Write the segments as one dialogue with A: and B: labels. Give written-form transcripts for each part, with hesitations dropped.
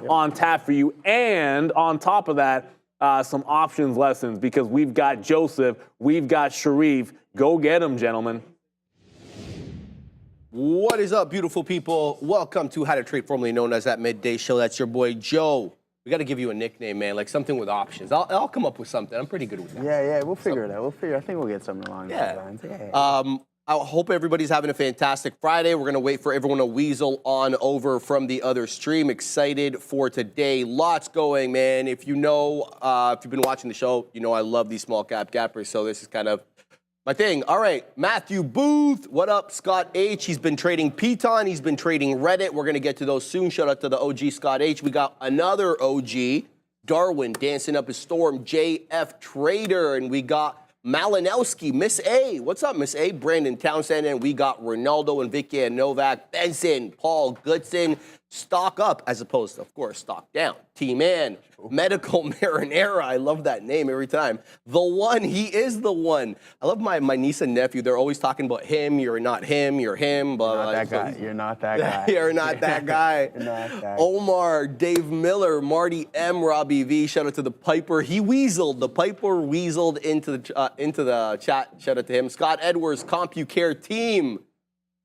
A: on tap for you. And on top of that, some options lessons, because we've got Joseph, we've got Sharif. Go get them, gentlemen.
B: What is up, beautiful people? Welcome to How to Trade, formerly known as that Midday Show. That's your boy, Joe. We got to give you a nickname, man, like something with options. I'll come up with something. I'm pretty good with that.
C: Yeah, we'll figure it out. I think we'll get something along those lines. Yeah.
B: I hope everybody's having a fantastic Friday. We're going to wait for everyone to weasel on over from the other stream. Excited for today. Lots going, man. If you know, if you've been watching the show, you know I love these small cap gappers, so this is kind of my thing. All right, Matthew Booth. What up, Scott H? He's been trading Piton. He's been trading Reddit. We're going to get to those soon. Shout out to the OG Scott H. We got another OG, Darwin, dancing up a storm, JF Trader, and we got Malinowski, Miss A. What's up, Miss A? Brandon Townsend, and we got Ronaldo and Vicky and Novak, Benson, Paul Goodson. Stock up as opposed to, of course, stock down. T-Man, Medical Marinera. I love that name every time. The one, he is the one. I love my niece and nephew. They're always talking about him. You're not him. You're him. Blah,
C: Not that guy. You're not that guy.
B: You're not that guy.
C: You're not that guy.
B: Omar, Dave Miller, Marty M, Robbie V. Shout out to the Piper. He weaseled. The Piper weaseled into the chat. Shout out to him. Scott Edwards, CompuCare team.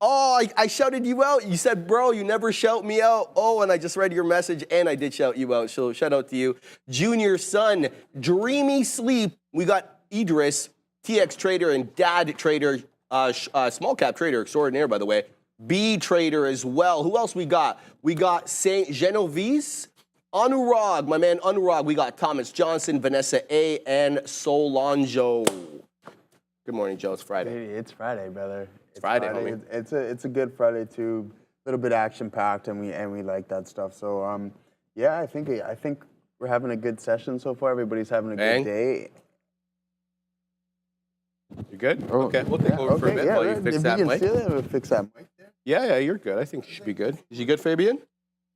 B: Oh, I shouted you out. You said, bro, you never shout me out. Oh, and I just read your message, and I did shout you out. So shout out to you. Junior Son, Dreamy Sleep. We got Idris, TX Trader, and Dad Trader, small cap trader extraordinaire, by the way. B Trader as well. Who else we got? We got Saint Genovese, Anurag, my man Anurag. We got Thomas Johnson, Vanessa A, and Solanjo. Good morning, Joe. It's Friday.
C: It's Friday, brother.
B: It's Friday, homie.
C: It's a good Friday too. A little bit action packed, and we like that stuff. So yeah, I think we're having a good session so far. Everybody's having a good day.
B: You good? Oh, okay, we'll take over for a bit while you fix that mic.
C: We'll fix that mic there.
B: Yeah, you're good. I think you should be good. Is he good, Fabian?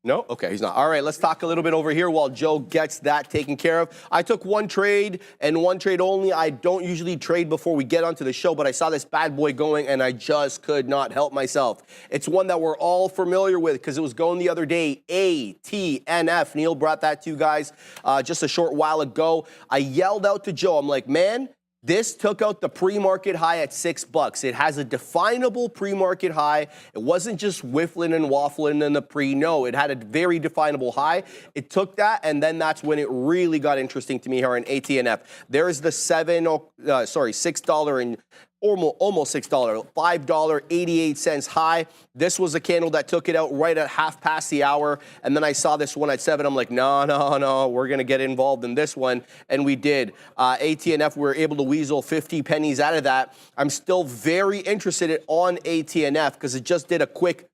B: No? Okay, he's not. All right, let's talk a little bit over here while Joe gets that taken care of. I took one trade and one trade only. I don't usually trade before we get onto the show, but I saw this bad boy going and I just could not help myself. It's one that we're all familiar with because it was going the other day, ATNF. Neil brought that to you guys just a short while ago. I yelled out to Joe, I'm like, man, this took out the pre-market high at $6. It has a definable pre-market high. It wasn't just whiffling and waffling in the pre. No, it had a very definable high. It took that, and then that's when it really got interesting to me here in ATNF. There's the $6 and almost $6, $5.88 high. This was a candle that took it out right at half past the hour. And then I saw this one at 7. I'm like, no, we're going to get involved in this one. And we did. ATNF, we were able to weasel 50 pennies out of that. I'm still very interested on ATNF because it just did a quick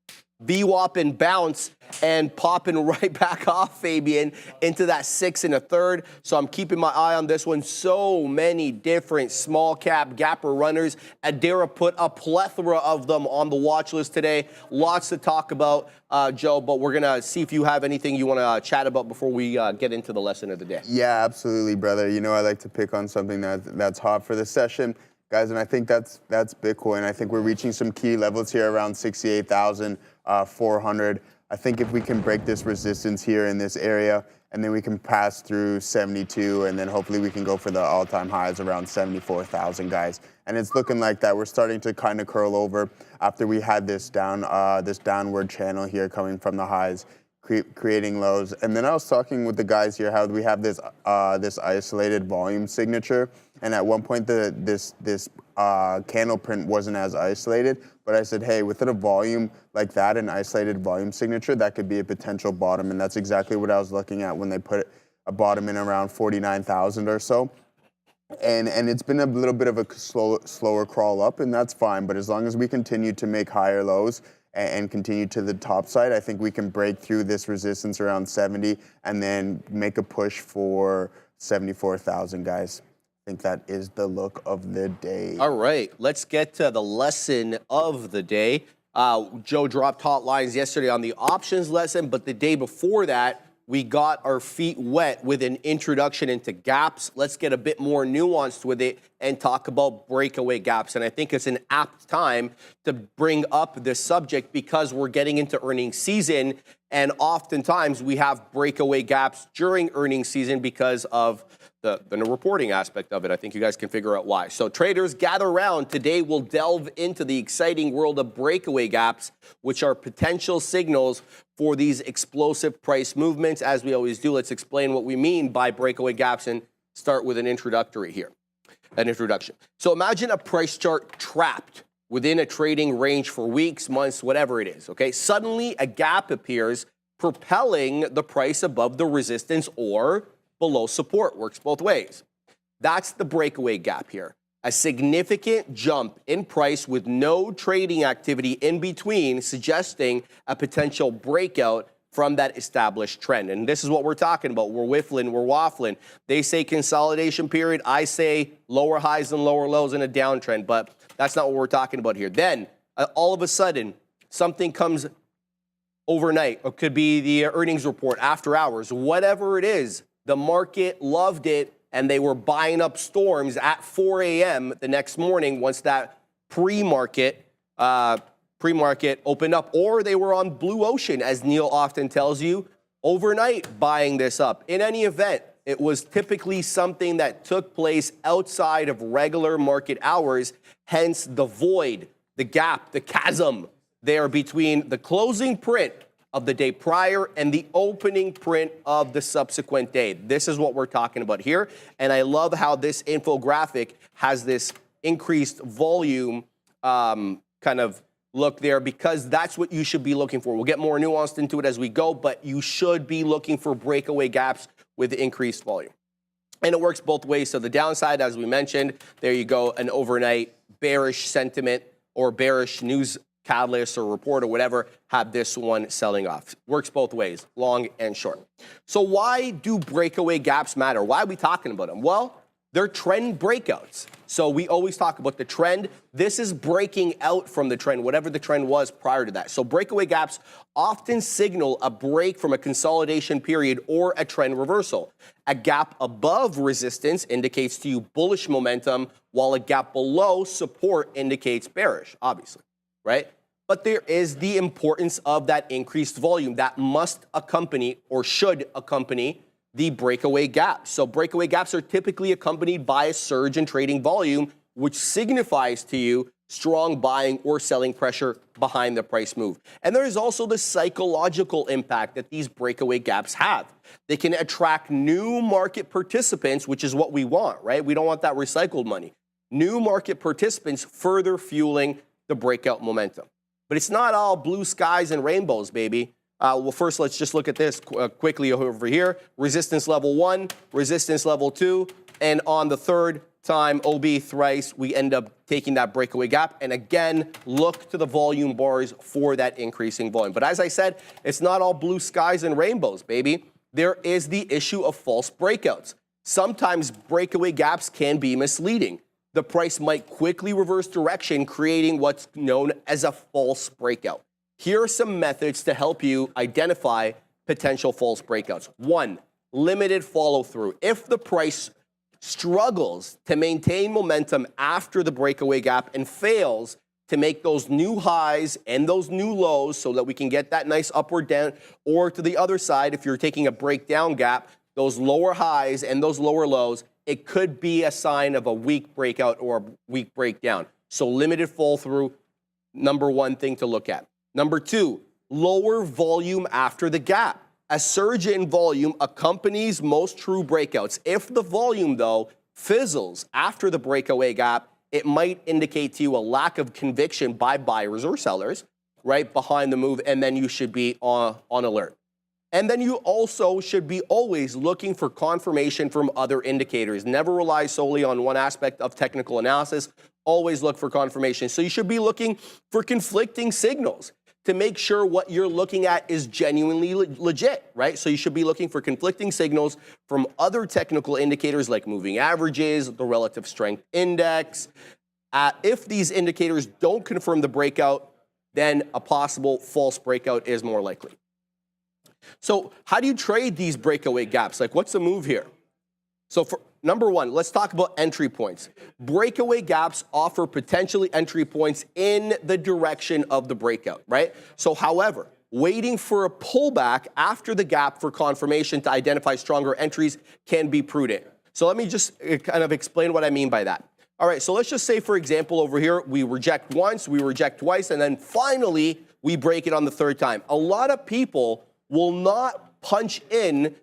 B: VWAP and bounce and popping right back off, Fabian, into that 6 1/3. So I'm keeping my eye on this one. So many different small cap gapper runners. Adara put a plethora of them on the watch list today. Lots to talk about, Joe, but we're going to see if you have anything you want to chat about before we get into the lesson of the day.
C: Yeah, absolutely, brother. You know, I like to pick on something that's hot for the session. Guys, and I think that's Bitcoin. I think we're reaching some key levels here around 68,400. I think if we can break this resistance here in this area, and then we can pass through 72, and then hopefully we can go for the all-time highs around 74,000, guys. And it's looking like that. We're starting to kind of curl over after we had this downward channel here coming from the highs, creating lows. And then I was talking with the guys here how we have this isolated volume signature. And at one point, this candle print wasn't as isolated. But I said, hey, within a volume like that, an isolated volume signature, that could be a potential bottom. And that's exactly what I was looking at when they put a bottom in around 49,000 or so. And it's been a little bit of a slower crawl up, and that's fine. But as long as we continue to make higher lows and continue to the top side, I think we can break through this resistance around 70 and then make a push for 74,000, guys. I think that is the look of the day.
B: All right, let's get to the lesson of the day. Joe dropped hot lines yesterday on the options lesson, but the day before that, we got our feet wet with an introduction into gaps. Let's get a bit more nuanced with it and talk about breakaway gaps. And I think it's an apt time to bring up this subject because we're getting into earnings season, and oftentimes we have breakaway gaps during earnings season because of the reporting aspect of it. I think you guys can figure out why. So traders, gather around. Today we'll delve into the exciting world of breakaway gaps, which are potential signals for these explosive price movements. As we always do, let's explain what we mean by breakaway gaps and start with an introduction. So imagine a price chart trapped within a trading range for weeks, months, whatever it is, okay? Suddenly a gap appears, propelling the price above the resistance or below support. Works both ways. That's the breakaway gap here. A significant jump in price with no trading activity in between, suggesting a potential breakout from that established trend. And this is what we're talking about. We're whiffling, we're waffling. They say consolidation period. I say lower highs and lower lows in a downtrend, but that's not what we're talking about here. Then, all of a sudden, something comes overnight. It could be the earnings report after hours, whatever it is. The market loved it, and they were buying up storms at 4 a.m. the next morning once that pre-market opened up, or they were on blue ocean, as Neil often tells you, overnight buying this up. In any event, it was typically something that took place outside of regular market hours, hence the void, the gap, the chasm there between the closing print of the day prior and the opening print of the subsequent day. This is what we're talking about here. And I love how this infographic has this increased volume kind of look there, because that's what you should be looking for. We'll get more nuanced into it as we go, but you should be looking for breakaway gaps with increased volume. And it works both ways. So the downside, as we mentioned, there you go, an overnight bearish sentiment or bearish news catalyst or report or whatever, have this one selling off. Works both ways, long and short. So why do breakaway gaps matter? Why are we talking about them? Well, they're trend breakouts. So we always talk about the trend. This is breaking out from the trend, whatever the trend was prior to that. So breakaway gaps often signal a break from a consolidation period or a trend reversal. A gap above resistance indicates to you bullish momentum, while a gap below support indicates bearish, obviously. Right? But there is the importance of that increased volume that must accompany or should accompany the breakaway gaps. So breakaway gaps are typically accompanied by a surge in trading volume, which signifies to you strong buying or selling pressure behind the price move. And there is also the psychological impact that these breakaway gaps have. They can attract new market participants, which is what we want, right? We don't want that recycled money. New market participants further fueling the breakout momentum. But it's not all blue skies and rainbows, baby. Well, first, let's just look at this quickly over here. Resistance level 1, resistance level 2, and on the third time, OB thrice, we end up taking that breakaway gap. And again, look to the volume bars for that increasing volume. But as I said, it's not all blue skies and rainbows, baby. There is the issue of false breakouts. Sometimes breakaway gaps can be misleading. The price might quickly reverse direction, creating what's known as a false breakout. Here are some methods to help you identify potential false breakouts. 1, limited follow through. If the price struggles to maintain momentum after the breakaway gap and fails to make those new highs and those new lows so that we can get that nice upward down, or to the other side, if you're taking a breakdown gap, those lower highs and those lower lows, it could be a sign of a weak breakout or a weak breakdown. So limited fall through, number one thing to look at. Number 2, lower volume after the gap. A surge in volume accompanies most true breakouts. If the volume, though, fizzles after the breakaway gap, it might indicate to you a lack of conviction by buyers or sellers, right, behind the move, and then you should be on alert. And then you also should be always looking for confirmation from other indicators. Never rely solely on one aspect of technical analysis. Always look for confirmation. So you should be looking for conflicting signals to make sure what you're looking at is genuinely legit, right? So you should be looking for conflicting signals from other technical indicators like moving averages, the relative strength index. If these indicators don't confirm the breakout, then a possible false breakout is more likely. So how do you trade these breakaway gaps? Like, what's the move here? So for number one, let's talk about entry points. Breakaway gaps offer potentially entry points in the direction of the breakout, right? So however, waiting for a pullback after the gap for confirmation to identify stronger entries can be prudent. So let me just kind of explain what I mean by that. All right, so let's just say, for example, over here, we reject once, we reject twice, and then finally, we break it on the third time. A lot of people will not punch in,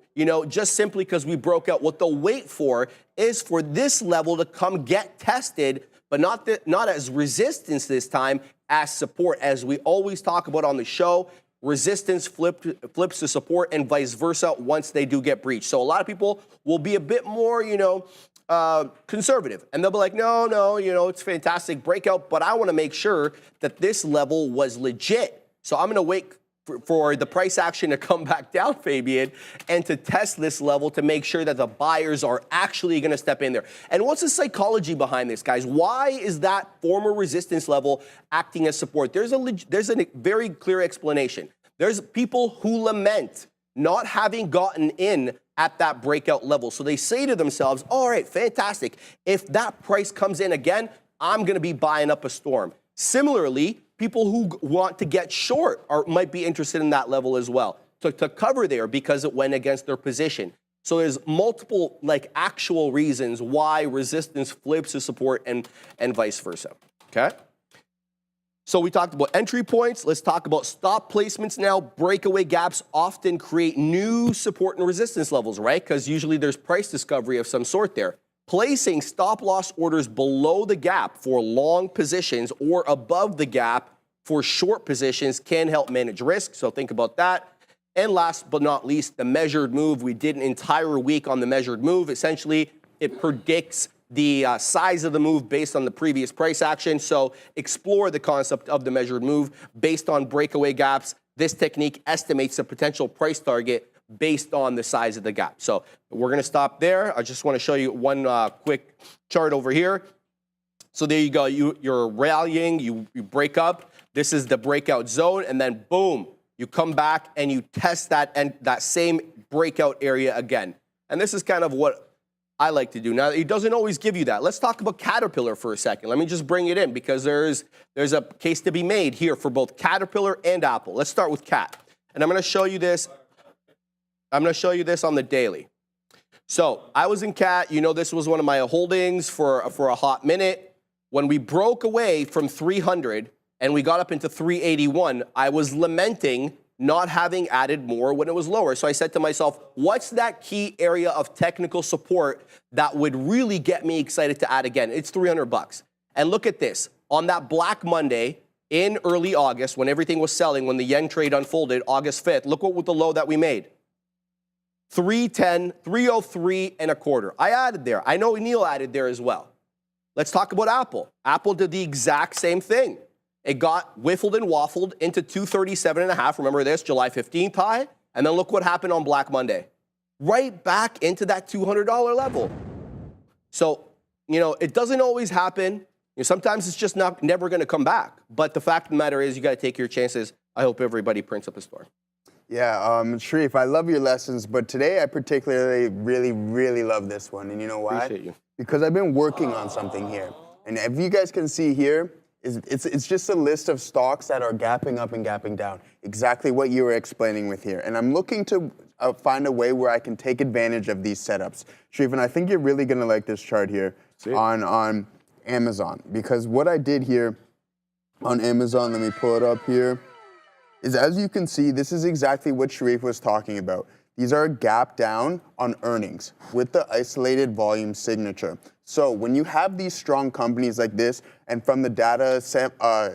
B: just simply because we broke out. What they'll wait for is for this level to come get tested, but not as resistance this time, as support. As we always talk about on the show, resistance flips to support and vice versa once they do get breached. So a lot of people will be a bit more, conservative. And they'll be like, no, it's fantastic breakout, but I want to make sure that this level was legit. So I'm going to wait for the price action to come back down, Fabian, and to test this level to make sure that the buyers are actually going to step in there. And what's the psychology behind this, guys? Why is that former resistance level acting as support? There's a very clear explanation. There's people who lament not having gotten in at that breakout level. So they say to themselves, all right, fantastic. If that price comes in again, I'm going to be buying up a storm. Similarly, people who want to get short might be interested in that level as well, to cover there because it went against their position. So there's multiple actual reasons why resistance flips to support and vice versa, okay? So we talked about entry points. Let's talk about stop placements now. Breakaway gaps often create new support and resistance levels, right? Because usually there's price discovery of some sort there. Placing stop loss orders below the gap for long positions or above the gap for short positions can help manage risk. So think about that. And last but not least, the measured move. We did an entire week on the measured move. Essentially, it predicts the size of the move based on the previous price action. So explore the concept of the measured move based on breakaway gaps. This technique estimates the potential price target based on the size of the gap. So we're going to stop there. I just want to show you one quick chart over here. So there you go. You're rallying, you break up. This is the breakout zone, and then boom, you come back and you test that same breakout area again. And this is kind of what I like to do. Now, it doesn't always give you that. Let's talk about Caterpillar for a second. Let me just bring it in because there's a case to be made here for both Caterpillar and Apple. Let's start with Cat. And I'm going to show you this. I'm going to show you this on the daily. So I was in Cat. This was one of my holdings for a hot minute. When we broke away from 300 and we got up into 381, I was lamenting not having added more when it was lower. So I said to myself, what's that key area of technical support that would really get me excited to add again? It's $300. And look at this. On that Black Monday in early August, when everything was selling, when the yen trade unfolded, August 5th, look what the low that we made. 310, 303 and a quarter. I added there. I know Neil added there as well. Let's talk about Apple. Apple did the exact same thing. It got whiffled and waffled into 237.5. Remember this, July 15th high? And then look what happened on Black Monday. Right back into that $200 level. So, it doesn't always happen. Sometimes it's just never going to come back. But the fact of the matter is you got to take your chances. I hope everybody prints up a storm.
C: Yeah, Sharif, I love your lessons, but today I particularly really love this one. And you know why?
B: Appreciate you.
C: Because I've been working on something here. And if you guys can see here, it's just a list of stocks that are gapping up and gapping down. Exactly what you were explaining with here. And I'm looking to find a way where I can take advantage of these setups. Sharif, and I think you're really going to like this chart here on Amazon. Because what I did here on Amazon, let me pull it up here, is as you can see, this is exactly what Sharif was talking about. These are a gap down on earnings with the isolated volume signature. So when you have these strong companies like this, and from the data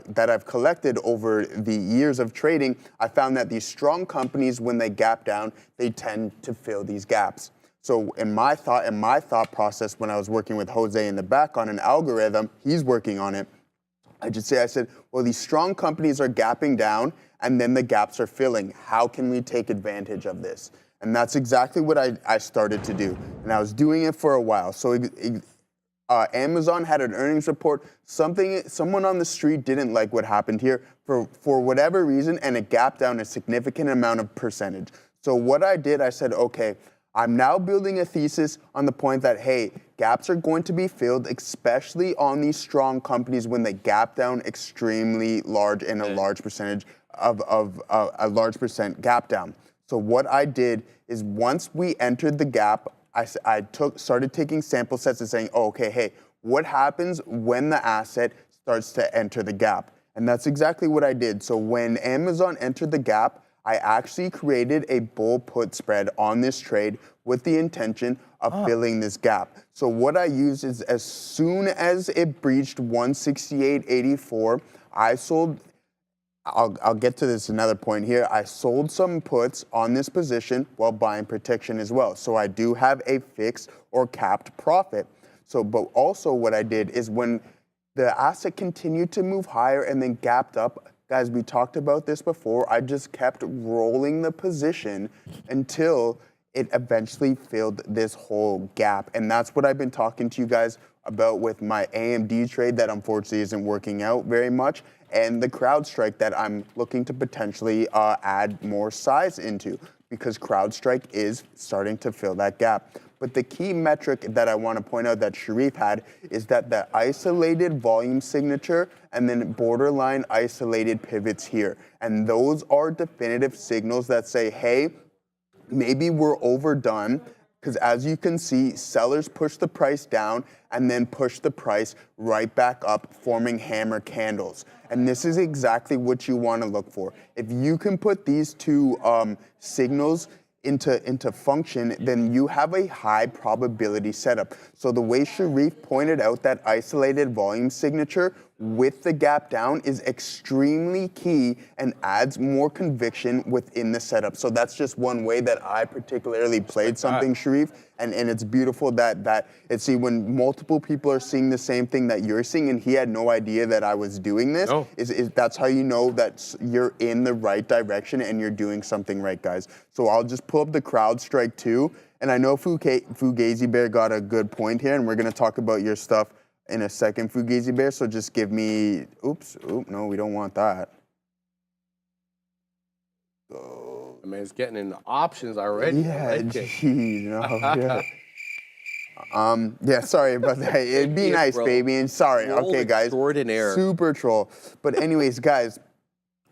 C: that I've collected over the years of trading, I found that these strong companies, when they gap down, they tend to fill these gaps. So in my thought process, when I was working with Jose in the back on an algorithm, he's working on it, I said, well, these strong companies are gapping down, and then the gaps are filling. How can we take advantage of this? And that's exactly what I started to do. And I was doing it for a while. So Amazon had an earnings report. Someone on the street didn't like what happened here for whatever reason, and it gapped down a significant amount of percentage. So what I did, I said, okay, I'm now building a thesis on the point that, hey, gaps are going to be filled, especially on these strong companies when they gap down extremely large in a large percentage of a large percent gap down. So what I did is once we entered the gap, I started taking sample sets and saying, oh, okay, hey, what happens when the asset starts to enter the gap? And that's exactly what I did. So when Amazon entered the gap, I actually created a bull put spread on this trade with the intention of filling this gap. So what I used is as soon as it breached 168.84, I sold, I'll get to this another point here, I sold some puts on this position while buying protection as well. So I do have a fixed or capped profit. So, but also what I did is when the asset continued to move higher and then gapped up, guys, we talked about this before. I just kept rolling the position until it eventually filled this whole gap. And that's what I've been talking to you guys about with my AMD trade that unfortunately isn't working out very much, and the CrowdStrike that I'm looking to potentially add more size into because CrowdStrike is starting to fill that gap. But the key metric that I want to point out that Sharif had is that the isolated volume signature and then borderline isolated pivots here. And those are definitive signals that say, hey, maybe we're overdone, because as you can see, sellers push the price down and then push the price right back up, forming hammer candles. And this is exactly what you want to look for. If you can put these two signals into function, then you have a high probability setup. So the way Sharif pointed out that isolated volume signature with the gap down is extremely key and adds more conviction within the setup. So that's just one way that I particularly played something, Sharif. And it's beautiful that see when multiple people are seeing the same thing that you're seeing, and he had no idea that I was doing this. No. That's how you know that you're in the right direction and you're doing something right, guys. So I'll just pull up the CrowdStrike too. And I know Fugazi Bear got a good point here, and we're gonna talk about your stuff in a second, Fugazi Bear. So just give me, no, we don't want that. So,
B: I mean, it's getting into options already.
C: Yeah, geez, no, yeah. Yeah, sorry about that. It'd be nice, baby, and sorry. Okay, guys.
B: Extraordinaire.
C: Super troll. But anyways, guys,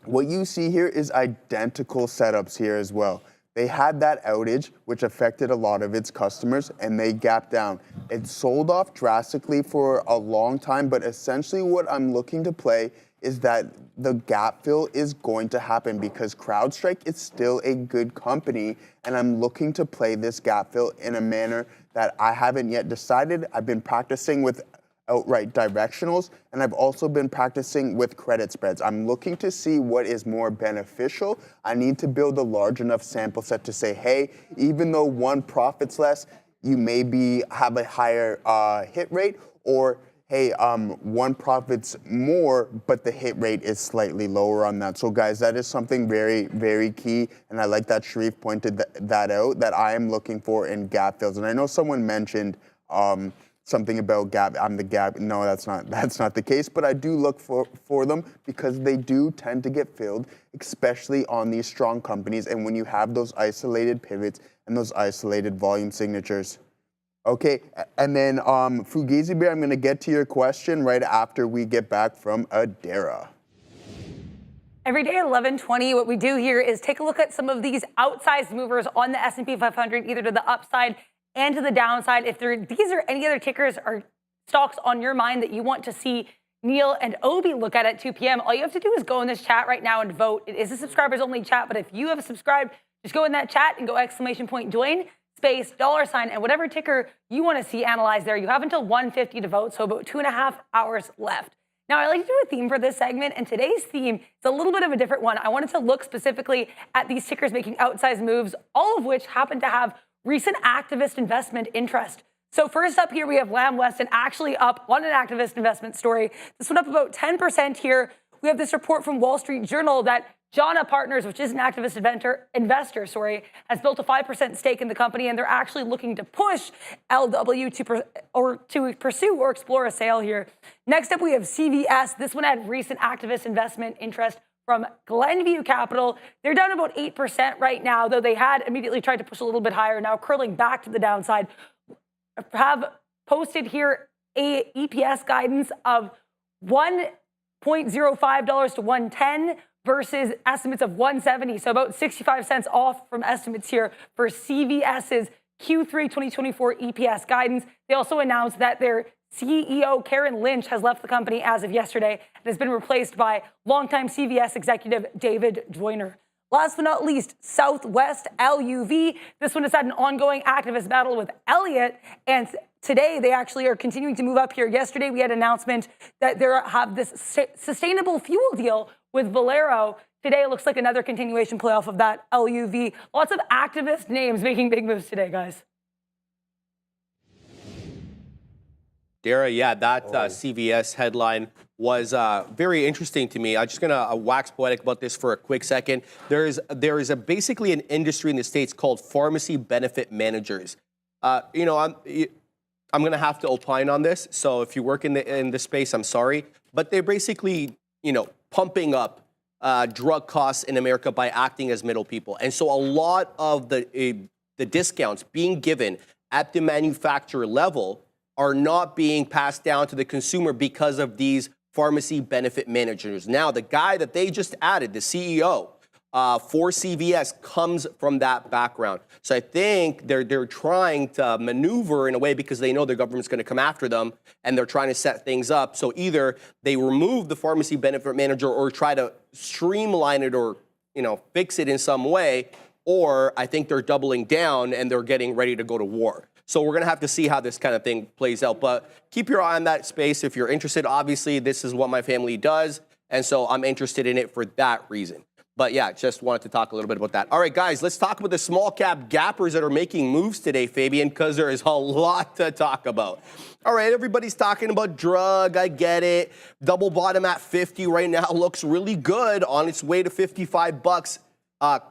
C: what you see here is identical setups here as well. They had that outage, which affected a lot of its customers, and they gapped down. It sold off drastically for a long time, but essentially what I'm looking to play is that the gap fill is going to happen because CrowdStrike is still a good company, and I'm looking to play this gap fill in a manner that I haven't yet decided. I've been practicing with outright directionals, and I've also been practicing with credit spreads. I'm looking to see what is more beneficial. I need to build a large enough sample set to say, hey, even though one profits less, you maybe have a higher hit rate, or hey, one profits more, but the hit rate is slightly lower on that. So guys, that is something very, very key. And I like that Sharif pointed that out, that I am looking for in gap fills. And I know someone mentioned something about gap, I'm the gap. No, that's not the case, but I do look for them because they do tend to get filled, especially on these strong companies. And when you have those isolated pivots and those isolated volume signatures. Okay, and then Fugazi Bear, I'm going to get to your question right after we get back from Adara.
D: Every day at 11:20, what we do here is take a look at some of these outsized movers on the S&P 500, either to the upside and to the downside. If these are any other tickers or stocks on your mind that you want to see Neil and Obi look at 2 p.m., all you have to do is go in this chat right now and vote. It is a subscribers-only chat, but if you have subscribed, just go in that chat and go !join. Space, $, and whatever ticker you want to see analyzed there. You have until 1:50 to vote, so about 2.5 hours left. Now, I like to do a theme for this segment, and today's theme is a little bit of a different one. I wanted to look specifically at these tickers making outsized moves, all of which happen to have recent activist investment interest. So first up here, we have Lamb Weston actually up on an activist investment story. This one up about 10% here. We have this report from Wall Street Journal that Jana Partners, which is an activist investor, has built a 5% stake in the company, and they're actually looking to push LW to pursue or explore a sale here. Next up, we have CVS. This one had recent activist investment interest from Glenview Capital. They're down about 8% right now, though they had immediately tried to push a little bit higher, now curling back to the downside. Have posted here a EPS guidance of $1.05 to $1.10 versus estimates of $1.70, so about 65 cents off from estimates here for CVS's Q3 2024 EPS guidance. They also announced that their CEO Karen Lynch has left the company as of yesterday and has been replaced by longtime CVS executive David Joyner. Last but not least, Southwest LUV. This one has had an ongoing activist battle with Elliott, and today they actually are continuing to move up here. Yesterday we had an announcement that they have this sustainable fuel deal with Valero. Today it looks like another continuation playoff of that LUV. Lots of activist names making big moves today, guys.
B: Dara, yeah, that CVS headline was very interesting to me. I'm just gonna wax poetic about this for a quick second. There is basically an industry in the States called pharmacy benefit managers. I'm gonna have to opine on this. So if you work in the space, I'm sorry, but they're basically pumping up drug costs in America by acting as middle people, and so a lot of the discounts being given at the manufacturer level are not being passed down to the consumer because of these pharmacy benefit managers. Now, the guy that they just added, the CEO for CVS, comes from that background. So I think they're trying to maneuver in a way because they know the government's going to come after them, and they're trying to set things up. So either they remove the pharmacy benefit manager or try to streamline it or fix it in some way, or I think they're doubling down and they're getting ready to go to war. So we're going to have to see how this kind of thing plays out. But keep your eye on that space if you're interested. Obviously, this is what my family does, and so I'm interested in it for that reason. But yeah, just wanted to talk a little bit about that. All right, guys, let's talk about the small cap gappers that are making moves today, Fabian, because there is a lot to talk about. All right, everybody's talking about drug. I get it. Double bottom at 50 right now looks really good, on its way to 55 bucks.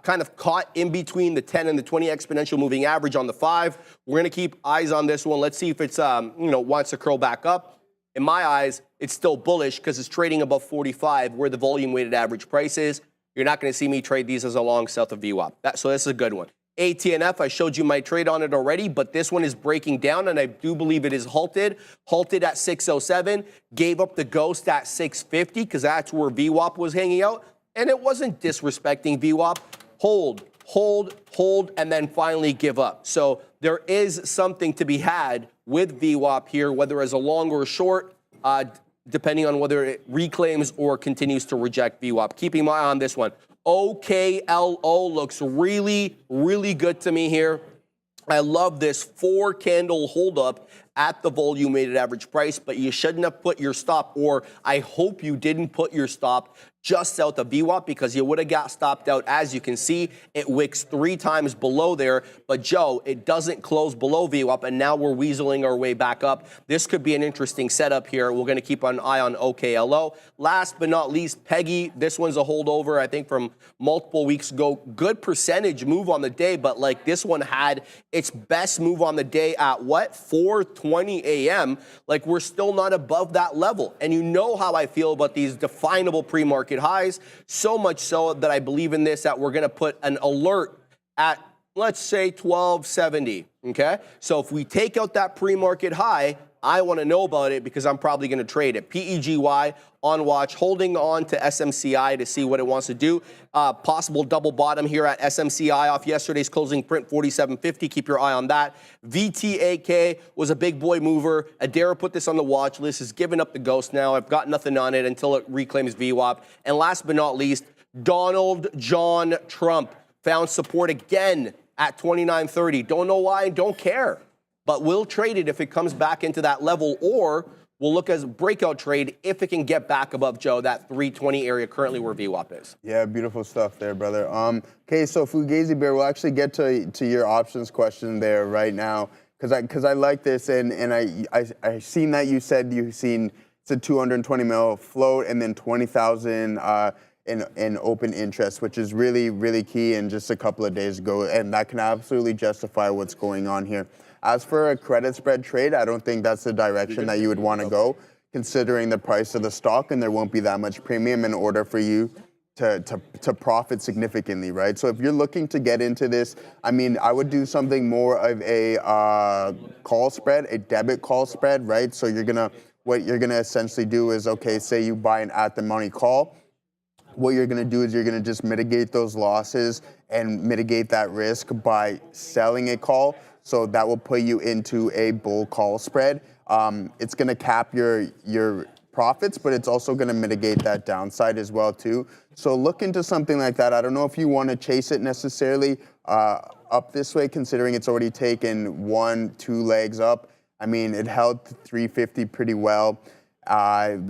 B: Kind of caught in between the 10 and the 20 exponential moving average on the 5. We're going to keep eyes on this one. Let's see if it's, wants to curl back up. In my eyes, it's still bullish because it's trading above 45, where the volume weighted average price is. You're not going to see me trade these as a long south of VWAP. So this is a good one. ATNF, I showed you my trade on it already, but this one is breaking down, and I do believe it is halted. Halted at 607, gave up the ghost at 650 because that's where VWAP was hanging out. And it wasn't disrespecting VWAP. Hold, hold, hold, and then finally give up. So there is something to be had with VWAP here, whether as a long or a short, depending on whether it reclaims or continues to reject VWAP. Keeping my eye on this one. OKLO looks really, really good to me here. I love this 4-candle holdup at the volume weighted average price, but you shouldn't have put your stop, or I hope you didn't put your stop just south of VWAP, because you would have got stopped out. As you can see, it wicks 3 times below there, but Joe, it doesn't close below VWAP, and now we're weaseling our way back up. This could be an interesting setup here. We're going to keep an eye on OKLO. Last but not least, Peggy. This one's a holdover, I think, from multiple weeks ago. Good percentage move on the day, but like this one had its best move on the day at what? 4:20 a.m. Like, we're still not above that level. And you know how I feel about these definable pre-market highs, so much so that I believe in this, that we're going to put an alert at, let's say, 1270, okay? So if we take out that pre-market high, I want to know about it because I'm probably going to trade it. PEGY on watch, holding on to SMCI to see what it wants to do. Possible double bottom here at SMCI off yesterday's closing print, 4750. Keep your eye on that. VTAK was a big boy mover. Adara put this on the watch list. Has given up the ghost now. I've got nothing on it until it reclaims VWAP. And last but not least, Donald John Trump found support again at 2930. Don't know why, don't care. But we'll trade it if it comes back into that level, or we'll look as a breakout trade if it can get back above, Joe, that 320 area currently where VWAP is.
C: Yeah, beautiful stuff there, brother. Okay, so Fugazi Bear, we'll actually get to your options question there right now, because I like this, and I seen that you said you've seen it's a 220 mil float and then 20,000 in open interest, which is really, really key, and just a couple of days ago, and that can absolutely justify what's going on here. As for a credit spread trade, I don't think that's the direction that you would want to go, considering the price of the stock, and there won't be that much premium in order for you to profit significantly, right? So if you're looking to get into this, I mean, I would do something more of a call spread, a debit call spread, right? So what you're gonna essentially do is, okay, say you buy an at-the-money call. What you're gonna do is you're gonna just mitigate those losses and mitigate that risk by selling a call. So that will put you into a bull call spread. It's gonna cap your profits, but it's also gonna mitigate that downside as well too. So look into something like that. I don't know if you wanna chase it necessarily up this way, considering it's already taken 1-2 legs up. I mean, it held 350 pretty well.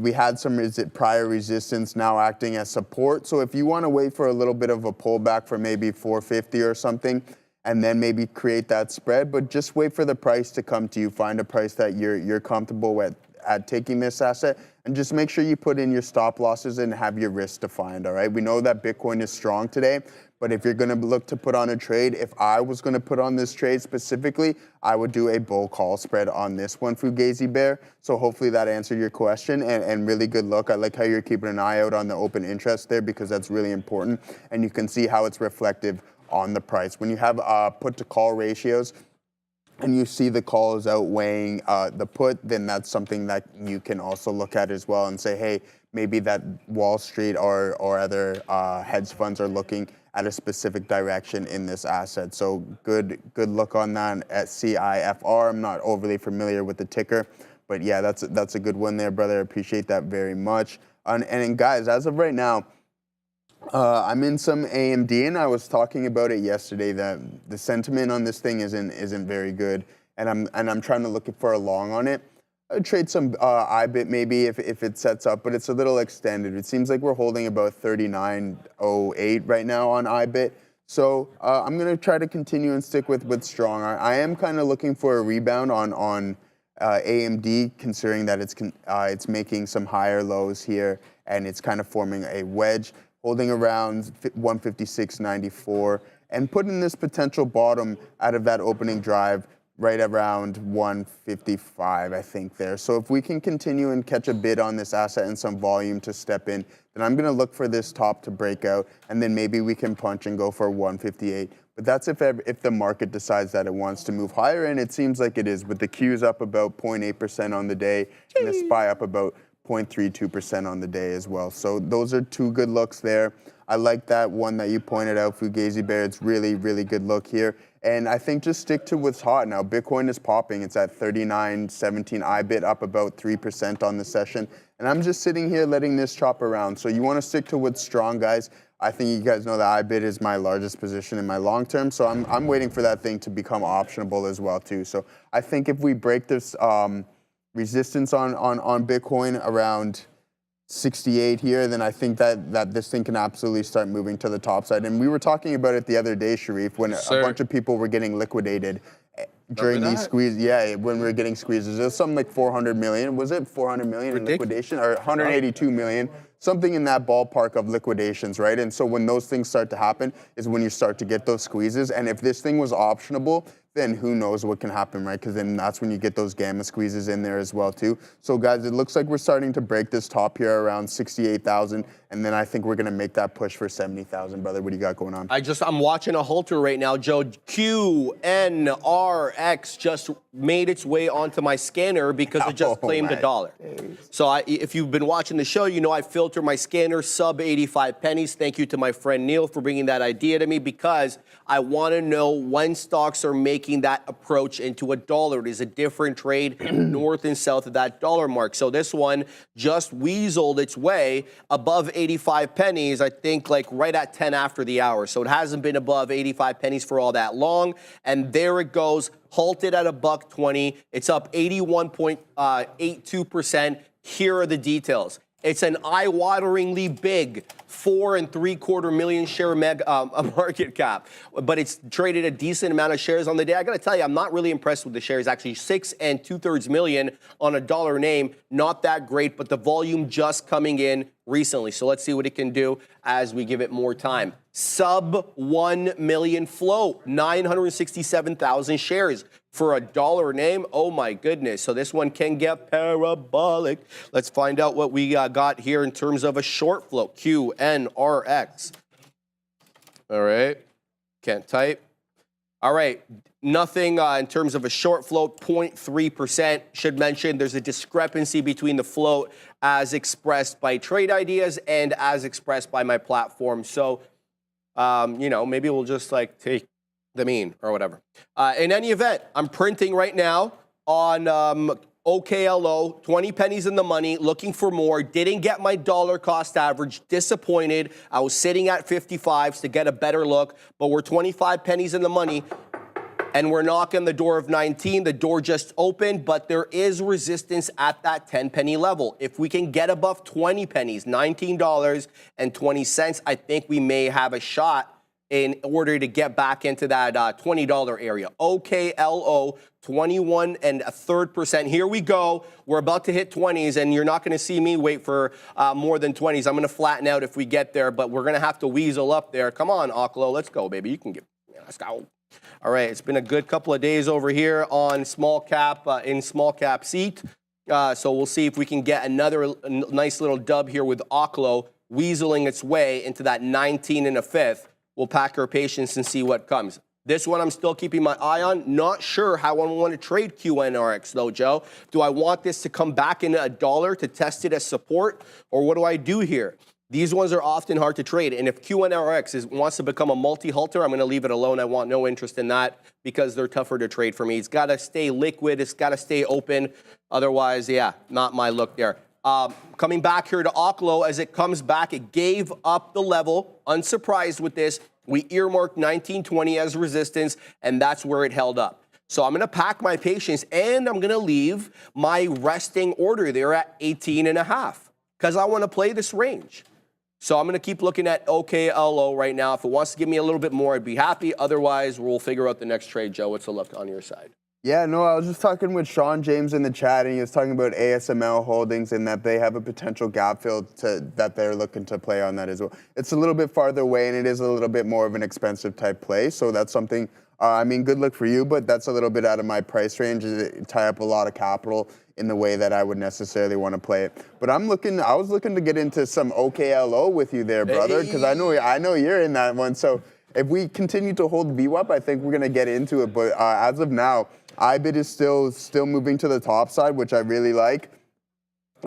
C: We had some prior resistance now acting as support. So if you want to wait for a little bit of a pullback for maybe 450 or something, and then maybe create that spread, but just wait for the price to come to you. Find a price that you're comfortable with at taking this asset, and just make sure you put in your stop losses and have your risk defined, all right? We know that Bitcoin is strong today, but if you're gonna look to put on a trade, if I was gonna put on this trade specifically, I would do a bull call spread on this one, Fugazi Bear. So hopefully that answered your question, and really good luck. I like how you're keeping an eye out on the open interest there, because that's really important, and you can see how it's reflective on the price. When you have put to call ratios, and you see the call is outweighing the put, then that's something that you can also look at as well and say, hey, maybe that Wall Street or other hedge funds are looking at a specific direction in this asset. So good look on that at CIFR. I'm not overly familiar with the ticker, but yeah, that's a good one there, brother. I appreciate that very much. And guys, as of right now, I'm in some AMD, and I was talking about it yesterday that the sentiment on this thing isn't very good, and I'm trying to look for a long on it. I'd trade some IBIT maybe if it sets up, but it's a little extended. It seems like we're holding about 39.08 right now on IBIT. So I'm gonna try to continue and stick with strong. I am kind of looking for a rebound on AMD, considering that it's making some higher lows here, and it's kind of forming a wedge, holding around 156.94, and putting this potential bottom out of that opening drive right around 155, I think there. So if we can continue and catch a bid on this asset and some volume to step in, then I'm gonna look for this top to break out, and then maybe we can punch and go for 158. But that's if the market decides that it wants to move higher, and it seems like it is, with the Qs up about 0.8% on the day, and the SPY up about 0.32% on the day as well. So those are two good looks there. I like that one that you pointed out, Fugazi Bear. It's really, really good look here. And I think just stick to what's hot now. Bitcoin is popping. It's at 39.17 IBIT, up about 3% on the session. And I'm just sitting here letting this chop around. So you want to stick to what's strong, guys. I think you guys know that IBIT is my largest position in my long term. So I'm waiting for that thing to become optionable as well too. So I think if we break this resistance on Bitcoin around 68 here, then I think that this thing can absolutely start moving to the top side. And we were talking about it the other day, Sharif, when a bunch of people were getting liquidated during these squeezes. Yeah, when we were getting squeezes. It was something like 400 million. Was it 400 million in liquidation? Or 182 million? Something in that ballpark of liquidations, right? And so when those things start to happen is when you start to get those squeezes. And if this thing was optionable, then who knows what can happen, right? Because then that's when you get those gamma squeezes in there as well too. So guys, it looks like we're starting to break this top here around 68,000, and then I think we're gonna make that push for 70,000, brother. What do you got going on?
B: I'm watching a halter right now, Joe. QNRX just made its way onto my scanner because it just claimed $1. So if you've been watching the show, you know I filter my scanner sub 85 pennies. Thank you to my friend Neil for bringing that idea to me, because I want to know when stocks are making that approach into $1. It is a different trade north and south of that dollar mark. So this one just weaseled its way above 85 pennies, I think like right at 10 after the hour. So it hasn't been above 85 pennies for all that long. And there it goes, halted at $1.20. It's up 81.82%. Here are the details. It's an eye-wateringly big 4.75 million share market cap, but it's traded a decent amount of shares on the day. I got to tell you, I'm not really impressed with the shares. Actually, 6 2/3 million on a dollar name, not that great, but the volume just coming in recently. So let's see what it can do as we give it more time. Sub 1 million float, 967,000 shares for $1 name. Oh my goodness. So this one can get parabolic. Let's find out what we got here in terms of a short float, QNRX. All right. Can't type. All right. Nothing in terms of a short float, 0.3%. Should mention there's a discrepancy between the float as expressed by Trade Ideas and as expressed by my platform. So, you know, maybe we'll just like take the mean or whatever. In any event, I'm printing right now on OKLO, 20 pennies in the money, looking for more. Didn't get my dollar cost average, disappointed. I was sitting at 55s to get a better look, but we're 25 pennies in the money. And we're knocking the door of 19. The door just opened, but there is resistance at that 10 penny level. If we can get above 20 pennies, $19.20, I think we may have a shot in order to get back into that $20 area. OKLO, 21.33%. Here we go. We're about to hit 20s, and you're not going to see me wait for more than 20s. I'm going to flatten out if we get there, but we're going to have to weasel up there. Come on, Oklo, let's go, baby. You can get. Let's go. All right, it's been a good couple of days over here on small cap, in small cap seat. So we'll see if we can get another nice little dub here with Oklo weaseling its way into that 19 1/5. We'll pack our patience and see what comes. This one I'm still keeping my eye on. Not sure how I want to trade QNRX though, Joe. Do I want this to come back into $1 to test it as support, or what do I do here? These ones are often hard to trade, and if QNRX wants to become a multi-halter, I'm going to leave it alone. I want no interest in that because they're tougher to trade for me. It's got to stay liquid. It's got to stay open. Otherwise, yeah, not my look there. Coming back here to Oklo, as it comes back, it gave up the level. Unsurprised with this. We earmarked 1920 as resistance, and that's where it held up. So I'm going to pack my patience, and I'm going to leave my resting order there at 18.5 because I want to play this range. So I'm going to keep looking at OKLO right now. If it wants to give me a little bit more, I'd be happy. Otherwise, we'll figure out the next trade. Joe, what's the look on your side?
C: Yeah, no, I was just talking with Sean James in the chat, and he was talking about ASML Holdings and that they have a potential gap fill that they're looking to play on that as well. It's a little bit farther away, and it is a little bit more of an expensive type play. So that's something, I mean, good luck for you, but that's a little bit out of my price range. It tie up a lot of capital in the way that I would necessarily want to play it. But I was looking to get into some OKLO with you there, brother, because I know you're in that one. So if we continue to hold VWAP, I think we're going to get into it. But as of now, IBIT is still moving to the top side, which I really like.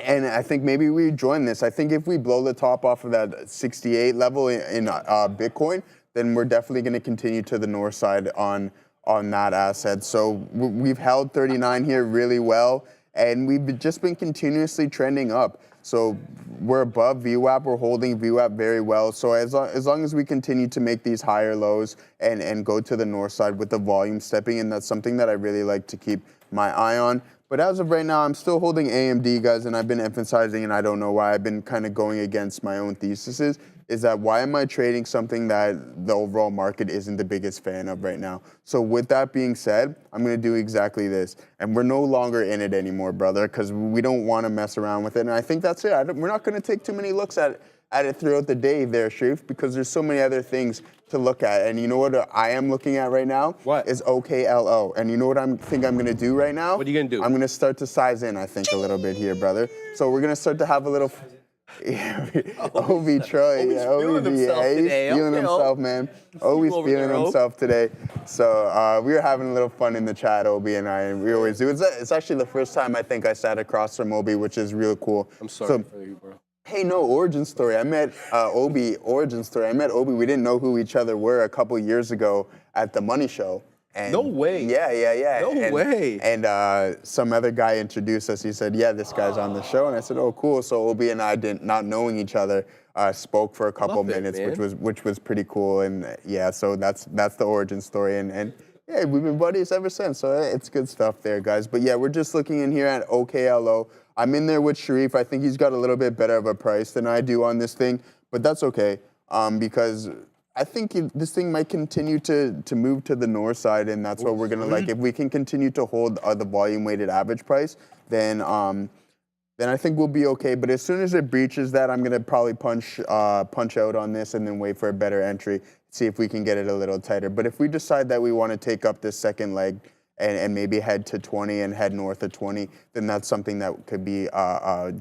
C: And I think maybe we join this. I think if we blow the top off of that 68 level in Bitcoin, then we're definitely going to continue to the north side on that asset. So we've held 39 here really well. And we've just been continuously trending up. So we're above VWAP. We're holding VWAP very well. So as long as we continue to make these higher lows and go to the north side with the volume stepping in, that's something that I really like to keep my eye on. But as of right now, I'm still holding AMD, guys, and I've been emphasizing, and I don't know why, I've been kind of going against my own theses, is that why am I trading something that the overall market isn't the biggest fan of right now? So with that being said, I'm going to do exactly this. And we're no longer in it anymore, brother, because we don't want to mess around with it. And I think that's it. We're not going to take too many looks at it throughout the day there, Sharif, because there's so many other things to look at. And you know what I am looking at right now?
B: What?
C: Is OKLO. And you know what I think I'm going to do right now?
B: What are you going to do?
C: I'm going to start to size in, I think, a little bit here, brother. So we're going to start to have a little... Obi Troy,
B: Obi's feeling himself today.
C: He's feeling himself, man. Obi's feeling himself today. So we were having a little fun in the chat, Obi and I, and we always do. It's actually the first time I think I sat across from Obi, which is real cool.
B: I'm sorry for you, bro.
C: Hey, no, origin story. I met Obi, origin story. I met Obi. We didn't know who each other were a couple years ago at the Money Show. And
B: no way.
C: Yeah.
B: No way.
C: And some other guy introduced us. He said, yeah, this guy's on the show. And I said, oh, cool. So Obi and I, not knowing each other, spoke for a couple minutes, which was pretty cool. And yeah, so that's the origin story. And yeah, we've been buddies ever since. So it's good stuff there, guys. But yeah, we're just looking in here at OKLO. I'm in there with Sharif. I think he's got a little bit better of a price than I do on this thing. But that's okay because... I think this thing might continue to move to the north side, and that's what we're going to like. If we can continue to hold the volume-weighted average price, then then I think we'll be okay. But as soon as it breaches that, I'm gonna probably punch out on this and then wait for a better entry, see if we can get it a little tighter. But if we decide that we want to take up this second leg and maybe head to 20 and head north of 20, then that's something that could be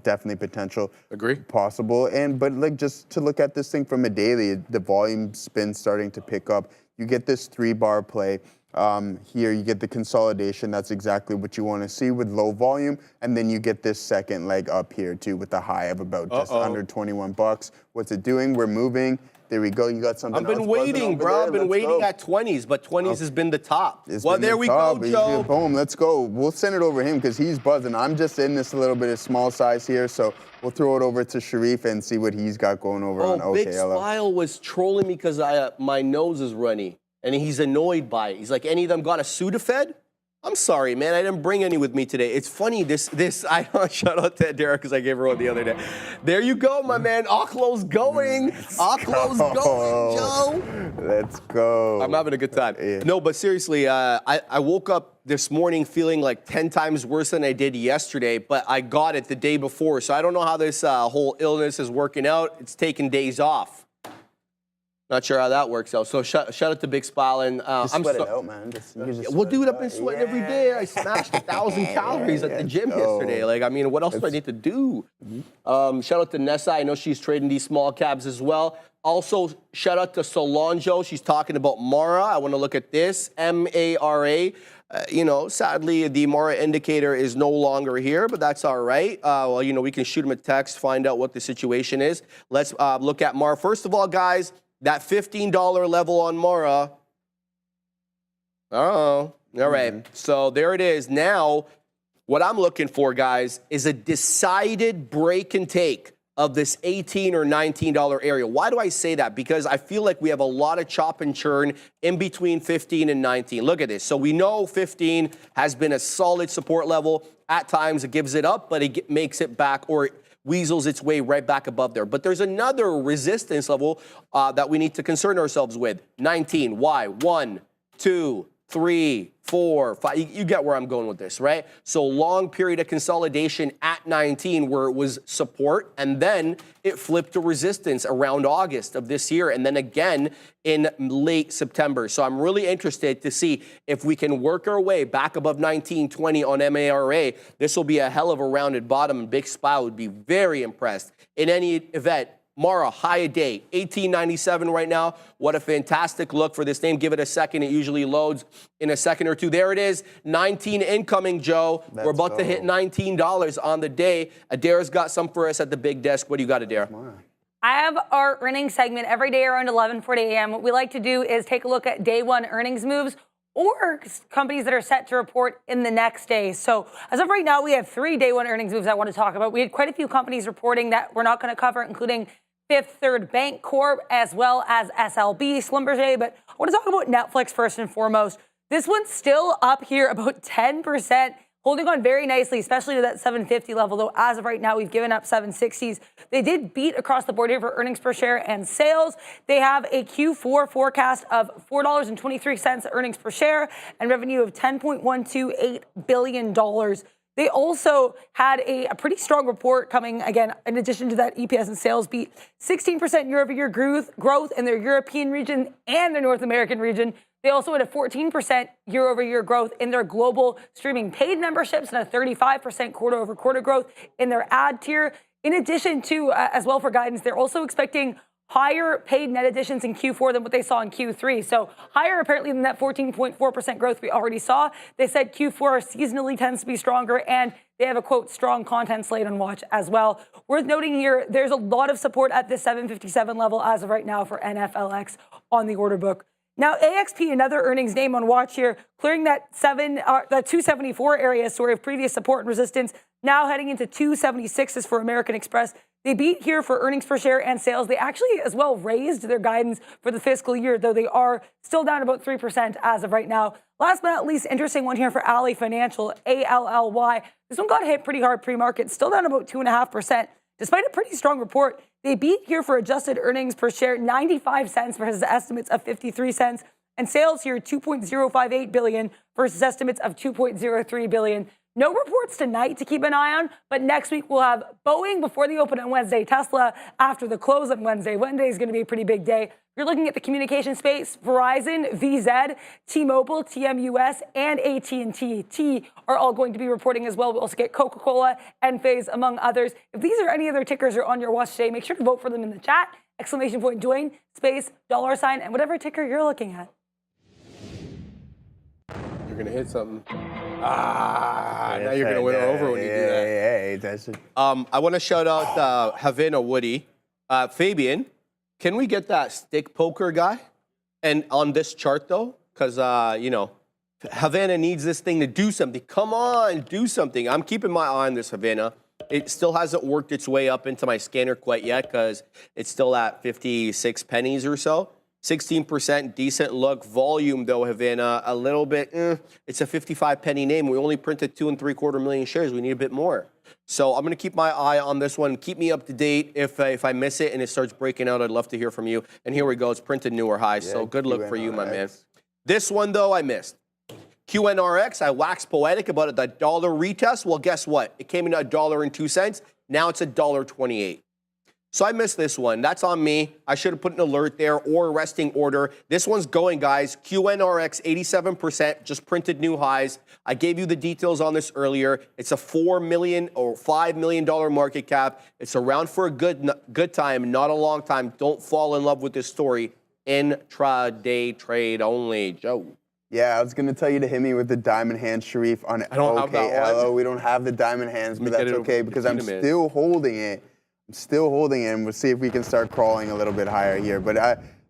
C: definitely potential.
B: Agree.
C: Possible. But like, just to look at this thing from a daily, the volume spin starting to pick up. You get this 3-bar play. Here you get the consolidation. That's exactly what you want to see with low volume. And then you get this second leg up here too with the high of about just under 21 bucks. What's it doing? We're moving. There we go. You got something.
B: I've been waiting, bro. I've been waiting at 20s, but 20s has been the top. Well, there we go, Joe.
C: Boom. Let's go. We'll send it over him because he's buzzing. I'm just in this a little bit of small size here, so we'll throw it over to Sharif and see what he's got going over on OKLO.
B: Big Smile was trolling me because my nose is runny, and he's annoyed by it. He's like, any of them got a Sudafed? I'm sorry, man. I didn't bring any with me today. It's funny. I shout out to Derek because I gave her one the other day. There you go, my man. Oklo's going. Oklo's going, Joe.
C: Let's go.
B: I'm having a good time.
C: Yeah.
B: No, but seriously, I woke up this morning feeling like 10 times worse than I did yesterday, but I got it the day before. So I don't know how this whole illness is working out. It's taking days off. Not sure how that works out. So shout out to Big Smile. And
C: Just sweat it out, man.
B: Well, dude, I've been sweating every day. I smashed 1,000 calories at the gym yesterday. Like, I mean, what else do I need to do? Shout out to Nessa. I know she's trading these small caps as well. Also, shout out to Solanjo. She's talking about Mara. I want to look at this. MARA. Sadly, the Mara indicator is no longer here, but that's all right. Well, we can shoot him a text, find out what the situation is. Let's look at Mara. First of all, guys, that $15 level on Mara. All right. So there it is. Now, what I'm looking for, guys, is a decided break and take of this $18 or $19 area. Why do I say that? Because I feel like we have a lot of chop and churn in between 15 and 19. Look at this. So we know 15 has been a solid support level. At times it gives it up, but it makes it back, or it weasels its way right back above there. But there's another resistance level that we need to concern ourselves with. 19. Why? 1, 2, 3, 4, 5. You get where I'm going with this, right? So long period of consolidation at 19 where it was support, and then it flipped to resistance around August of this year, and then again in late September. So I'm really interested to see if we can work our way back above 19.20 on MARA. This will be a hell of a rounded bottom, and Big Spac would be very impressed. In any event, Mara, high a day, 1897 right now. What a fantastic look for this name. Give it a second. It usually loads in a second or two. There it is, 19 incoming, Joe. We're about to hit $19 on the day. Adair's got some for us at the big desk. What do you got, Adair?
D: I have our earnings segment every day around 11:40 a.m. What we like to do is take a look at day one earnings moves or companies that are set to report in the next day. So as of right now, we have 3 day one earnings moves I want to talk about. We had quite a few companies reporting that we're not going to cover, including Fifth Third Bank Corp, as well as SLB, Schlumberger. But I want to talk about Netflix first and foremost. This one's still up here about 10%, holding on very nicely, especially to that 750 level, though as of right now, we've given up 760s. They did beat across the board here for earnings per share and sales. They have a Q4 forecast of $4.23 earnings per share and revenue of $10.128 billion. They also had a pretty strong report coming, again, in addition to that EPS and sales beat, 16% year-over-year growth in their European region and their North American region. They also had a 14% year-over-year growth in their global streaming paid memberships and a 35% quarter-over-quarter growth in their ad tier. In addition to, as well for guidance, they're also expecting higher paid net additions in Q4 than what they saw in Q3. So higher apparently than that 14.4% growth we already saw. They said Q4 seasonally tends to be stronger, and they have a, quote, strong content slate on watch as well. Worth noting here, there's a lot of support at this 757 level as of right now for NFLX on the order book. Now, AXP, another earnings name on watch here, clearing that 274 area, story of previous support and resistance, now heading into 276s for American Express. They beat here for earnings per share and sales. They actually as well raised their guidance for the fiscal year, though they are still down about 3% as of right now. Last but not least, interesting one here for Ally Financial, ALLY. This one got hit pretty hard pre-market, still down about 2.5%. Despite a pretty strong report, they beat here for adjusted earnings per share 95 cents versus estimates of 53 cents. And sales here, $2.058 billion versus estimates of $2.03 billion. No reports tonight to keep an eye on, but next week we'll have Boeing before the open on Wednesday, Tesla after the close on Wednesday. Wednesday is going to be a pretty big day. If you're looking at the communication space, Verizon, VZ, T-Mobile, TMUS, and AT&T are all going to be reporting as well. We'll also get Coca-Cola, Enphase, among others. If these are any other tickers are on your watch today, make sure to vote for them in the chat. Exclamation point join, space, $, and whatever ticker you're looking at.
B: You're going to hit something. Now you're going to win her over when you do that.
C: Hey, that's it.
B: I want to shout out Havana Woody. Fabian, can we get that stick poker guy? And on this chart, though, because, Havana needs this thing to do something. Come on, do something. I'm keeping my eye on this Havana. It still hasn't worked its way up into my scanner quite yet because it's still at 56 pennies or so. 16%, decent look. Volume, though, Havana, a little bit, it's a 55 penny name. We only printed 2.75 million shares. We need a bit more. So I'm going to keep my eye on this one. Keep me up to date. If I miss it and it starts breaking out, I'd love to hear from you. And here we go. It's printed newer highs. So good luck for you, my man. This one, though, I missed. QNRX, I waxed poetic about the dollar retest. Well, guess what? It came in $1.02. Now it's $1.28. So I missed this one. That's on me. I should have put an alert there or a resting order. This one's going, guys. QNRX, 87%, just printed new highs. I gave you the details on this earlier. It's a $4 million or $5 million market cap. It's around for a good time, not a long time. Don't fall in love with this story. Intraday trade only. Joe.
C: Yeah, I was going to tell you to hit me with the diamond hands, Sharif, on OKLO. We don't have the diamond hands, but that's okay because I'm still holding it. And we'll see if we can start crawling a little bit higher here. But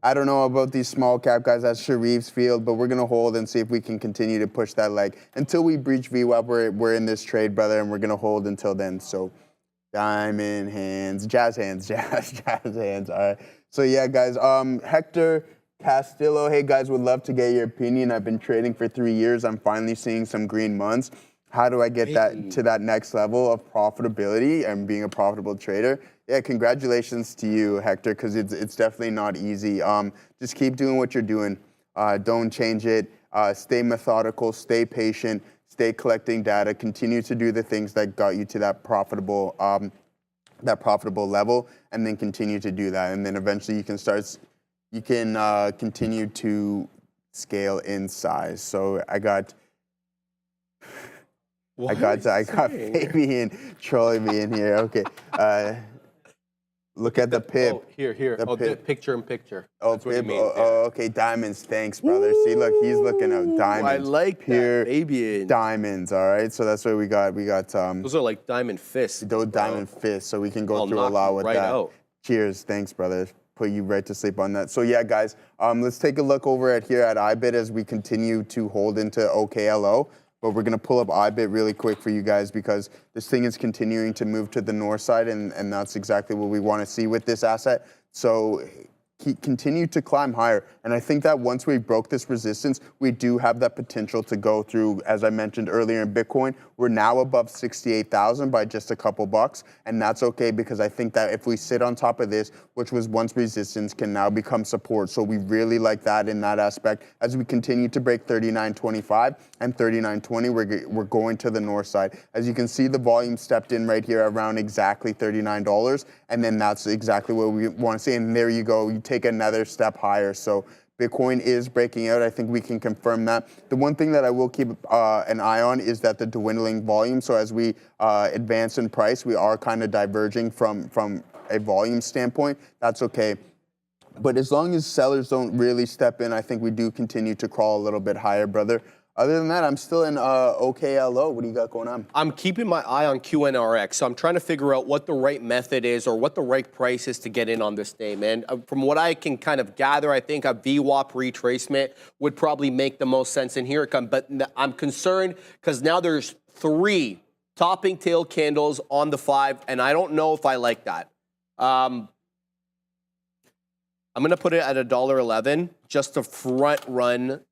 C: I don't know about these small cap guys. That's Sharif's field, but we're going to hold and see if we can continue to push that leg. Until we breach VWAP, we're in this trade, brother, and we're going to hold until then. So diamond hands, jazz hands. All right. So, yeah, guys, Hector Castillo, hey, guys, would love to get your opinion. I've been trading for 3 years. I'm finally seeing some green months. How do I get that to that next level of profitability and being a profitable trader? Yeah, congratulations to you, Hector, because it's definitely not easy. Just keep doing what you're doing. Don't change it. Stay methodical. Stay patient. Stay collecting data. Continue to do the things that got you to that profitable level, and then continue to do that. And then eventually you can continue to scale in size. So I got Fabian trolling me in here. Okay. Look at the pip.
B: Oh, here. The picture in picture.
C: Oh,
B: that's what you mean.
C: Okay. Diamonds. Thanks, brother. See, look, he's looking at diamonds.
B: I like
C: pure
B: that, Fabian.
C: Diamonds. All right. So that's what we got. We got
B: those are like diamond fists.
C: Those diamond fists. So we can go through a lot with that.
B: Out.
C: Cheers. Thanks, brother. Put you right to sleep on that. So yeah, guys, let's take a look over at here at IBIT as we continue to hold into OKLO. But we're going to pull up IBIT really quick for you guys because this thing is continuing to move to the north side, and that's exactly what we want to see with this asset. So continue to climb higher. And I think that once we broke this resistance, we do have that potential to go through, as I mentioned earlier in Bitcoin, we're now above 68,000 by just a couple bucks. And that's okay because I think that if we sit on top of this, which was once resistance, can now become support. So we really like that in that aspect. As we continue to break 39.25 and 39.20, we're going to the north side. As you can see, the volume stepped in right here around exactly $39. And then that's exactly what we want to see. And there you go. You take another step higher. So Bitcoin is breaking out. I think we can confirm that. The one thing that I will keep an eye on is that the dwindling volume. So as we advance in price, we are kind of diverging from a volume standpoint. That's okay. But as long as sellers don't really step in, I think we do continue to crawl a little bit higher, brother. Other than that, I'm still in OKLO. What do you got going on?
B: I'm keeping my eye on QNRX. So I'm trying to figure out what the right method is or what the right price is to get in on this day, man. From what I can kind of gather, I think a VWAP retracement would probably make the most sense. And here it comes. But I'm concerned because now there's 3 topping tail candles on the 5, and I don't know if I like that. I'm going to put it at $1.11 just to front run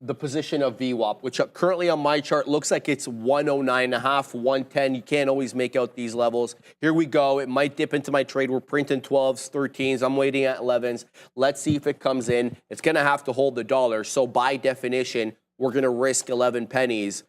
B: the position of VWAP, which currently on my chart looks like it's 109.5, 110. You can't always make out these levels. Here we go. It might dip into my trade. We're printing 12s, 13s. I'm waiting at 11s. Let's see if it comes in. It's going to have to hold the dollar. So by definition, we're going to risk 11 pennies.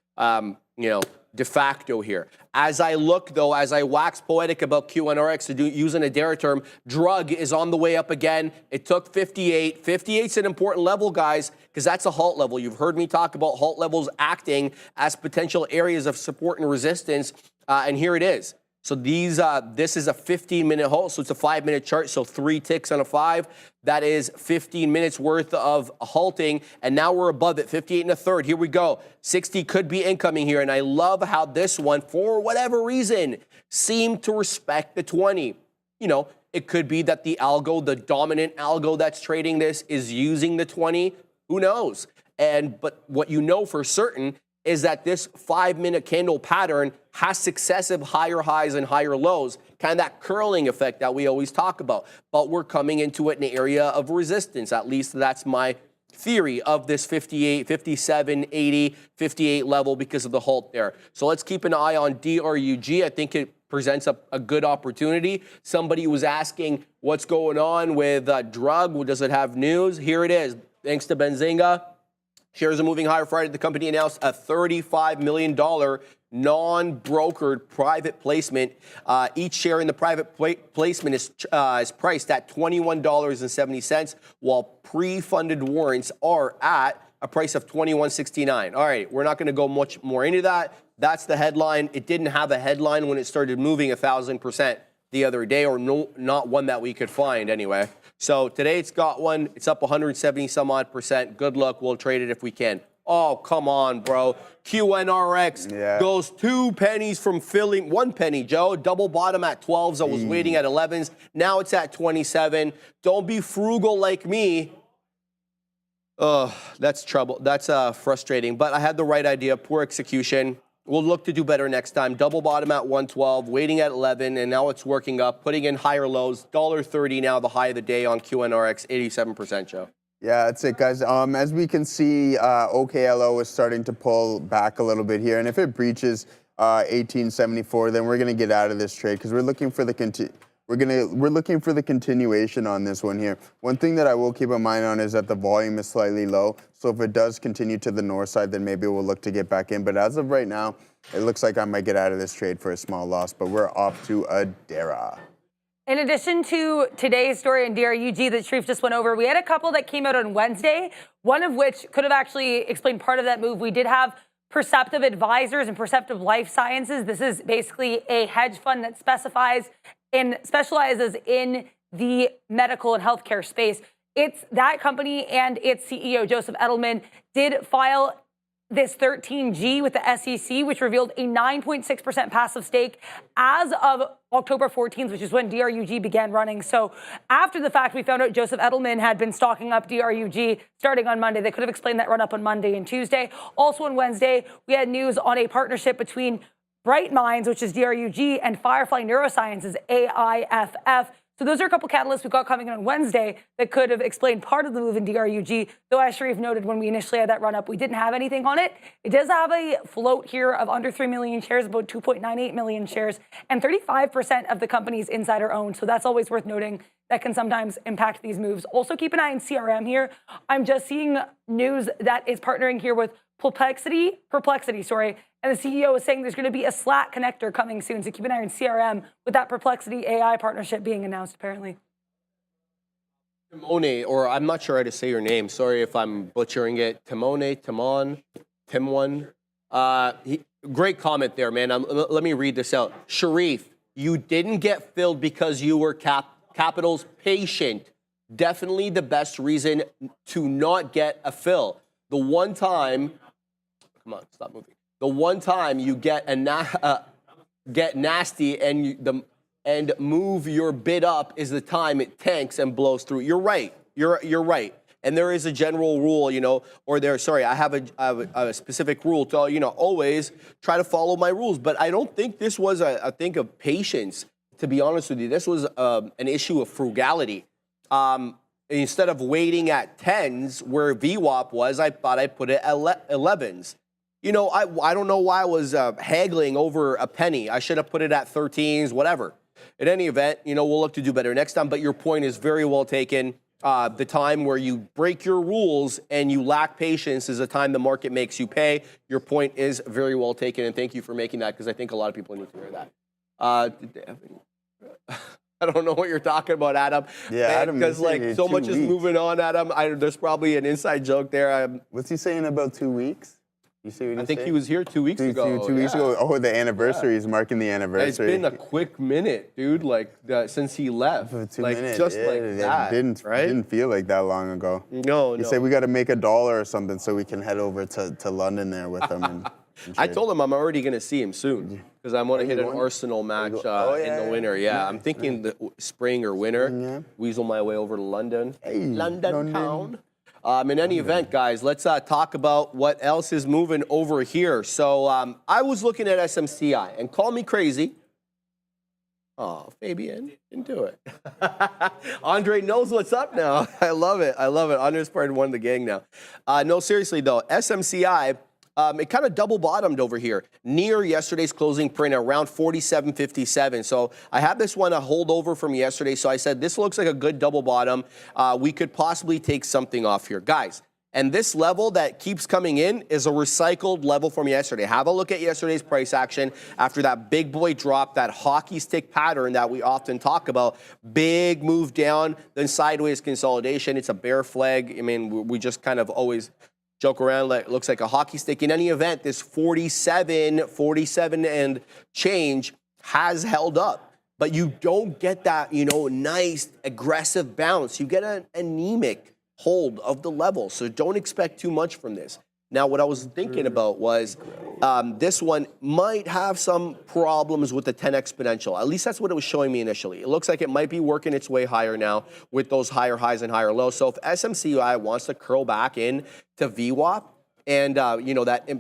B: de facto here. As I look, though, as I wax poetic about QNRX, using a Dara term, drug is on the way up again. It took 58. 58's an important level, guys, because that's a halt level. You've heard me talk about halt levels acting as potential areas of support and resistance, and here it is. So this is a 15-minute halt, so it's a 5-minute chart, so 3 ticks on a 5. That is 15 minutes worth of halting, and now we're above it, 58 and a third. Here we go. 60 could be incoming here, and I love how this one, for whatever reason, seemed to respect the 20. It could be that the algo, the dominant algo that's trading this, is using the 20. Who knows? But what you know for certain is that this 5-minute candle pattern has successive higher highs and higher lows, kind of that curling effect that we always talk about. But we're coming into it in an area of resistance. At least that's my theory of this 58, 57, 80, 58 level because of the halt there. So let's keep an eye on DRUG. I think it presents a good opportunity. Somebody was asking what's going on with drug. Does it have news? Here it is. Thanks to Benzinga. Shares are moving higher Friday. The company announced a $35 million non-brokered private placement. Each share in the private placement is priced at $21.70, while pre-funded warrants are at a price of $21.69. All right, we're not going to go much more into that. That's the headline. It didn't have a headline when it started moving 1,000% the other day, or not one that we could find anyway. So today it's got one. It's up 170 some odd percent. Good luck. We'll trade it if we can. Oh, come on, bro. QNRX goes 2 pennies from filling. 1 penny, Joe. Double bottom at 12s. I was waiting at 11s. Now it's at 27. Don't be frugal like me. Oh, that's trouble. That's frustrating. But I had the right idea. Poor execution. We'll look to do better next time. Double bottom at 112, waiting at 11, and now it's working up, putting in higher lows. $1.30 now, the high of the day on QNRX, 87%, Joe.
C: Yeah, that's it, guys. As we can see, OKLO is starting to pull back a little bit here, and if it breaches 1874, then we're going to get out of this trade because we're looking for the we're looking for the continuation on this one here. One thing that I will keep in mind on is that the volume is slightly low. So if it does continue to the north side, then maybe we'll look to get back in. But as of right now, it looks like I might get out of this trade for a small loss. But we're off to a Dara.
D: In addition to today's story in DRUG that Sharif just went over, we had a couple that came out on Wednesday, one of which could have actually explained part of that move. We did have Perceptive Advisors and Perceptive Life Sciences. This is basically a hedge fund that specializes in the medical and healthcare space. It's that company and its CEO, Joseph Edelman, did file this 13G with the SEC, which revealed a 9.6% passive stake as of October 14th, which is when DRUG began running. So after the fact, we found out Joseph Edelman had been stocking up DRUG starting on Monday. They could have explained that run up on Monday and Tuesday. Also on Wednesday, we had news on a partnership between Bright Minds, which is DRUG, and Firefly Neurosciences, AIFF. So those are a couple catalysts we've got coming in on Wednesday that could have explained part of the move in DRUG, though as Sharif noted when we initially had that run up, we didn't have anything on it. It does have a float here of under 3 million shares, about 2.98 million shares, and 35% of the company's insider owned. So that's always worth noting. That can sometimes impact these moves. Also keep an eye on CRM here. I'm just seeing news that is partnering here with Perplexity, and the CEO is saying there's going to be a Slack connector coming soon, so keep an eye on CRM with that Perplexity AI partnership being announced, apparently.
B: Timone, or I'm not sure how to say your name. Sorry if I'm butchering it. Timon. Great comment there, man. Let me read this out. Sharif, you didn't get filled because you were Capital's patient. Definitely the best reason to not get a fill. The one time... Come on, stop moving. The one time you get get nasty and move your bid up is the time it tanks and blows through. You're right. You're right. And there is a general rule, I have a specific rule to, always try to follow my rules. But I don't think this was a thing of patience, to be honest with you. This was an issue of frugality. Instead of waiting at 10s where VWAP was, I thought I'd put it at 11s. I don't know why I was haggling over a penny. I should have put it at 13s, whatever. In any event, we'll look to do better next time. But your point is very well taken. the time where you break your rules and you lack patience is the time the market makes you pay. Your point is very well taken, and thank you for making that because I think a lot of people need to hear that. I don't know what you're talking about, Adam.
C: Yeah, Adam,
B: because like so much is moving on, Adam. There's probably an inside joke there.
C: What's he saying about 2 weeks? You see what
B: I think he was here 2 weeks ago.
C: 2 weeks ago. Oh, the anniversary is marking the anniversary.
B: It's been a quick minute, dude. Like since he left,
C: like
B: just like that.
C: Didn't feel like that long ago.
B: No,
C: He said we got to make $1 or something so we can head over to London there with him. And
B: I told him I'm already going to see him soon because I want to hit an Arsenal match in the winter. Yeah, I'm thinking the spring or winter. Weasel my way over to London.
C: Hey,
B: London town. In any event, guys, let's talk about what else is moving over here. So I was looking at SMCI, and call me crazy. Oh, Fabian, didn't do it. Andre knows what's up now. I love it. I love it. Andre's part of one of the gang now. No, seriously, though, SMCI, it kind of double bottomed over here near yesterday's closing print around 47.57. So I have this one a holdover from yesterday. So I said, this looks like a good double bottom. We could possibly take something off here. Guys, and this level that keeps coming in is a recycled level from yesterday. Have a look at yesterday's price action after that big boy drop, that hockey stick pattern that we often talk about. Big move down, then sideways consolidation. It's a bear flag. I mean, we just kind of always joke around like it looks like a hockey stick. In any event, this 47 and change has held up. But you don't get that, nice aggressive bounce. You get an anemic hold of the level. So don't expect too much from this. Now, what I was thinking about was this one might have some problems with the 10 exponential. At least that's what it was showing me initially. It looks like it might be working its way higher now with those higher highs and higher lows. So if SMCI wants to curl back in to VWAP and, that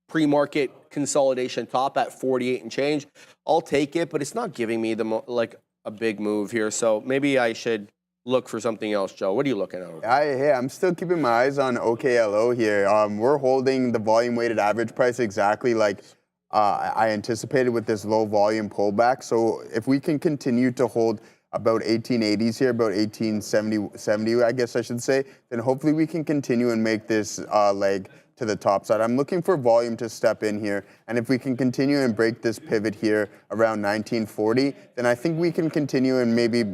B: pre-market consolidation top at 48 and change, I'll take it. But it's not giving me a big move here. So maybe I should look for something else, Joe. What are you looking at?
C: I'm still keeping my eyes on OKLO here. We're holding the volume-weighted average price exactly like I anticipated with this low volume pullback. So if we can continue to hold about 1880s here, about 1870, I guess I should say, then hopefully we can continue and make this leg to the top side. I'm looking for volume to step in here, and if we can continue and break this pivot here around 1940, then I think we can continue and maybe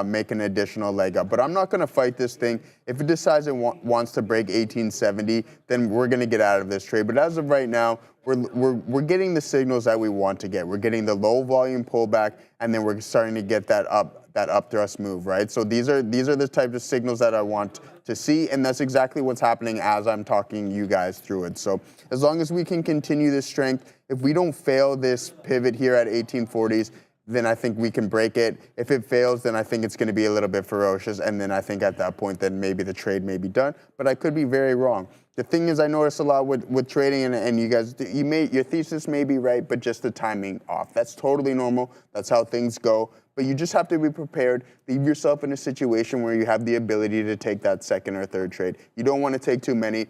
C: make an additional leg up. But I'm not going to fight this thing. If it decides it wants to break 1870, then we're going to get out of this trade. But as of right now, we're getting the signals that we want to get. We're getting the low volume pullback, and then we're starting to get that up thrust move, right? So these are the types of signals that I want to see, and that's exactly what's happening as I'm talking you guys through it. So as long as we can continue this strength, if we don't fail this pivot here at 1840s, then I think we can break it. If it fails, then I think it's going to be a little bit ferocious, and then I think at that point, then maybe the trade may be done, but I could be very wrong. The thing is, I notice a lot with trading, and you guys, your thesis may be right, but just the timing off. That's totally normal. That's how things go. But you just have to be prepared. Leave yourself in a situation where you have the ability to take that second or third trade. You don't want to take too many.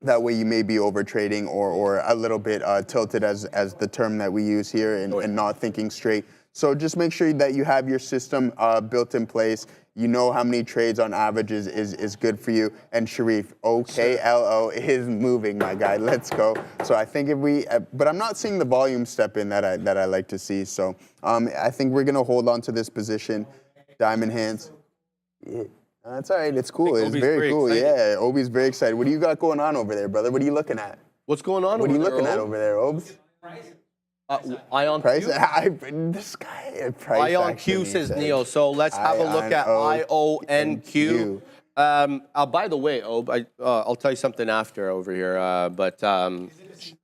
C: That way you may be over trading or a little bit tilted as the term that we use here and not thinking straight. So just make sure that you have your system built in place. You know how many trades on average is good for you. And Sharif, OKLO is moving, my guy. Let's go. So I think if we, but I'm not seeing the volume step in that I like to see. So I think we're going to hold on to this position. Diamond hands. Yeah. That's all right. It's cool. It's very cool. Excited. Yeah, Obi's very excited. What do you got going on over there, brother? What are you looking at?
B: What's going on
C: over there?
B: What
C: are you looking at over there, Obs?
B: Ion
C: price?
B: Q?
C: This guy, price
B: Ion Q says Neil. So let's have a look at IONQ. By the way, Ob, I'll tell you something after over here.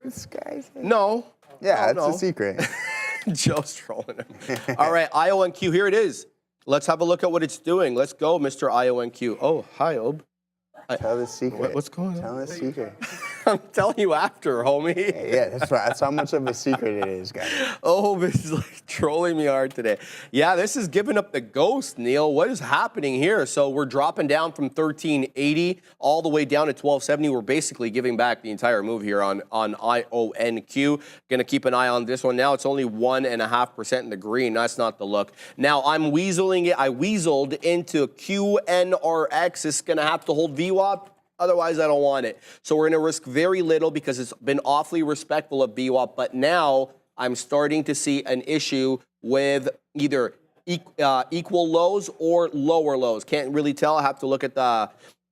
C: This guy's...
B: No.
C: Yeah, it's a secret.
B: Joe's trolling him. All right, IONQ, here it is. Let's have a look at what it's doing. Let's go, Mr. IONQ. Oh, hi, Ob.
C: Tell the secret.
B: What's going on?
C: Tell the secret.
B: I'm telling you after, homie.
C: Yeah, that's right. That's how much of a secret it is, guys.
B: Oh, this is like trolling me hard today. Yeah, this is giving up the ghost, Neil. What is happening here? So we're dropping down from 1380 all the way down to 1270. We're basically giving back the entire move here on IONQ. Going to keep an eye on this one now. It's only 1.5% in the green. That's not the look. Now I'm weaseling it. I weaseled into QNRX. It's going to have to hold VWAP. Otherwise, I don't want it. So we're going to risk very little because it's been awfully respectful of VWAP. But now I'm starting to see an issue with either equal lows or lower lows. Can't really tell. I have to look at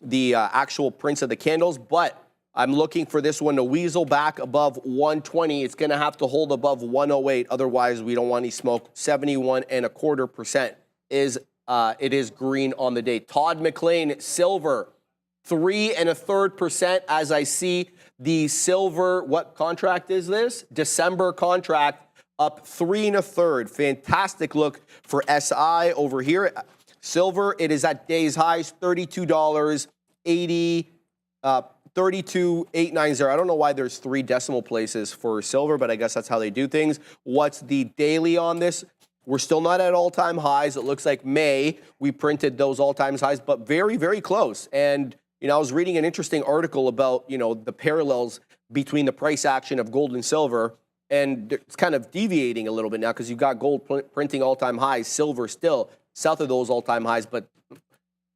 B: the actual prints of the candles. But I'm looking for this one to weasel back above 120. It's going to have to hold above 108. Otherwise, we don't want any smoke. 71.25% is it is green on the day. Todd McLean, silver. 3.33% as I see the silver, what contract is this? December contract up 3 1/3. Fantastic look for SI over here. Silver, it is at day's highs, $32.80, 32,890. I don't know why there's 3 decimal places for silver, but I guess that's how they do things. What's the daily on this? We're still not at all-time highs. It looks like May, we printed those all-time highs, but very, very close. And I was reading an interesting article about, the parallels between the price action of gold and silver, and it's kind of deviating a little bit now because you've got gold printing all-time highs, silver still south of those all-time highs, but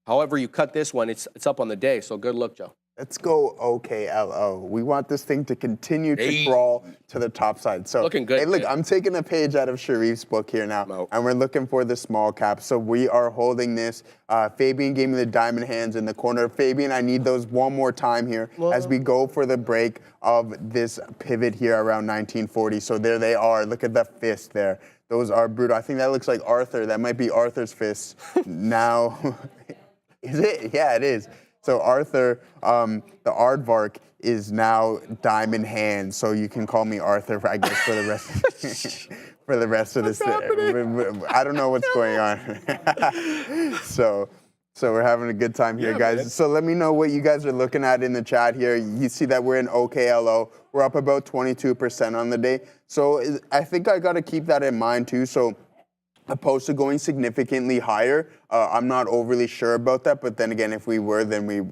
B: however you cut this one, it's up on the day, so good luck, Joe.
C: Let's go OKLO. We want this thing to continue to crawl to the top side. So,
B: looking good.
C: Hey, look, I'm taking a page out of Sharif's book here now, and we're looking for the small cap. So we are holding this. Fabian gave me the diamond hands in the corner. Fabian, I need those one more time here as we go for the break of this pivot here around 1940. So there they are. Look at the fist there. Those are brutal. I think that looks like Arthur. That might be Arthur's fist. Now, is it? Yeah, it is. So Arthur, the aardvark is now diamond hands, so you can call me Arthur, I guess, for the rest for the rest of this. I don't know what's going on. So we're having a good time here, guys. Man. So let me know what you guys are looking at in the chat here. You see that we're in OKLO. We're up about 22% on the day. So I think I got to keep that in mind too. So opposed to going significantly higher, I'm not overly sure about that. But then again, if we were, then we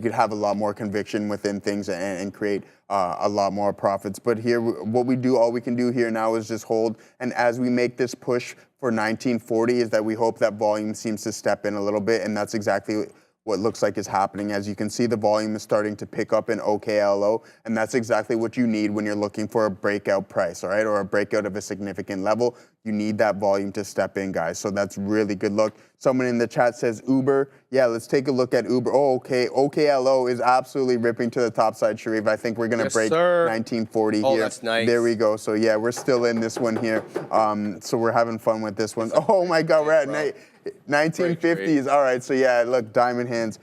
C: could have a lot more conviction within things and create a lot more profits. But here, what we do, all we can do here now is just hold. And as we make this push for 1940, is that we hope that volume seems to step in a little bit, and that's exactly what looks like is happening. As you can see, the volume is starting to pick up in OKLO, and that's exactly what you need when you're looking for a breakout price, all right, or a breakout of a significant level. You need that volume to step in, guys. So that's really good look. Someone in the chat says Uber. Yeah, let's take a look at Uber. Oh, okay. OKLO is absolutely ripping to the top side, Sharif. I think we're going to break 1940 here. Oh, that's nice. There we go. So, yeah, we're still in this one here. So we're having fun with this one. Oh, my God. We're at 1950s. All right. So, yeah, look, diamond hands.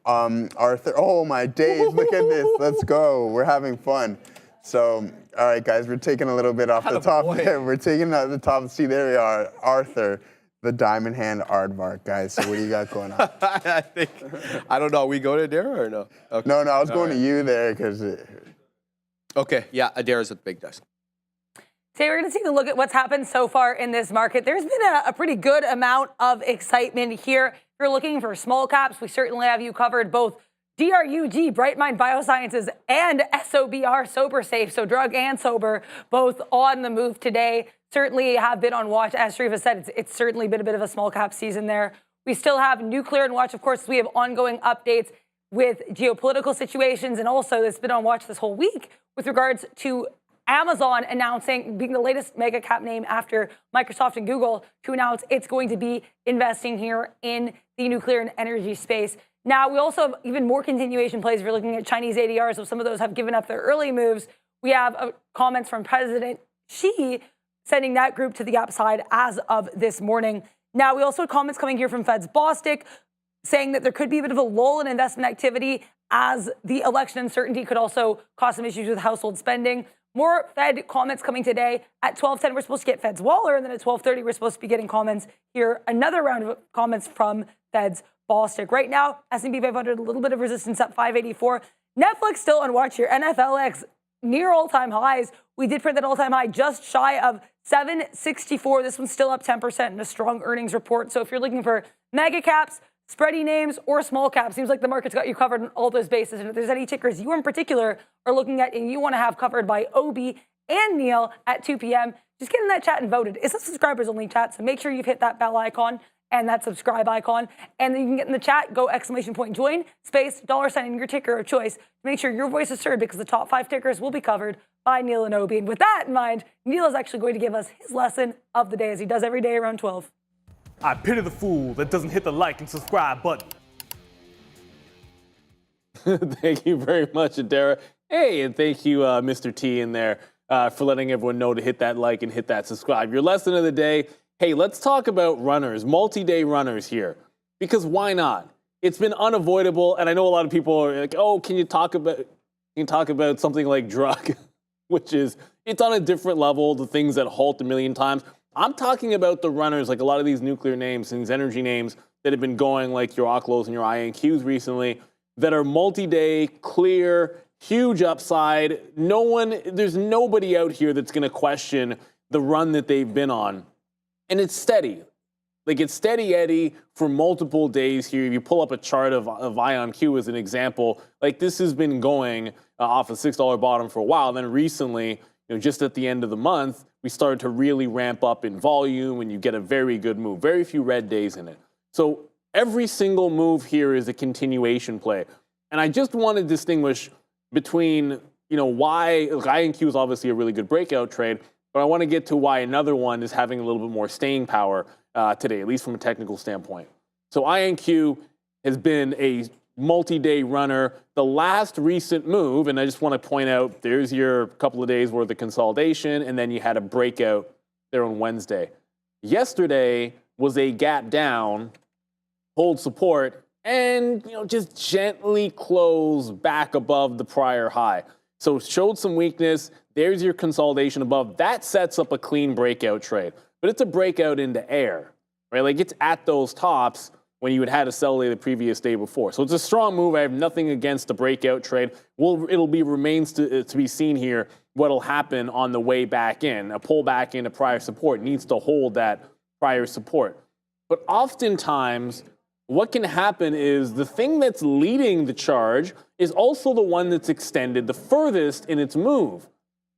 C: Arthur. Oh, my days. Look at this. Let's go. We're having fun. So, all right, guys, we're taking a little bit off the top there. We're taking it at the top. See, there we are. Arthur, the diamond hand aardvark, guys. So what do you got going on?
B: I don't know. We go to Adair or no? Okay.
C: No, I was going to you there because.
B: Okay, yeah, Adair is a big dice.
D: Today we're going to take a look at what's happened so far in this market. There's been a pretty good amount of excitement here. If you're looking for small caps, we certainly have you covered, both DRUG, Brightmind Biosciences, and SOBR, Sober Safe, so drug and sober, both on the move today. Certainly have been on watch. As Sharif has said, it's certainly been a bit of a small cap season there. We still have nuclear on watch. Of course, we have ongoing updates with geopolitical situations, and also it's been on watch this whole week with regards to Amazon announcing, being the latest mega cap name after Microsoft and Google, to announce it's going to be investing here in the nuclear and energy space. Now, we also have even more continuation plays. If you're looking at Chinese ADRs, so some of those have given up their early moves. We have comments from President Xi sending that group to the upside as of this morning. Now, we also have comments coming here from Fed's Bostic saying that there could be a bit of a lull in investment activity as the election uncertainty could also cause some issues with household spending. More Fed comments coming today. At 12:10, we're supposed to get Fed's Waller, and then at 12:30, we're supposed to be getting comments here. Another round of comments from Fed's Bostic. Right now, S&P 500, a little bit of resistance at 584. Netflix still on watch here. NFLX near all-time highs. We did print that all-time high just shy of 764. This one's still up 10% in a strong earnings report. So if you're looking for mega caps, spready names, or small caps, seems like the market's got you covered on all those bases. And if there's any tickers you in particular are looking at and you want to have covered by Obi and Neil at 2 p.m., just get in that chat and voted. It's a subscribers only chat, so make sure you've hit that bell icon and that subscribe icon. And then you can get in the chat, go !join, space, $ in your ticker of choice to make sure your voice is heard, because the top 5 tickers will be covered by Neil and Obi. And with that in mind, Neil is actually going to give us his lesson of the day, as he does every day around 12.
A: I pity the fool that doesn't hit the like and subscribe button. Thank you very much, Adara. Hey, and thank you, Mr. T in there, for letting everyone know to hit that like and hit that subscribe. Your lesson of the day, hey, let's talk about runners, multi-day runners here, because why not? It's been unavoidable, and I know a lot of people are like, oh, can you talk about something like drug, which is, it's on a different level, the things that halt a million times. I'm talking about the runners, like a lot of these nuclear names and these energy names that have been going, like your Oklos and your INQs recently, that are multi-day, clear, huge upside. There's nobody out here that's going to question the run that they've been on. And it's steady. Like, it's steady Eddie for multiple days here. If you pull up a chart of IonQ as an example, like this has been going off a $6 bottom for a while. Then recently, just at the end of the month, we started to really ramp up in volume, and you get a very good move. Very few red days in it. So every single move here is a continuation play. And I just want to distinguish between, why IonQ is obviously a really good breakout trade, but I want to get to why another one is having a little bit more staying power today, at least from a technical standpoint. So IonQ has been a multi-day runner. The last recent move, and I just want to point out, there's your couple of days worth of consolidation, and then you had a breakout there on Wednesday. Yesterday was a gap down, hold support, and just gently close back above the prior high. So showed some weakness. There's your consolidation above. That sets up a clean breakout trade. But it's a breakout into air, right? Like, it's at those tops when you had a sell day the previous day before. So it's a strong move. I have nothing against the breakout trade. It'll remains to be seen here what'll happen on the way back in. A pullback into prior support needs to hold that prior support. But oftentimes, what can happen is the thing that's leading the charge is also the one that's extended the furthest in its move,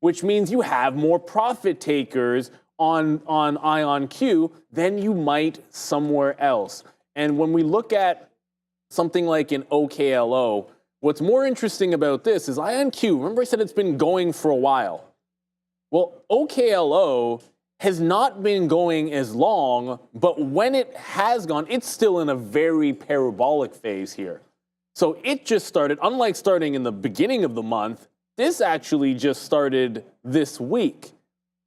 A: which means you have more profit takers on IonQ than you might somewhere else. And when we look at something like an OKLO, what's more interesting about this is IonQ, remember I said it's been going for a while. Well, OKLO has not been going as long, but when it has gone, it's still in a very parabolic phase here. So it just started, unlike starting in the beginning of the month, this actually just started this week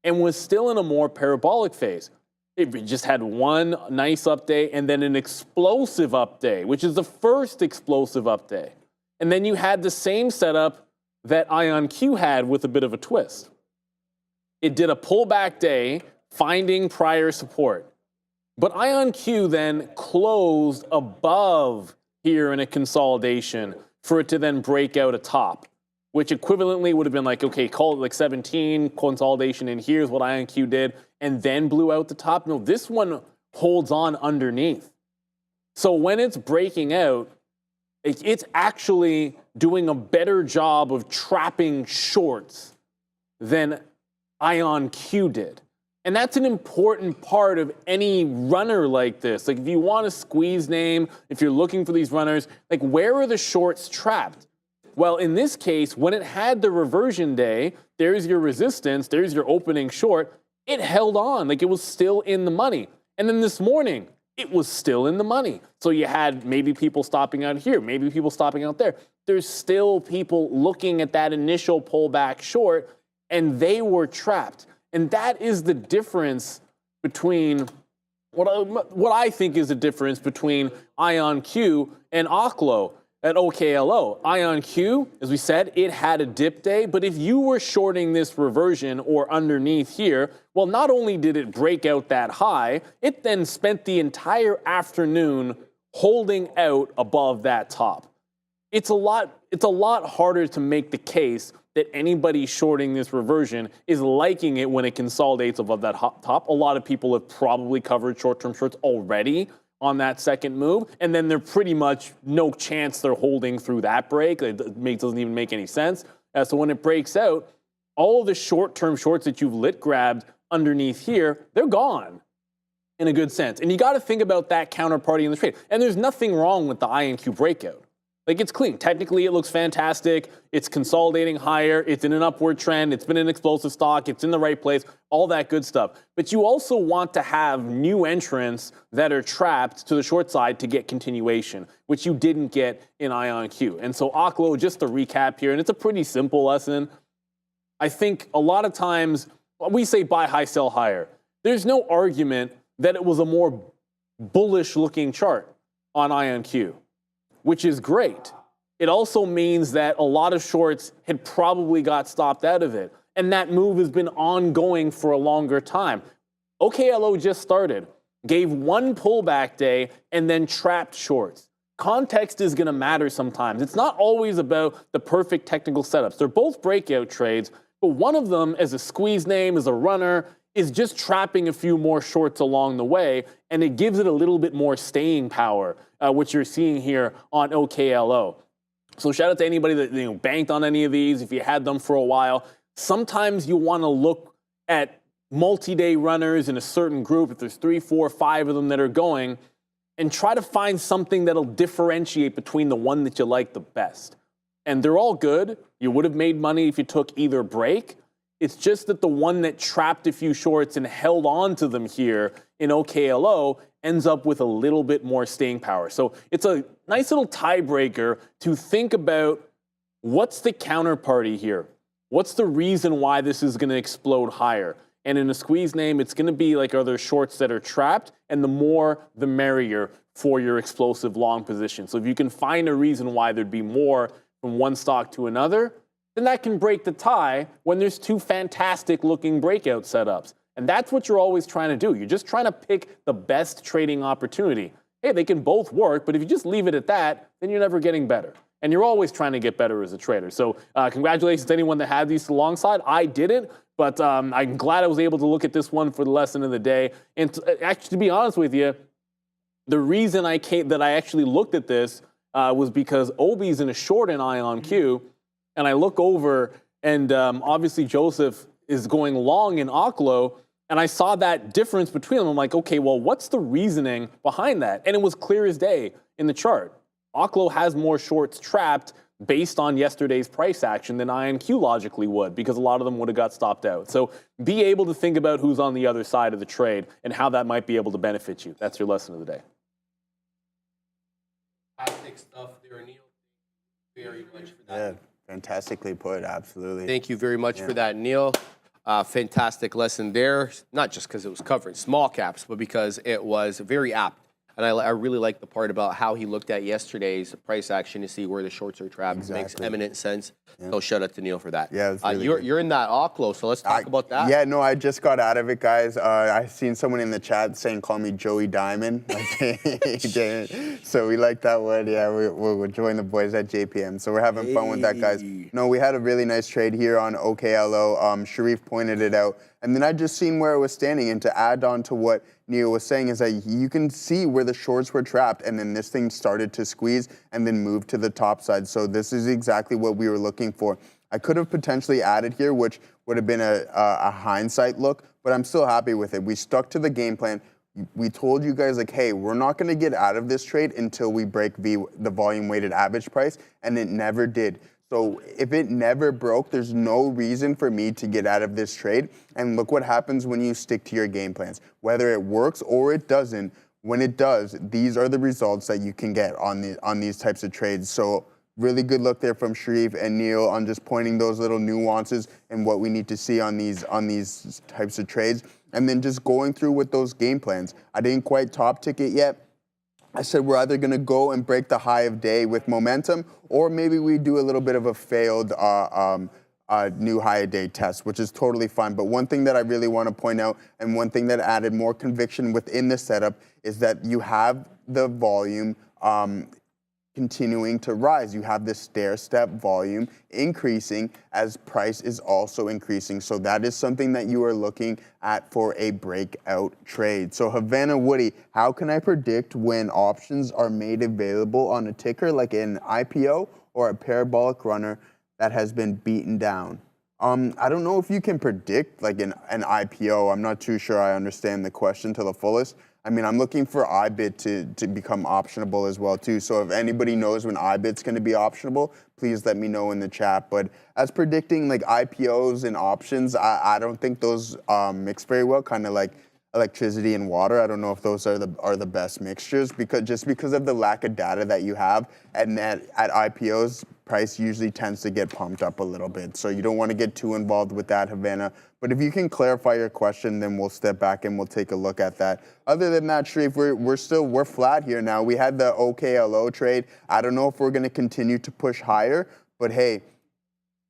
A: and was still in a more parabolic phase. It just had one nice up day and then an explosive up day, which is the first explosive up day. And then you had the same setup that IonQ had with a bit of a twist. It did a pullback day, finding prior support. But IonQ then closed above here in a consolidation for it to then break out a top, which equivalently would have been like, okay, call it like 17, consolidation, and here's what IonQ did, and then blew out the top. No, this one holds on underneath. So when it's breaking out, it's actually doing a better job of trapping shorts than IonQ did. And that's an important part of any runner like this. Like, if you want a squeeze name, if you're looking for these runners, like, where are the shorts trapped? Well, in this case, when it had the reversion day, there's your resistance, there's your opening short, it held on, like it was still in the money. And then this morning, it was still in the money. So you had maybe people stopping out here, maybe people stopping out there. There's still people looking at that initial pullback short, and they were trapped. And that is the difference between what I think is the difference between IonQ and Oklo at OKLO. IonQ, as we said, it had a dip day, but if you were shorting this reversion or underneath here, well, not only did it break out that high, it then spent the entire afternoon holding out above that top. it's a lot harder to make the case that anybody shorting this reversion is liking it when it consolidates above that top. A lot of people have probably covered short-term shorts already on that second move, and then they're pretty much no chance they're holding through that break. It doesn't even make any sense. So when it breaks out, all of the short-term shorts that you've lit grabbed underneath here, they're gone in a good sense. And you got to think about that counterparty in the trade. And there's nothing wrong with the INQ breakout. Like, it's clean. Technically, it looks fantastic. It's consolidating higher. It's in an upward trend. It's been an explosive stock. It's in the right place, all that good stuff. But you also want to have new entrants that are trapped to the short side to get continuation, which you didn't get in IonQ. And so Oklo, just to recap here, and it's a pretty simple lesson. I think a lot of times we say buy high, sell higher. There's no argument that it was a more bullish looking chart on IonQ, which is great. It also means that a lot of shorts had probably got stopped out of it. And that move has been ongoing for a longer time. OKLO just started, gave one pullback day, and then trapped shorts. Context is going to matter sometimes. It's not always about the perfect technical setups. They're both breakout trades, but one of them, as a squeeze name, as a runner, is just trapping a few more shorts along the way, and it gives it a little bit more staying power, which you're seeing here on OKLO. So shout out to anybody that banked on any of these, if you had them for a while. Sometimes you want to look at multi-day runners in a certain group, if there's 3, 4, 5 of them that are going, and try to find something that'll differentiate between the one that you like the best. And they're all good. You would have made money if you took either break. It's just that the one that trapped a few shorts and held on to them here in OKLO ends up with a little bit more staying power. So it's a nice little tiebreaker to think about what's the counterparty here? What's the reason why this is going to explode higher? And in a squeeze name, it's going to be like, are there shorts that are trapped? And the more, the merrier for your explosive long position. So if you can find a reason why there'd be more from one stock to another, then that can break the tie when there's two fantastic looking breakout setups. And that's what you're always trying to do. You're just trying to pick the best trading opportunity. Hey, they can both work, but if you just leave it at that, then you're never getting better. And you're always trying to get better as a trader. So congratulations to anyone that had these alongside. I didn't, but I'm glad I was able to look at this one for the lesson of the day. And actually, to be honest with you, the reason I actually looked at this was because Obi's in a short in IonQ, and I look over, and obviously Joseph is going long in Oklo, and I saw that difference between them. I'm like, okay, well, what's the reasoning behind that? And it was clear as day in the chart. Oklo has more shorts trapped based on yesterday's price action than IonQ logically would, because a lot of them would have got stopped out. So be able to think about who's on the other side of the trade and how that might be able to benefit you. That's your lesson of the day.
B: Fantastic stuff there, Neil. Very much for that.
C: Yeah, fantastically put, absolutely.
B: Thank you very much for that, Neil. Fantastic lesson there, not just because it was covering small caps, but because it was very apt. And I really like the part about how he looked at yesterday's price action to see where the shorts are trapped. Exactly. It makes eminent sense. Yeah. So shout out to Neil for that. Yeah, really you're in that Oklo, so let's talk about that.
C: Yeah, no, I just got out of it, guys. I seen someone in the chat saying, call me Joey Diamond. So we like that one. Yeah, we'll join the boys at JPM. So we're having fun with that, guys. No, we had a really nice trade here on OKLO. Sharif pointed it out. And then I just seen where it was standing. And to add on to what Neil was saying is that you can see where the shorts were trapped, and then this thing started to squeeze and then move to the top side. So this is exactly what we were looking for. I could have potentially added here, which would have been a hindsight look, but I'm still happy with it. We stuck to the game plan. We told you guys, like, hey, we're not going to get out of this trade until we break the volume weighted average price, and it never did. So if it never broke, there's no reason for me to get out of this trade. And look what happens when you stick to your game plans. Whether it works or it doesn't, when it does, these are the results that you can get on these types of trades. So really good look there from Sharif and Neil on just pointing those little nuances and what we need to see on these types of trades. And then just going through with those game plans. I didn't quite top ticket yet. I said we're either going to go and break the high of day with momentum, or maybe we do a little bit of a failed new high of day test, which is totally fine. But one thing that I really want to point out, and one thing that added more conviction within the setup, is that you have the volume continuing to rise. You have this stair-step volume increasing as price is also increasing. So that is something that you are looking at for a breakout trade. So Havana Woody, how can I predict when options are made available on a ticker like an IPO or a parabolic runner that has been beaten down? I don't know if you can predict like an IPO. I'm not too sure I understand the question to the fullest. I mean, I'm looking for IBIT to become optionable as well, too. So if anybody knows when IBIT's going to be optionable, please let me know in the chat. But as predicting like IPOs and options, I don't think those mix very well, kind of like electricity and water. I don't know if those are the best mixtures because of the lack of data that you have. And that at IPOs, price usually tends to get pumped up a little bit. So you don't want to get too involved with that, Havana. But if you can clarify your question, then we'll step back and we'll take a look at that. Other than that, Sharif, we're flat here now. We had the OKLO trade. I don't know if we're going to continue to push higher, but hey,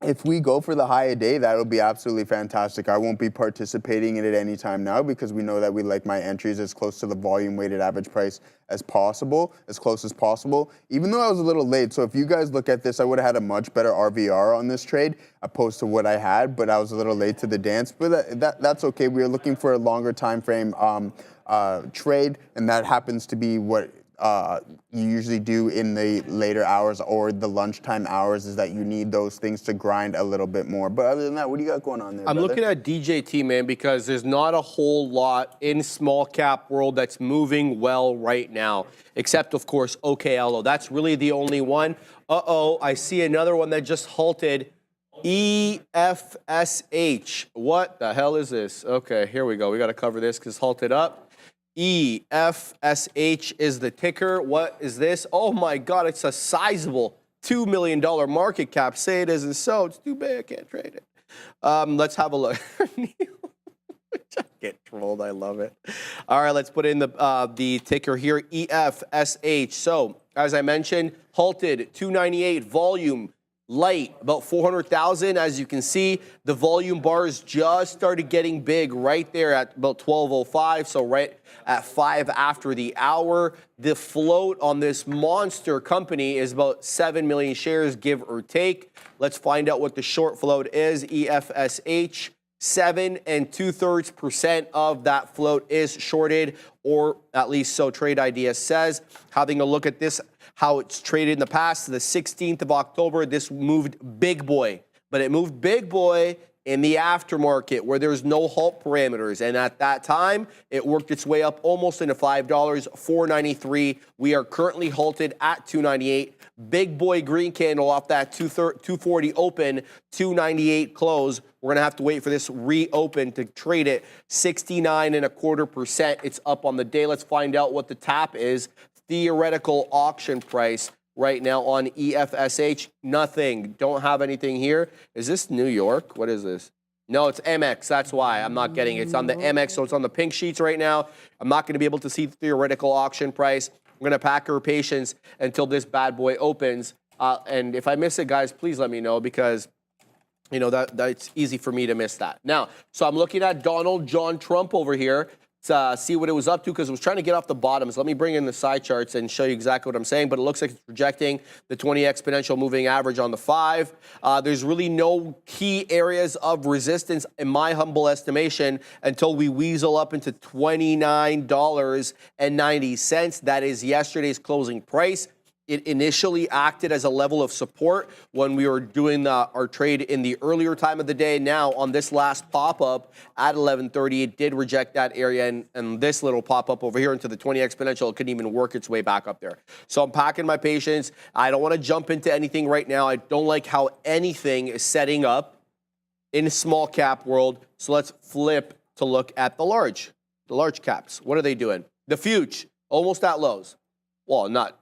C: if we go for the high a day, that'll be absolutely fantastic. I won't be participating in it anytime now because we know that we like my entries as close to the volume weighted average price as possible, as close as possible, even though I was a little late. So if you guys look at this, I would have had a much better RVR on this trade opposed to what I had, but I was a little late to the dance. But that's okay. We are looking for a longer time frame trade, and that happens to be what you usually do in the later hours or the lunchtime hours, is that you need those things to grind a little bit more. But other than that, what do you got going on there,
B: I'm
C: brother?
B: looking at DJT, man, because there's not a whole lot in small cap world that's moving well right now, except, of course, OKLO. That's really the only one. Uh-oh, I see another one that just halted. EFSH. What the hell is this? Okay, here we go. We got to cover this because halted up. EFSH is the ticker. What is this? Oh my God, it's a sizable $2 million market cap. Say it isn't so. It's too big. I can't trade it. Let's have a look. I get trolled. I love it. All right, let's put in the ticker here, EFSH. So, as I mentioned, halted 298 volume. Light, about 400,000. As you can see, the volume bars just started getting big right there at about 12:05, so right at 5 after the hour. The float on this monster company is about 7 million shares, give or take. Let's find out what the short float is. EFSH, 7 2/3% of that float is shorted, or at least so Trade Idea says. Having a look at this, how it's traded in the past, the 16th of October, this moved big boy. But it moved big boy in the aftermarket where there's no halt parameters. And at that time, it worked its way up almost into $5, $4.93. We are currently halted at $2.98. Big boy green candle off that 240 open, 298 close. We're going to have to wait for this reopen to trade it 69.25%. It's up on the day. Let's find out what the tap is. Theoretical auction price right now on EFSH. Nothing. Don't have anything here. Is this New York? What is this? No, it's MX. That's why I'm not getting it. It's on the MX, so it's on the pink sheets right now. I'm not going to be able to see the theoretical auction price. We're going to pack our patience until this bad boy opens. And if I miss it, guys, please let me know because, you know, that's easy for me to miss that. Now, so I'm looking at Donald John Trump over here to see what it was up to because it was trying to get off the bottom. So let me bring in the side charts and show you exactly what I'm saying. But it looks like it's rejecting the 20 exponential moving average on the 5. There's really no key areas of resistance in my humble estimation until we weasel up into $29.90. That is yesterday's closing price. It initially acted as a level of support when we were doing our trade in the earlier time of the day. Now, on this last pop-up at 11:30, it did reject that area, and this little pop-up over here into the 20 exponential, it couldn't even work its way back up there. So I'm packing my patience. I don't want to jump into anything right now. I don't like how anything is setting up in the small cap world. So let's flip to look at the large caps. What are they doing? The future, almost at lows. Well, not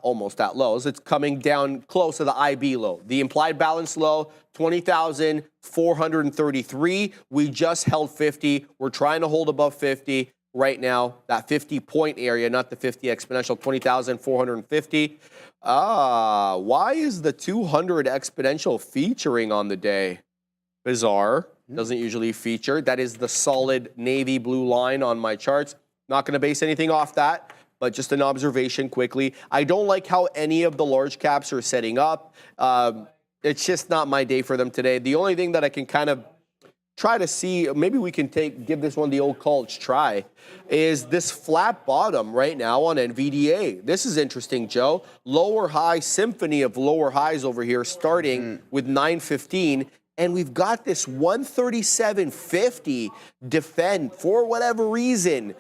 B: almost at lows. It's coming down close to the IB low. The implied balance low, 20,433. We just held 50. We're trying to hold above 50 right now. That 50-point area, not the 50 exponential, 20,450. Why is the 200 exponential featuring on the day? Bizarre. Doesn't usually feature. That is the solid navy blue line on my charts. Not going to base anything off that. but just an observation quickly. I don't like how any of the large caps are setting up. It's just not my day for them today. The only thing that I can kind of try to see, maybe we can give this one the old college try, is this flat bottom right now on NVDA. This is interesting, Joe. Lower high, symphony of lower highs over here, starting with 915. And we've got this 137.50 defend for whatever reason.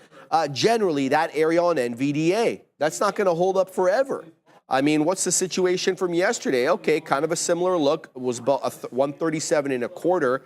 B: Generally, that area on NVDA, that's not going to hold up forever. I mean, what's the situation from yesterday? Okay, kind of a similar look. It was about 137.25.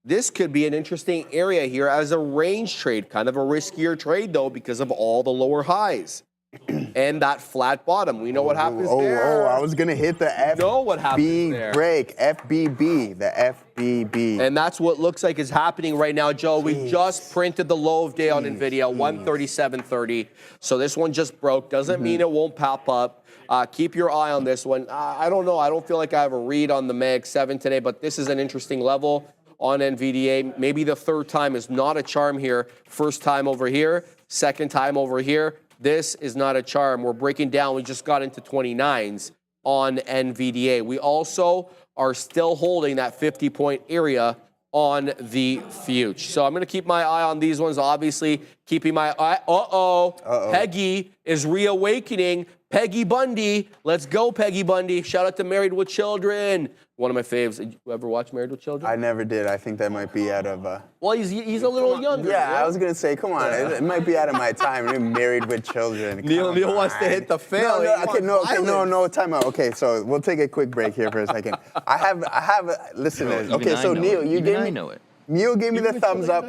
B: This could be an interesting area here as a range trade. Kind of a riskier trade, though, because of all the lower highs. And that flat bottom. We know what happens there.
C: I was going to hit the FB
B: know what happens there.
C: break, FBB, the FBB.
B: And that's what looks like is happening right now, Joe. We just printed the low of day on NVIDIA, 137.30. So this one just broke. Doesn't mean it won't pop up. Keep your eye on this one. I don't know. I don't feel like I have a read on the MAG 7 today, but this is an interesting level on NVDA. Maybe the third time is not a charm here. First time over here, second time over here. This is not a charm. We're breaking down. We just got into 29s on NVDA. We also are still holding that 50-point area on the future. So I'm going to keep my eye on these ones, obviously. Keeping my eye. Peggy is reawakening. Peggy Bundy. Let's go, Peggy Bundy. Shout out to Married with Children. One of my faves. Did you ever watch Married with Children?
C: I never did. I think that might be out of...
B: Well, he's a little younger.
C: Yeah, I was going to say, come on. It might be out of my time. I'm Married with Children.
B: Neil wants to hit the fail.
C: No, time out. Okay, so we'll take a quick break here for a second. I have listeners. Okay, so Neil, you gave me... Neil gave me the thumbs up.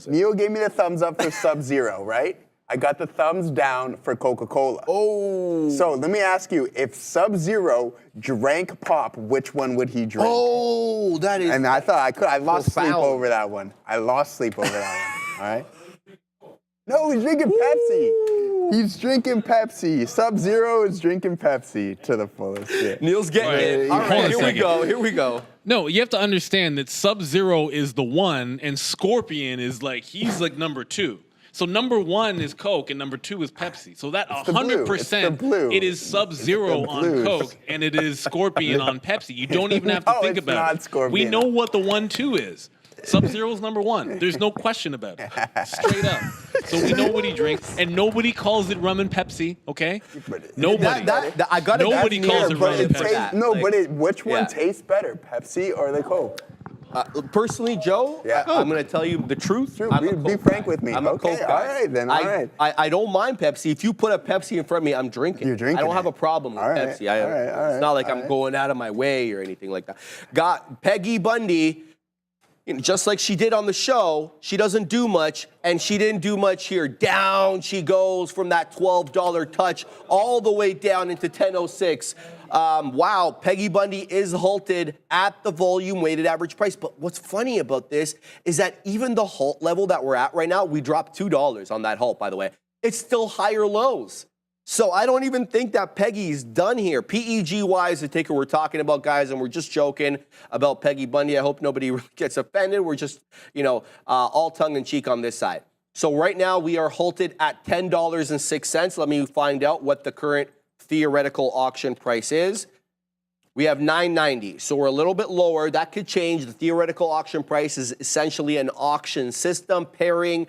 C: Neil gave me the thumbs up for Sub-Zero, right? I got the thumbs down for Coca-Cola.
B: Oh.
C: So let me ask you, if Sub-Zero drank pop, which one would he drink?
B: Oh, that is...
C: And I thought I lost sleep over that one. All right? No, he's drinking Pepsi. He's drinking Pepsi. Sub-Zero is drinking Pepsi to the fullest. Yeah.
B: Neil's getting it. All right, here we go.
E: No, you have to understand that Sub-Zero is the one, and Scorpion is he's number 2. So number 1 is Coke and number 2 is Pepsi. So that 100%, it is Sub-Zero on Coke and it is Scorpion on Pepsi. You don't even have to think about it.
C: Scorpion.
E: We know what the 1-2 is. Sub-Zero is number 1. There's no question about it. Straight up. So we know what he drinks, and nobody calls it rum and Pepsi, okay? Nobody. Nobody calls it rum and Pepsi.
C: Which one tastes better, Pepsi or the Coke?
B: Personally, Joe, I'm going to tell you the truth.
C: Be frank with me.
B: I'm a Coke guy.
C: All right, then. All right.
B: I don't mind Pepsi. If you put a Pepsi in front of me, I'm drinking.
C: You're drinking.
B: I don't have a problem with Pepsi. It's not like I'm going out of my way or anything like that. Got Peggy Bundy. Just like she did on the show, she doesn't do much, and she didn't do much here. Down she goes from that $12 touch all the way down into 10.06. Wow, Peggy Bundy is halted at the volume weighted average price. But what's funny about this is that even the halt level that we're at right now, we dropped $2 on that halt, by the way. It's still higher lows. So I don't even think that Peggy's done here. PEG-wise, the ticker we're talking about, guys, and we're just joking about Peggy Bundy. I hope nobody gets offended. We're just, all tongue-in-cheek on this side. So right now we are halted at $10.06. Let me find out what the current theoretical auction price is. We have $9.90, so we're a little bit lower. That could change. The theoretical auction price is essentially an auction system pairing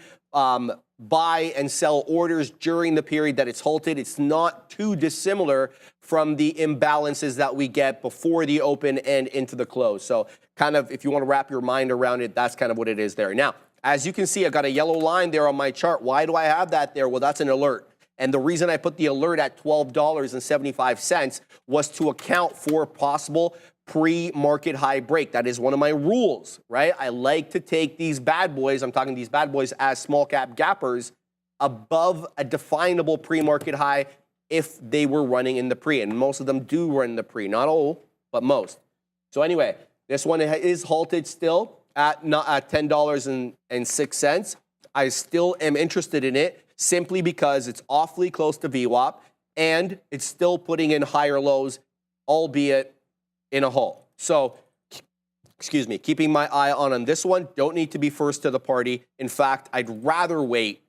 B: buy and sell orders during the period that it's halted. It's not too dissimilar from the imbalances that we get before the open and into the close. So kind of, if you want to wrap your mind around it, that's kind of what it is there. Now, as you can see, I've got a yellow line there on my chart. Why do I have that there? Well, that's an alert. And the reason I put the alert at $12.75 was to account for possible pre-market high break. That is one of my rules, right? I like to take these bad boys, I'm talking these bad boys as small cap gappers, above a definable pre-market high if they were running in the pre. And most of them do run in the pre. Not all, but most. So anyway, this one is halted still at $10.06. I still am interested in it simply because it's awfully close to VWAP and it's still putting in higher lows, albeit in a halt. So, keeping my eye on this one. Don't need to be first to the party. In fact, I'd rather wait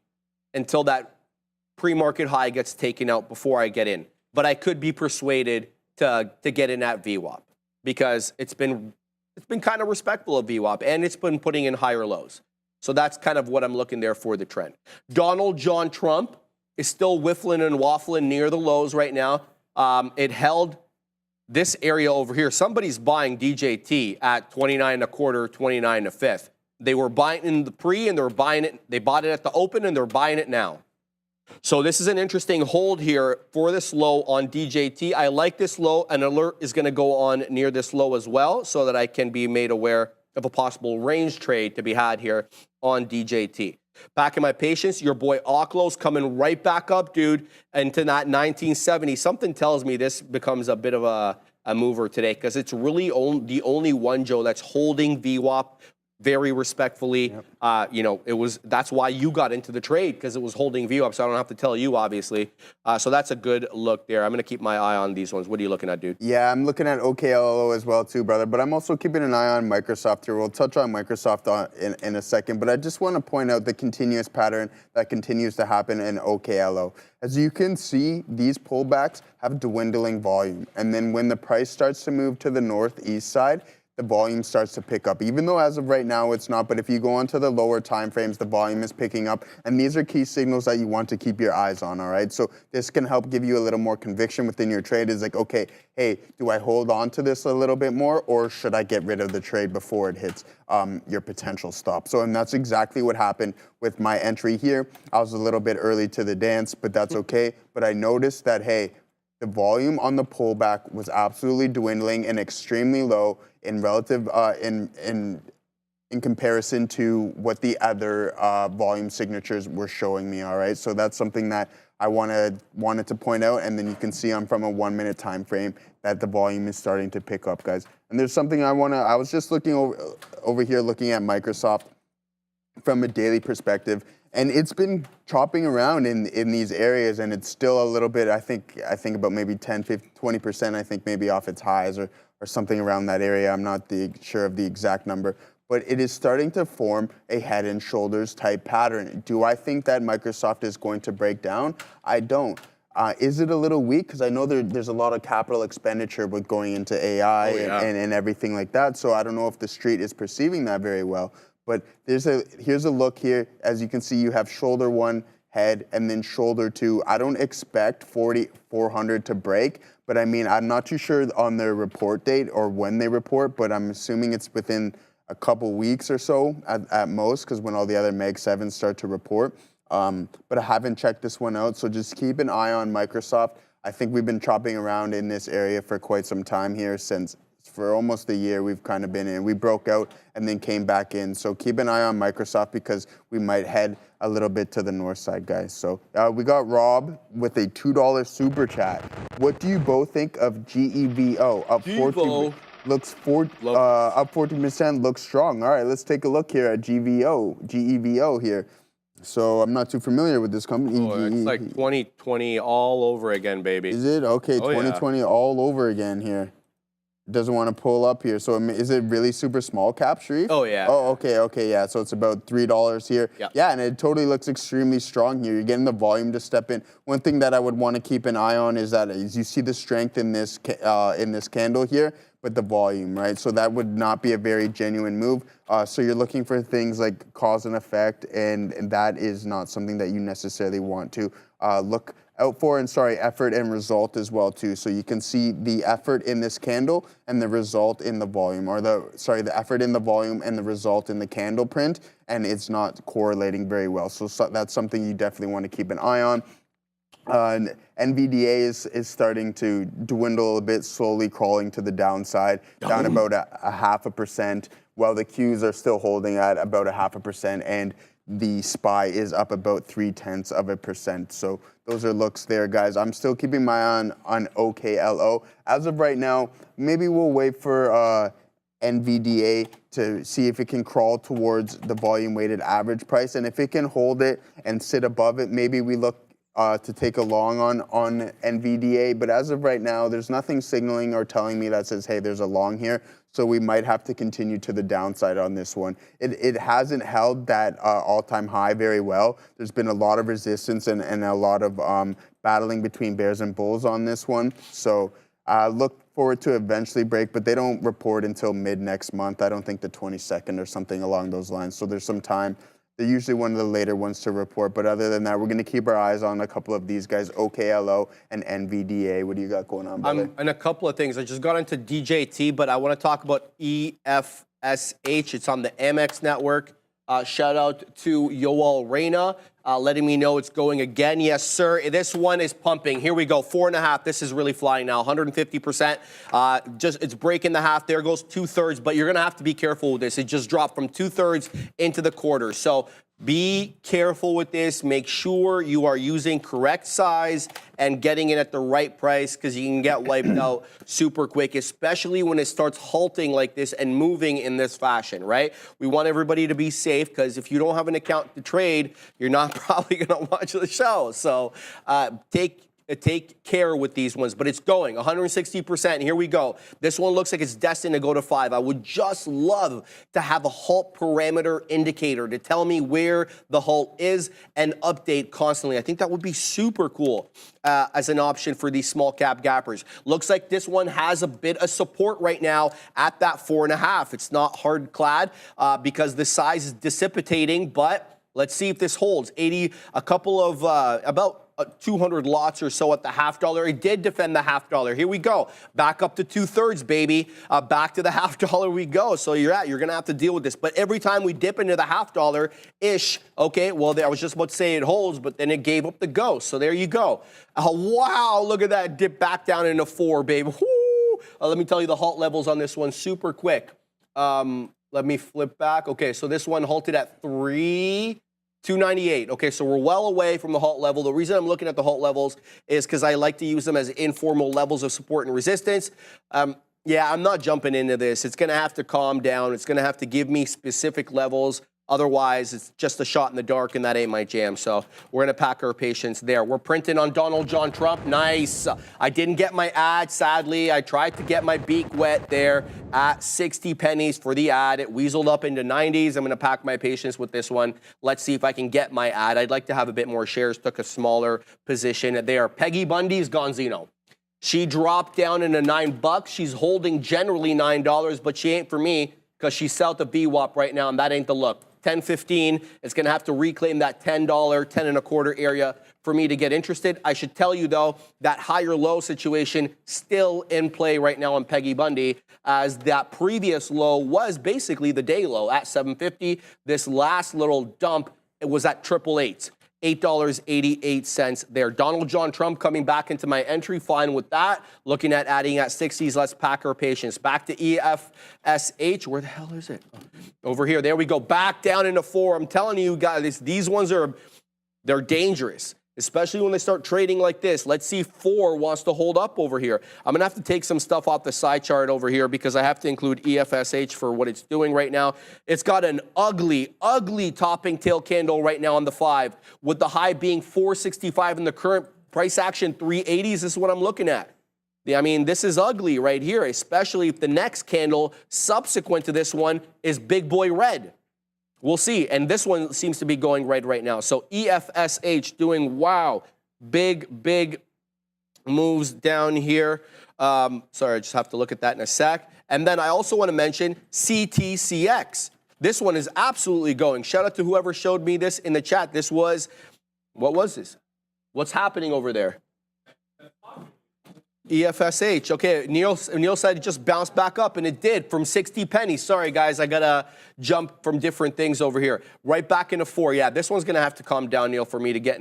B: until that pre-market high gets taken out before I get in. But I could be persuaded to get in at VWAP because it's been kind of respectful of VWAP and it's been putting in higher lows. So that's kind of what I'm looking there for the trend. Donald John Trump is still whiffling and waffling near the lows right now. It held this area over here. Somebody's buying DJT at 29.25, 29.5. They were buying in the pre and they're buying it. They bought it at the open and they're buying it now. So this is an interesting hold here for this low on DJT. I like this low. An alert is going to go on near this low as well so that I can be made aware of a possible range trade to be had here on DJT. Back in my patience, your boy Oklo's coming right back up, dude, into that 1970. Something tells me this becomes a bit of a mover today because it's really the only one, Joe, that's holding VWAP very respectfully. Yep. That's why you got into the trade because it was holding VWAP, so I don't have to tell you, obviously. So that's a good look there. I'm going to keep my eye on these ones. What are you looking at, dude?
C: Yeah, I'm looking at OKLO as well, too, brother. But I'm also keeping an eye on Microsoft here. We'll touch on Microsoft in a second. But I just want to point out the continuous pattern that continues to happen in OKLO. As you can see, these pullbacks have dwindling volume. And then when the price starts to move to the northeast side, the volume starts to pick up, even though as of right now it's not. But if you go onto the lower time frames, the volume is picking up. And these are key signals that you want to keep your eyes on, all right? So this can help give you a little more conviction within your trade. It's like, okay, hey, do I hold on to this a little bit more or should I get rid of the trade before it hits your potential stop? So, and that's exactly what happened with my entry here. I was a little bit early to the dance, but that's okay. But I noticed that, hey, the volume on the pullback was absolutely dwindling and extremely low in relative in comparison to what the other volume signatures were showing me. All right, so that's something that I wanted to point out, and then you can see from a 1 minute time frame that the volume is starting to pick up, guys. And there's something I was just looking over here, looking at Microsoft from a daily perspective. And it's been chopping around in these areas, and it's still a little bit, I think about maybe 10, 15, 20%, I think maybe off its highs or something around that area. I'm not sure of the exact number. But it is starting to form a head and shoulders type pattern. Do I think that Microsoft is going to break down? I don't. Is it a little weak? Because I know there's a lot of capital expenditure with going into AI and everything like that. So I don't know if the street is perceiving that very well. But here's a look here. As you can see, you have shoulder one, head, and then shoulder two. I don't expect 4,400 to break, but I mean, I'm not too sure on their report date or when they report, but I'm assuming it's within a couple weeks or so at most, because when all the other Mag 7s start to report. But I haven't checked this one out, so just keep an eye on Microsoft. I think we've been chopping around in this area for quite some time here for almost a year we've kind of been in. We broke out and then came back in. So keep an eye on Microsoft because we might head a little bit to the north side, guys. So we got Rob with a $2 super chat. What do you both think of GEVO? Up 14, up 14%, looks strong. All right, let's take a look here at GEVO here. So I'm not too familiar with this company.
B: Oh, it's like 2020 all over again, baby.
C: Is it? Okay, 2020 all over again here. Doesn't want to pull up here. So is it really super small cap, Sharif?
B: Oh, yeah.
C: Oh, okay, yeah. So it's about $3 here.
B: Yep.
C: Yeah, and it totally looks extremely strong here. You're getting the volume to step in. One thing that I would want to keep an eye on is you see the strength in this candle here, but the volume, right? So that would not be a very genuine move. So you're looking for things like cause and effect, and that is not something that you necessarily want to look out for. And effort and result as well too. So you can see the effort in this candle and the result in the volume, or the effort in the volume and the result in the candle print, and it's not correlating very well. So that's something you definitely want to keep an eye on. NVDA is starting to dwindle a bit, slowly crawling to the downside, down about a 0.5%, while the Qs are still holding at about a 0.5%, and the SPY is up about 0.3%. So those are looks there, guys. I'm still keeping my eye on OKLO. As of right now, maybe we'll wait for NVDA to see if it can crawl towards the volume weighted average price. And if it can hold it and sit above it, maybe we look to take a long on NVDA, but as of right now, there's nothing signaling or telling me that says, hey, there's a long here, so we might have to continue to the downside on this one. It hasn't held that all-time high very well. There's been a lot of resistance and a lot of battling between bears and bulls on this one, so look forward to eventually break, but they don't report until mid next month. I don't think the 22nd or something along those lines, so there's some time. They're usually one of the later ones to report, but other than that, we're going to keep our eyes on a couple of these guys, OKLO and NVDA. What do you got going on, brother?
B: And a couple of things. I just got into DJT, but I want to talk about EFSH. It's on the Amex network. Shout out to Yoel Reyna, letting me know it's going again. Yes, sir. This one is pumping. Here we go. 4.5. This is really flying now. 150%. It's breaking the half. There goes 2/3. But you're going to have to be careful with this. It just dropped from 2/3 into the quarter. So be careful with this. Make sure you are using correct size and getting it at the right price, because you can get wiped out super quick, especially when it starts halting like this and moving in this fashion, right? We want everybody to be safe, because if you don't have an account to trade, you're not probably going to watch the show. So take care with these ones, but it's going 160%. Here we go. This one looks like it's destined to go to 5. I would just love to have a halt parameter indicator to tell me where the halt is and update constantly. I think that would be super cool as an option for these small cap gappers. Looks like this one has a bit of support right now at that 4.5. It's not hard clad because the size is dissipating, but let's see if this holds. A couple of about 200 lots or so at the $0.50. It did defend the $0.50. Here we go. Back up to 2/3, baby. Back to the $0.50 we go. So you're going to have to deal with this. But every time we dip into the $0.50-ish, okay, well, I was just about to say it holds, but then it gave up the ghost. So there you go. Wow, look at that. Dip back down into 4, baby. Woo! Let me tell you the halt levels on this one super quick. Let me flip back. Okay, so this one halted at 298. Okay, so we're well away from the halt level. The reason I'm looking at the halt levels is because I like to use them as informal levels of support and resistance. Yeah, I'm not jumping into this. It's going to have to calm down. It's going to have to give me specific levels. Otherwise, it's just a shot in the dark, and that ain't my jam. So we're going to pack our patience there. We're printing on Donald John Trump. Nice. I didn't get my ad, sadly. I tried to get my beak wet there at 60 pennies for the ad. It weaseled up into 90s. I'm going to pack my patience with this one. Let's see if I can get my ad. I'd like to have a bit more shares. Took a smaller position there. Peggy Bundy's Gonzino. She dropped down into $9. She's holding generally $9, but she ain't for me because she's south of VWAP right now, and that ain't the look. 10.15, it's going to have to reclaim that $10, 10.25 area for me to get interested. I should tell you, though, that higher low situation still in play right now on Peggy Bundy, as that previous low was basically the day low at 7.50. This last little dump, it was at 888. $8.88 there. Donald John Trump coming back into my entry, fine with that. Looking at adding at 60s, let's pack our patience. Back to EFSH. Where the hell is it? Over here. There we go. Back down into 4. I'm telling you guys, these ones they're dangerous, especially when they start trading like this. Let's see if 4 wants to hold up over here. I'm going to have to take some stuff off the side chart over here because I have to include EFSH for what it's doing right now. It's got an ugly, ugly topping tail candle right now on the 5, with the high being 465 and the current price action 380s. This is what I'm looking at. I mean, this is ugly right here, especially if the next candle subsequent to this one is big boy red. We'll see. And this one seems to be going red right now. So EFSH doing, wow, big moves down here. Sorry, I just have to look at that in a sec. And then I also want to mention CTCX. This one is absolutely going. Shout out to whoever showed me this in the chat. This was, what was this? What's happening over there? EFSH. Okay, Neil said it just bounced back up, and it did from 60 pennies. Sorry, guys, I got to jump from different things over here. Right back into 4. Yeah, this one's going to have to calm down, Neil, for me to get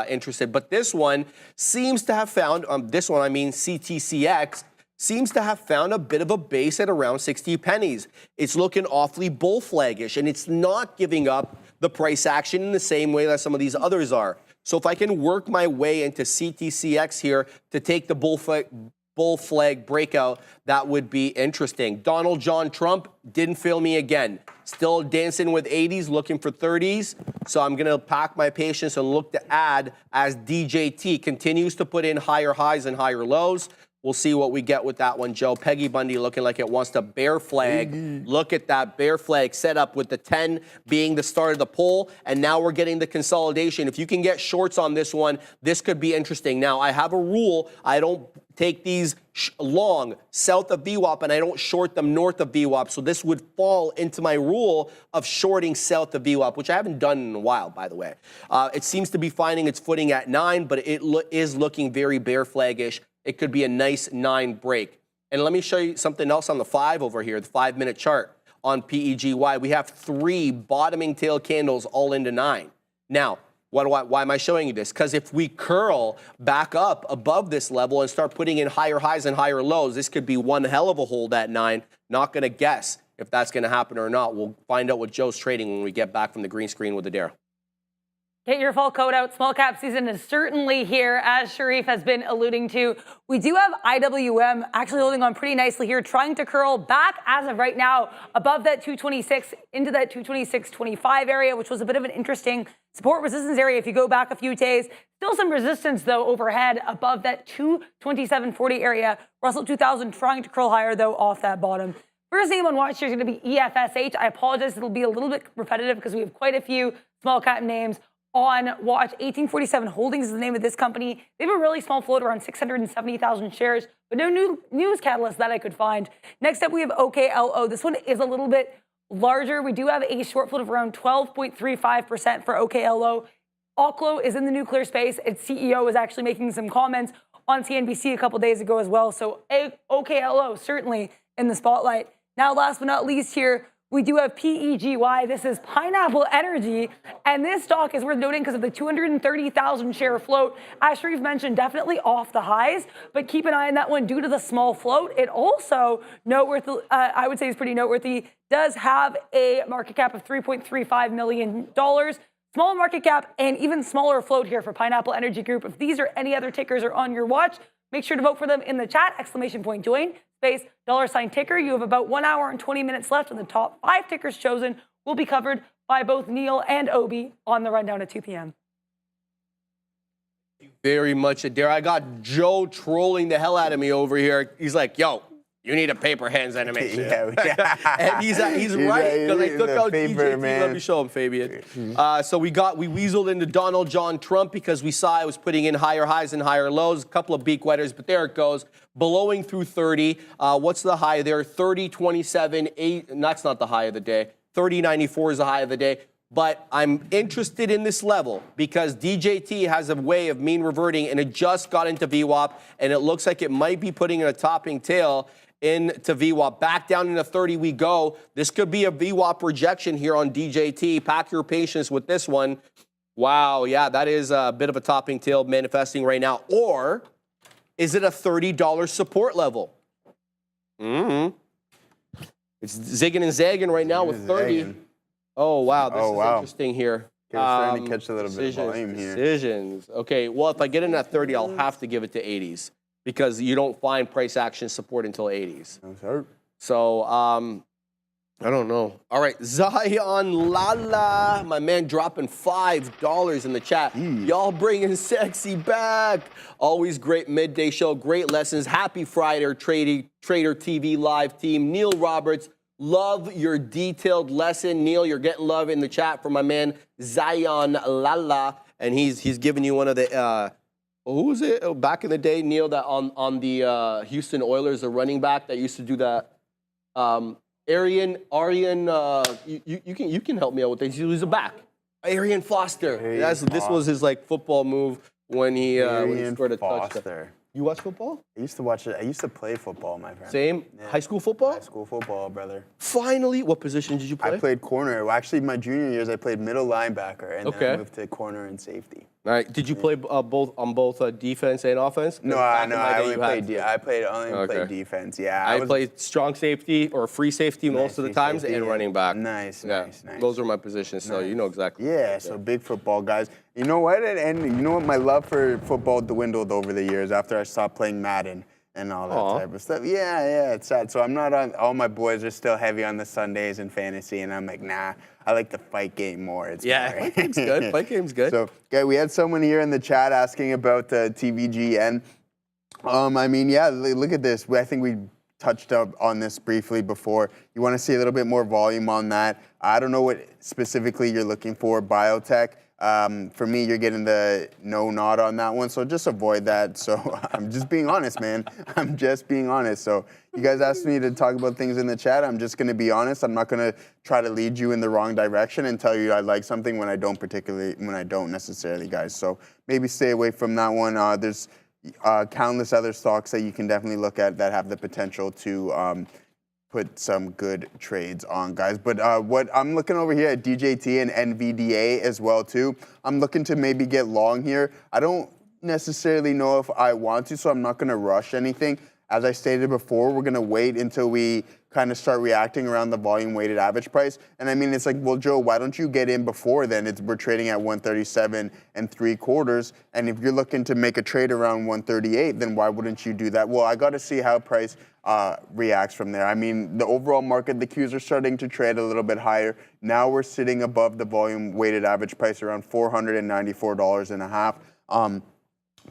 B: interested. But this one seems to have found, CTCX, seems to have found a bit of a base at around 60 pennies. It's looking awfully bull flaggish, and it's not giving up the price action in the same way that some of these others are. So if I can work my way into CTCX here to take the bull bull flag breakout, that would be interesting. Donald John Trump didn't fail me again. Still dancing with 80s, looking for 30s. So I'm going to pack my patience and look to add as DJT continues to put in higher highs and higher lows. We'll see what we get with that one, Joe. Peggy Bundy looking like it wants to bear flag. Look at that bear flag set up with the 10 being the start of the pull. And now we're getting the consolidation. If you can get shorts on this one, this could be interesting. Now, I have a rule. I don't take these long south of VWAP and I don't short them north of VWAP. So this would fall into my rule of shorting south of VWAP, which I haven't done in a while, by the way. It seems to be finding its footing at 9, but it is looking very bear flaggish. It could be a nice 9 break. And let me show you something else on the 5 over here, the 5-minute chart on PEGY. We have 3 bottoming tail candles all into 9. Now, why am I showing you this? Because if we curl back up above this level and start putting in higher highs and higher lows, this could be one hell of a hold at 9. Not going to guess if that's going to happen or not. We'll find out what Joe's trading when we get back from the green screen with Adara.
D: Get your fall coat out. Small cap season is certainly here, as Sharif has been alluding to. We do have IWM actually holding on pretty nicely here, trying to curl back as of right now above that 226 into that 226.25 area, which was a bit of an interesting support resistance area if you go back a few days. Still some resistance, though, overhead above that 227.40 area. Russell 2000 trying to curl higher, though, off that bottom. First name on watch here is going to be EFSH. I apologize. It'll be a little bit repetitive because we have quite a few small cap names on watch. 1847 Holdings is the name of this company. They have a really small float, around 670,000 shares, but no new news catalyst that I could find. Next up, we have OKLO. This one is a little bit larger. We do have a short float of around 12.35% for OKLO. Oklo is in the nuclear space. Its CEO was actually making some comments on CNBC a couple days ago as well. So OKLO certainly in the spotlight. Now, last but not least here, we do have PEGY. This is Pineapple Energy. And this stock is worth noting because of the 230,000 share float. As Sharif mentioned, definitely off the highs, but keep an eye on that one due to the small float. It also, noteworthy, I would say is pretty noteworthy, does have a market cap of $3.35 million. Small market cap and even smaller float here for Pineapple Energy Group. If these or any other tickers are on your watch, make sure to vote for them in the chat, !join, space, $ticker. You have about 1 hour and 20 minutes left, and the top 5 tickers chosen will be covered by both Neil and Obi on the rundown at 2 p.m.
B: Very much, Adara. I got Joe trolling the hell out of me over here. He's like, yo, you need a paper hands animation. And he's right, because I took out DJT. Let me show him, Fabian. So we weaseled into Donald John Trump because we saw I was putting in higher highs and higher lows, a couple of beak wetters, but there it goes. Blowing through 30. What's the high there? 30.27, 8. And that's not the high of the day. 30.94 is the high of the day. But I'm interested in this level because DJT has a way of mean reverting, and it just got into VWAP, and it looks like it might be putting in a topping tail into VWAP. Back down into 30 we go. This could be a VWAP rejection here on DJT. Pack your patience with this one. Wow, yeah, that is a bit of a topping tail manifesting right now. Or is it a $30 support level? It's zigging and zagging right now with 30. Oh, wow, this is interesting here.
C: Starting to catch a little bit of volume here.
B: Decisions. Okay, well, if I get in at 30, I'll have to give it to 80s because you don't find price action support until 80s. So, I don't know. All right, Zion Lala, my man dropping $5 in the chat. Y'all bringing sexy back. Always great midday show, great lessons. Happy Friday, Trader TV Live team. Neil Roberts, love your detailed lesson. Neil, you're getting love in the chat from my man Zion Lala, and he's giving you one of the who was it back in the day, Neil, that on the Houston Oilers, the running back that used to do that. Aryan, you can help me out with this. He was a back. Arian Foster. This was his like football move when he scored a touchdown. You watch football?
C: I used to watch it. I used to play football, my friend.
B: Same? Yeah. High school football?
C: High school football, brother.
B: Finally, what position did you play?
C: I played corner. Well, actually, my junior years, I played middle linebacker, and then I moved to corner and safety.
B: All right. Did you play both defense and offense?
C: No, I only played defense. Yeah,
B: I played strong safety or free safety most of the times and running back.
C: Nice.
B: Those are my positions, so you know exactly.
C: Yeah, so big football guys. You know what? And you know what? My love for football dwindled over the years after I stopped playing Madden. and all that type of stuff. Yeah, it's sad. So I'm not on, all my boys are still heavy on the Sundays and fantasy, and I'm like, nah, I like the fight game more. It's
B: fight game's good. Fight game's good.
C: So, okay, we had someone here in the chat asking about the TVGN. I mean, yeah, look at this. I think we touched up on this briefly before. You want to see a little bit more volume on that. I don't know what specifically you're looking for, biotech. For me, you're getting the no nod on that one, so just avoid that. So I'm just being honest, man. I'm just being honest. So you guys asked me to talk about things in the chat. I'm just going to be honest. I'm not going to try to lead you in the wrong direction and tell you I like something when I don't necessarily, guys. So maybe stay away from that one. There's countless other stocks that you can definitely look at that have the potential to put some good trades on, guys. But what I'm looking over here at DJT and NVDA as well too. I'm looking to maybe get long here. I don't necessarily know if I want to, so I'm not going to rush anything. As I stated before, we're going to wait until we kind of start reacting around the volume weighted average price. And I mean, it's like, well, Joe, why don't you get in before then? We're trading at 137 3/4. And if you're looking to make a trade around 138, then why wouldn't you do that? Well, I got to see how price reacts from there. I mean, the overall market, the Qs are starting to trade a little bit higher. Now we're sitting above the volume weighted average price around $494.50.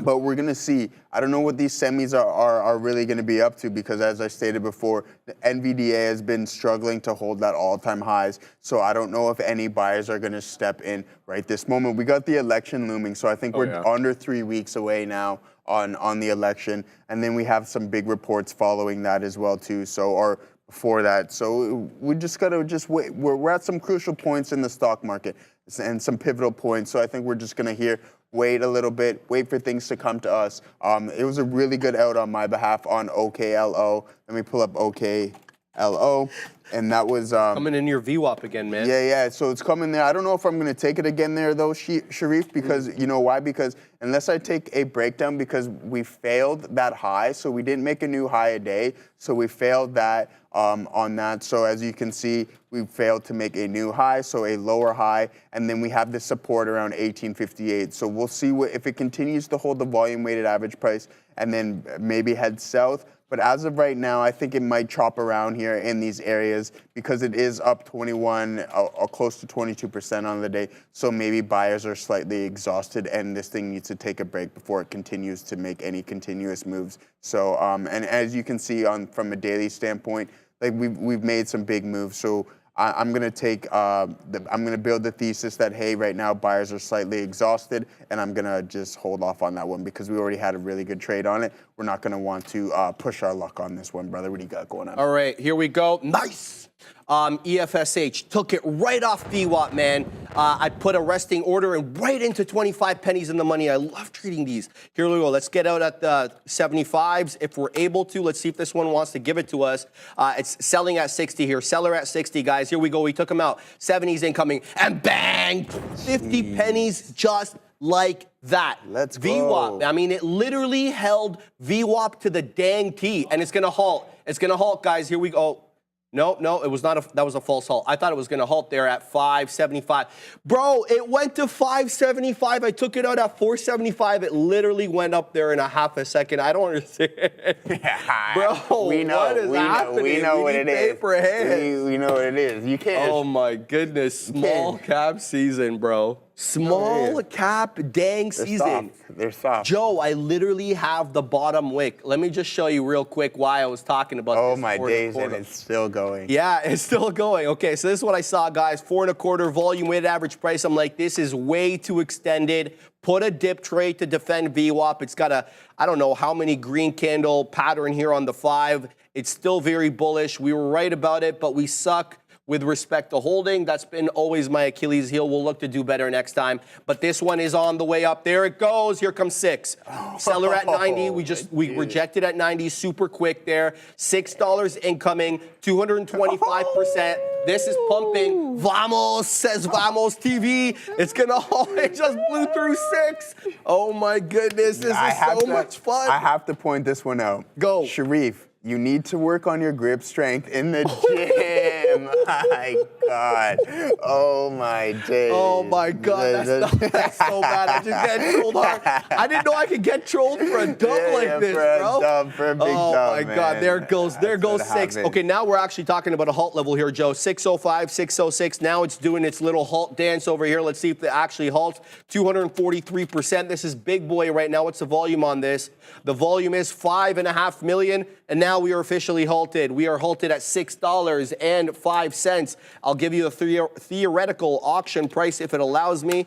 C: But we're going to see. I don't know what these semis are really going to be up to because, as I stated before, the NVDA has been struggling to hold that all-time highs. So I don't know if any buyers are going to step in right this moment. We got the election looming, so I think we're under 3 weeks away now on the election. And then we have some big reports following that as well, too. So, or before that. So we just got to wait. We're at some crucial points in the stock market and some pivotal points. So I think we're just going to wait a little bit, wait for things to come to us. It was a really good out on my behalf on OKLO. Let me pull up OKLO. And that was...
B: coming in your VWAP again, man.
C: Yeah. So it's coming there. I don't know if I'm going to take it again there, though, Sharif, because you know why? Because unless I take a breakdown, because we failed that high, so we didn't make a new high a day, so we failed that on that. So as you can see, we failed to make a new high, so a lower high, and then we have this support around 1858. So we'll see if it continues to hold the volume-weighted average price and then maybe head south. But as of right now, I think it might chop around here in these areas because it is up 21, close to 22% on the day. So maybe buyers are slightly exhausted and this thing needs to take a break before it continues to make any continuous moves. So, and as you can see from a daily standpoint, like we've made some big moves. So I'm going to take, I'm going to build the thesis that, hey, right now buyers are slightly exhausted, and I'm going to just hold off on that one because we already had a really good trade on it. We're not going to want to push our luck on this one, brother. What do you got going on?
B: All right, here we go. Nice. EFSH took it right off VWAP, man. I put a resting order and right into 25 pennies in the money. I love treating these. Here we go. Let's get out at the 75s if we're able to. Let's see if this one wants to give it to us. It's selling at 60 here. Seller at 60, guys. Here we go. We took them out. 70s incoming. And bang! 50 pennies just like that.
C: Let's go.
B: VWAP. I mean, it literally held VWAP to the dang T. And it's going to halt. It's going to halt, guys. Here we go. No, it was not that was a false halt. I thought it was going to halt there at 575. Bro, it went to 575. I took it out at 475. It literally went up there in a half a second. I don't understand. Bro,
C: we know,
B: what is happening?
C: We know what it is. We know what it is. You can't.
B: Oh, my goodness. Small cap season, bro. Small cap dang season.
C: They're soft.
B: Joe, I literally have the bottom wick. Let me just show you real quick why I was talking about this.
C: Oh, my days, and it's still going.
B: Yeah, it's still going. Okay, so this is what I saw, guys. 4.25 volume weighted average price. I'm like, this is way too extended. Put a dip trade to defend VWAP. It's got a, I don't know how many green candle pattern here on the 5. It's still very bullish. We were right about it, but we suck with respect to holding. That's been always my Achilles heel. We'll look to do better next time. But this one is on the way up. There it goes. Here comes 6. Seller at 90. We rejected at 90 super quick there. $6 incoming, 225%. This is pumping. Vamos, says Vamos TV. It's going to hold. It just blew through 6. Oh, my goodness. This is so much fun.
C: I have to point this one out.
B: Go.
C: Sharif, You need to work on your grip strength in the gym. My God. Oh, my days.
B: Oh, my God. That's so bad. I just get trolled hard. I didn't know I could get trolled for a dub like this, bro.
C: For a big
B: oh,
C: dub,
B: my
C: man.
B: God. There goes 6.
C: happened.
B: Okay, now we're actually talking about a halt level here, Joe. 605, 606. Now it's doing its little halt dance over here. Let's see if it actually halts. 243%. This is big boy right now. What's the volume on this? The volume is 5.5 million, and now we are officially halted. We are halted at $6.05. I'll give you a theoretical auction price if it allows me.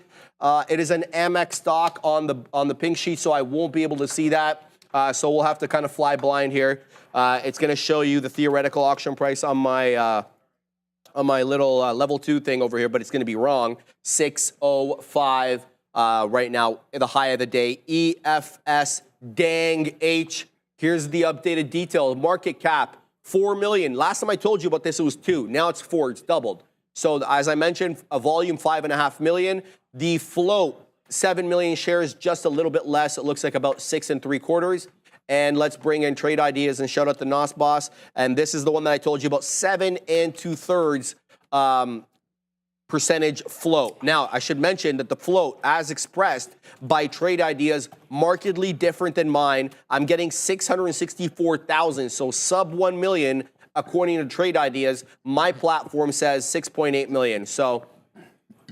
B: It is an Amex stock on the pink sheet, so I won't be able to see that. So we'll have to kind of fly blind here. It's going to show you the theoretical auction price on my little level 2 thing over here, but it's going to be wrong. 605 right now, the high of the day. EFS dang H. Here's the updated detail. Market cap, 4 million. Last time I told you about this, it was 2. Now it's 4. It's doubled. So as I mentioned, a volume 5.5 million. The float, 7 million shares, just a little bit less. It looks like about 6 3/4. And let's bring in trade ideas and shout out the NOS boss. And this is the one that I told you about, 7 2/3 percentage float. Now, I should mention that the float, as expressed by trade ideas, markedly different than mine. I'm getting 664,000, so sub 1 million, according to trade ideas. My platform says 6.8 million. So,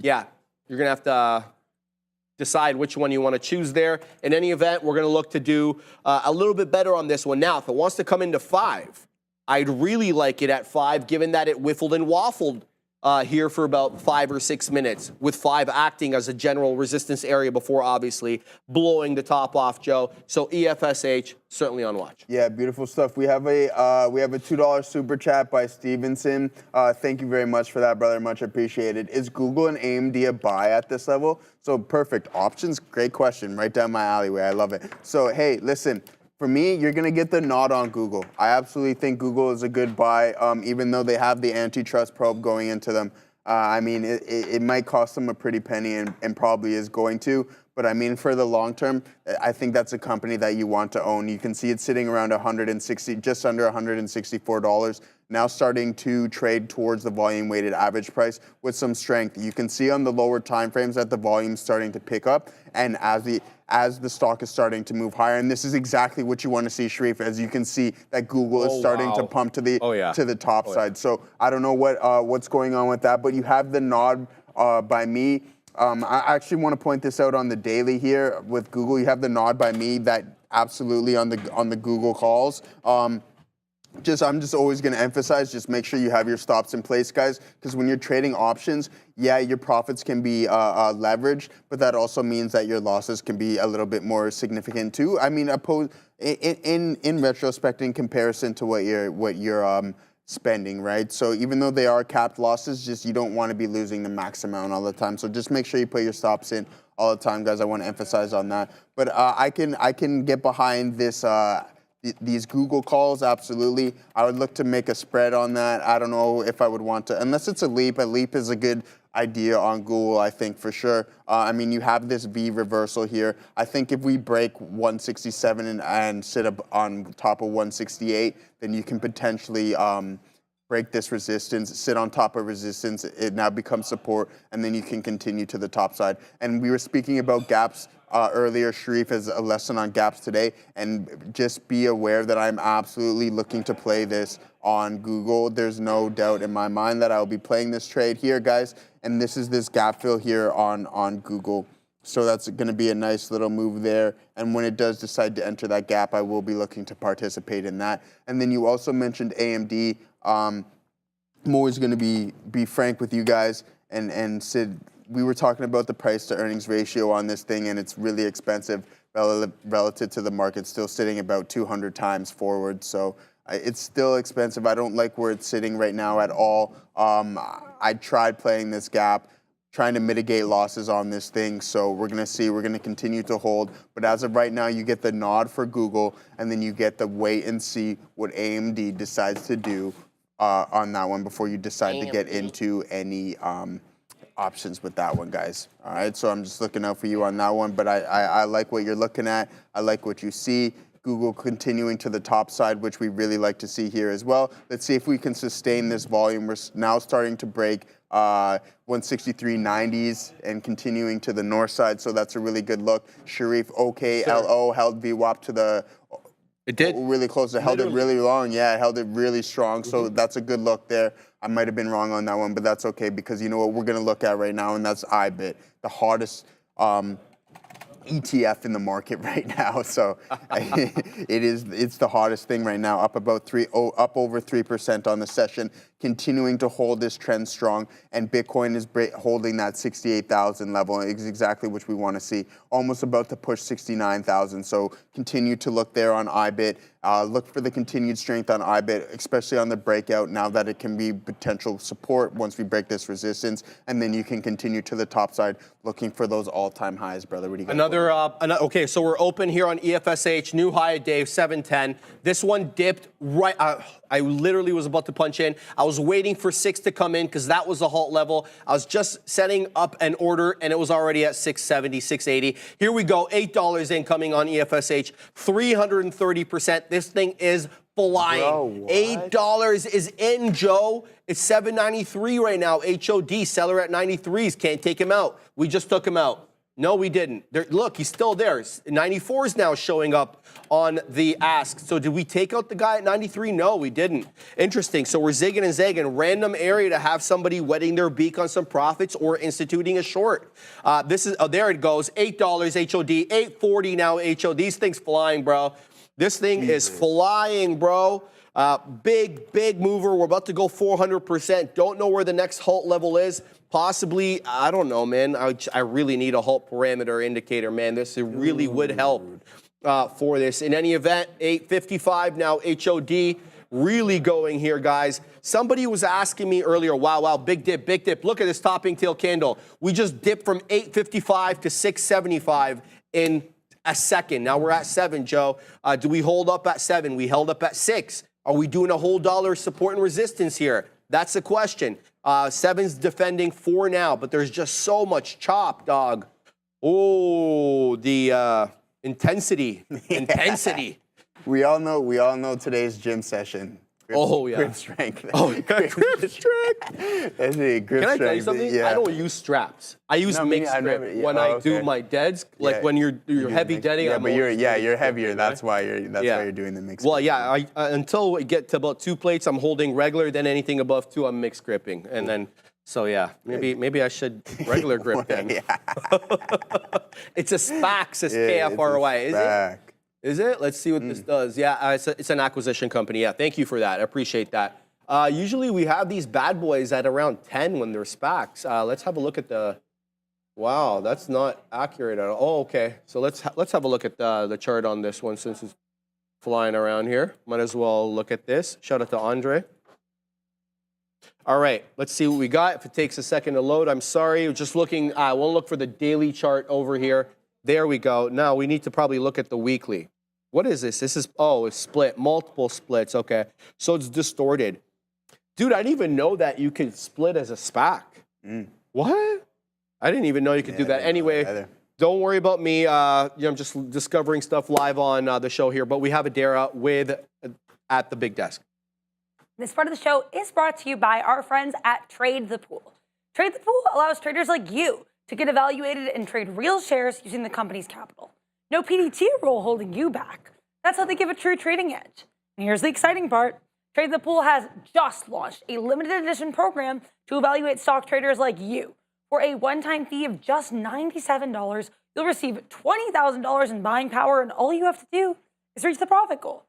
B: yeah, you're gonna have to decide which one you want to choose there. In any event, we're gonna look to do a little bit better on this one. Now, if it wants to come into 5, I'd really like it at 5, given that it whiffled and waffled here for about 5 or 6 minutes, with 5 acting as a general resistance area before obviously blowing the top off, Joe. So EFSH, certainly on watch.
C: Yeah, beautiful stuff. We have a $2 super chat by Stevenson. Thank you very much for that, brother. Much appreciated. Is Google and AMD a buy at this level? So perfect. Options, great question. Right down my alleyway. I love it. So, hey, listen. For me, you're going to get the nod on Google. I absolutely think Google is a good buy, even though they have the antitrust probe going into them. I mean, it might cost them a pretty penny and probably is going to. But I mean, for the long term, I think that's a company that you want to own. You can see it sitting around just under $164. Now starting to trade towards the volume-weighted average price with some strength. You can see on the lower time frames that the volume's starting to pick up, and as the stock is starting to move higher, and this is exactly what you want to see, Sharif, as you can see that Google is starting to pump to the top side. So I don't know what's going on with that, but you have the nod by me. I actually want to point this out on the daily here with Google. You have the nod by me that absolutely on the Google calls. I'm just always going to emphasize, just make sure you have your stops in place, guys, because when you're trading options, yeah, your profits can be leveraged, but that also means that your losses can be a little bit more significant too. I mean, in retrospect, in comparison to what you're spending, right? So even though they are capped losses, just you don't want to be losing the max amount all the time. So just make sure you put your stops in all the time, guys. I want to emphasize on that. But I can get behind this. These Google calls, absolutely. I would look to make a spread on that. I don't know if I would want to, unless it's a leap. A leap is a good idea on Google, I think, for sure. I mean, you have this V reversal here. I think if we break 167 and sit up on top of 168, then you can potentially break this resistance, sit on top of resistance. It now becomes support, and then you can continue to the top side. And we were speaking about gaps earlier. Sharif has a lesson on gaps today, and just be aware that I'm absolutely looking to play this on Google. There's no doubt in my mind that I'll be playing this trade here, guys, and this is this gap fill here on Google. So that's going to be a nice little move there, and when it does decide to enter that gap, I will be looking to participate in that. And then you also mentioned AMD. I'm always going to be frank with you guys, and Sid, we were talking about the price to earnings ratio on this thing, and it's really expensive relative to the market, still sitting about 200 times forward. So it's still expensive. I don't like where it's sitting right now at all. I tried playing this gap, trying to mitigate losses on this thing. So we're going to see. We're going to continue to hold. But as of right now, you get the nod for Google, and then you get the wait and see what AMD decides to do on that one before you decide to get into any options with that one, guys. All right, so I'm just looking out for you on that one, but I like what you're looking at. I like what you see. Google continuing to the top side, which we really like to see here as well. Let's see if we can sustain this volume. We're now starting to break 163.90s and continuing to the north side, so that's a really good look. Sharif, OKLO held VWAP to the
B: It did.
C: Really close. It held it really long. Yeah, it held it really strong. So that's a good look there. I might have been wrong on that one, but that's okay because you know what we're going to look at right now, and that's IBIT, the hardest ETF in the market right now. So it's the hardest thing right now, up over 3% on the session, continuing to hold this trend strong, and Bitcoin is holding that 68,000 level. It's exactly what we want to see. Almost about to push 69,000. So continue to look there on IBIT. Look for the continued strength on IBIT, especially on the breakout, now that it can be potential support once we break this resistance, and then you can continue to the top side, looking for those all-time highs, brother. What do you got?
B: Okay, so we're open here on EFSH, new high at day 710. This one dipped right, I literally was about to punch in. I was waiting for 6 to come in because that was the halt level. I was just setting up an order and it was already at 670, 680. Here we go, $8 incoming on EFSH, 330%. This thing is flying. Bro, $8 is in, Joe. It's $7.93 right now. HOD, seller at 93s. Can't take him out. We just took him out. No, we didn't. Look, he's still there. 94 is now showing up on the ask. So did we take out the guy at 93? No, we didn't. Interesting. So we're zigging and zagging. Random area to have somebody wetting their beak on some profits or instituting a short. There it goes. $8 HOD, $8.40 now HOD. These things flying, bro. This thing is flying, bro. Big mover. We're about to go 400%. Don't know where the next halt level is. Possibly, I don't know, man. I really need a halt parameter indicator, man. This really would help for this. In any event, 855 now, HOD. Really going here, guys. Somebody was asking me earlier, wow, big dip, big dip. Look at this topping tail candle. We just dipped from 855 to 675 in a second. Now we're at 7, Joe. Do we hold up at 7? We held up at 6. Are we doing a whole dollar support and resistance here? That's the question. 7's defending 4 now, but there's just so much chop, dog. Oh, the intensity.
C: We all know today's gym session. Grip strength.
B: Grip strength.
C: That's it, grip
B: Can I
C: strength.
B: tell you something?
C: Yeah.
B: I don't use straps. I use mixed grip when I do my deads. Like when you're heavy deading.
C: Yeah, but you're heavier. That's why you're doing the mixed.
B: Well, yeah. Until we get to about 2 plates, I'm holding regular. Then anything above 2, I'm mixed gripping. And then, so yeah, maybe I should regular grip then. It's a Spac, says KFRY. Is it? Is it? Let's see what this does. Yeah, it's an acquisition company. Yeah, thank you for that. I appreciate that. Usually we have these bad boys at around 10 when they're SPACs. Let's have a look at the. Wow, that's not accurate at all. Oh, okay. So let's have a look at the chart on this one since it's flying around here. Might as well look at this. Shout out to Andre. All right, let's see what we got. If it takes a second to load, I'm sorry. Just looking. We'll look for the daily chart over here. There we go. Now we need to probably look at the weekly. What is this? This is, it's split, multiple splits. Okay, so it's distorted. Dude, I didn't even know that you could split as a SPAC. What? I didn't even know you could do that. Anyway, don't worry about me. I'm just discovering stuff live on the show here, but we have Adara at the big desk.
D: This part of the show is brought to you by our friends at Trade the Pool. Trade the Pool allows traders like you to get evaluated and trade real shares using the company's capital. No PDT rule holding you back. That's how they give a true trading edge. And here's the exciting part. Trade the Pool has just launched a limited edition program to evaluate stock traders like you. For a one-time fee of just $97, you'll receive $20,000 in buying power, and all you have to do is reach the profit goal.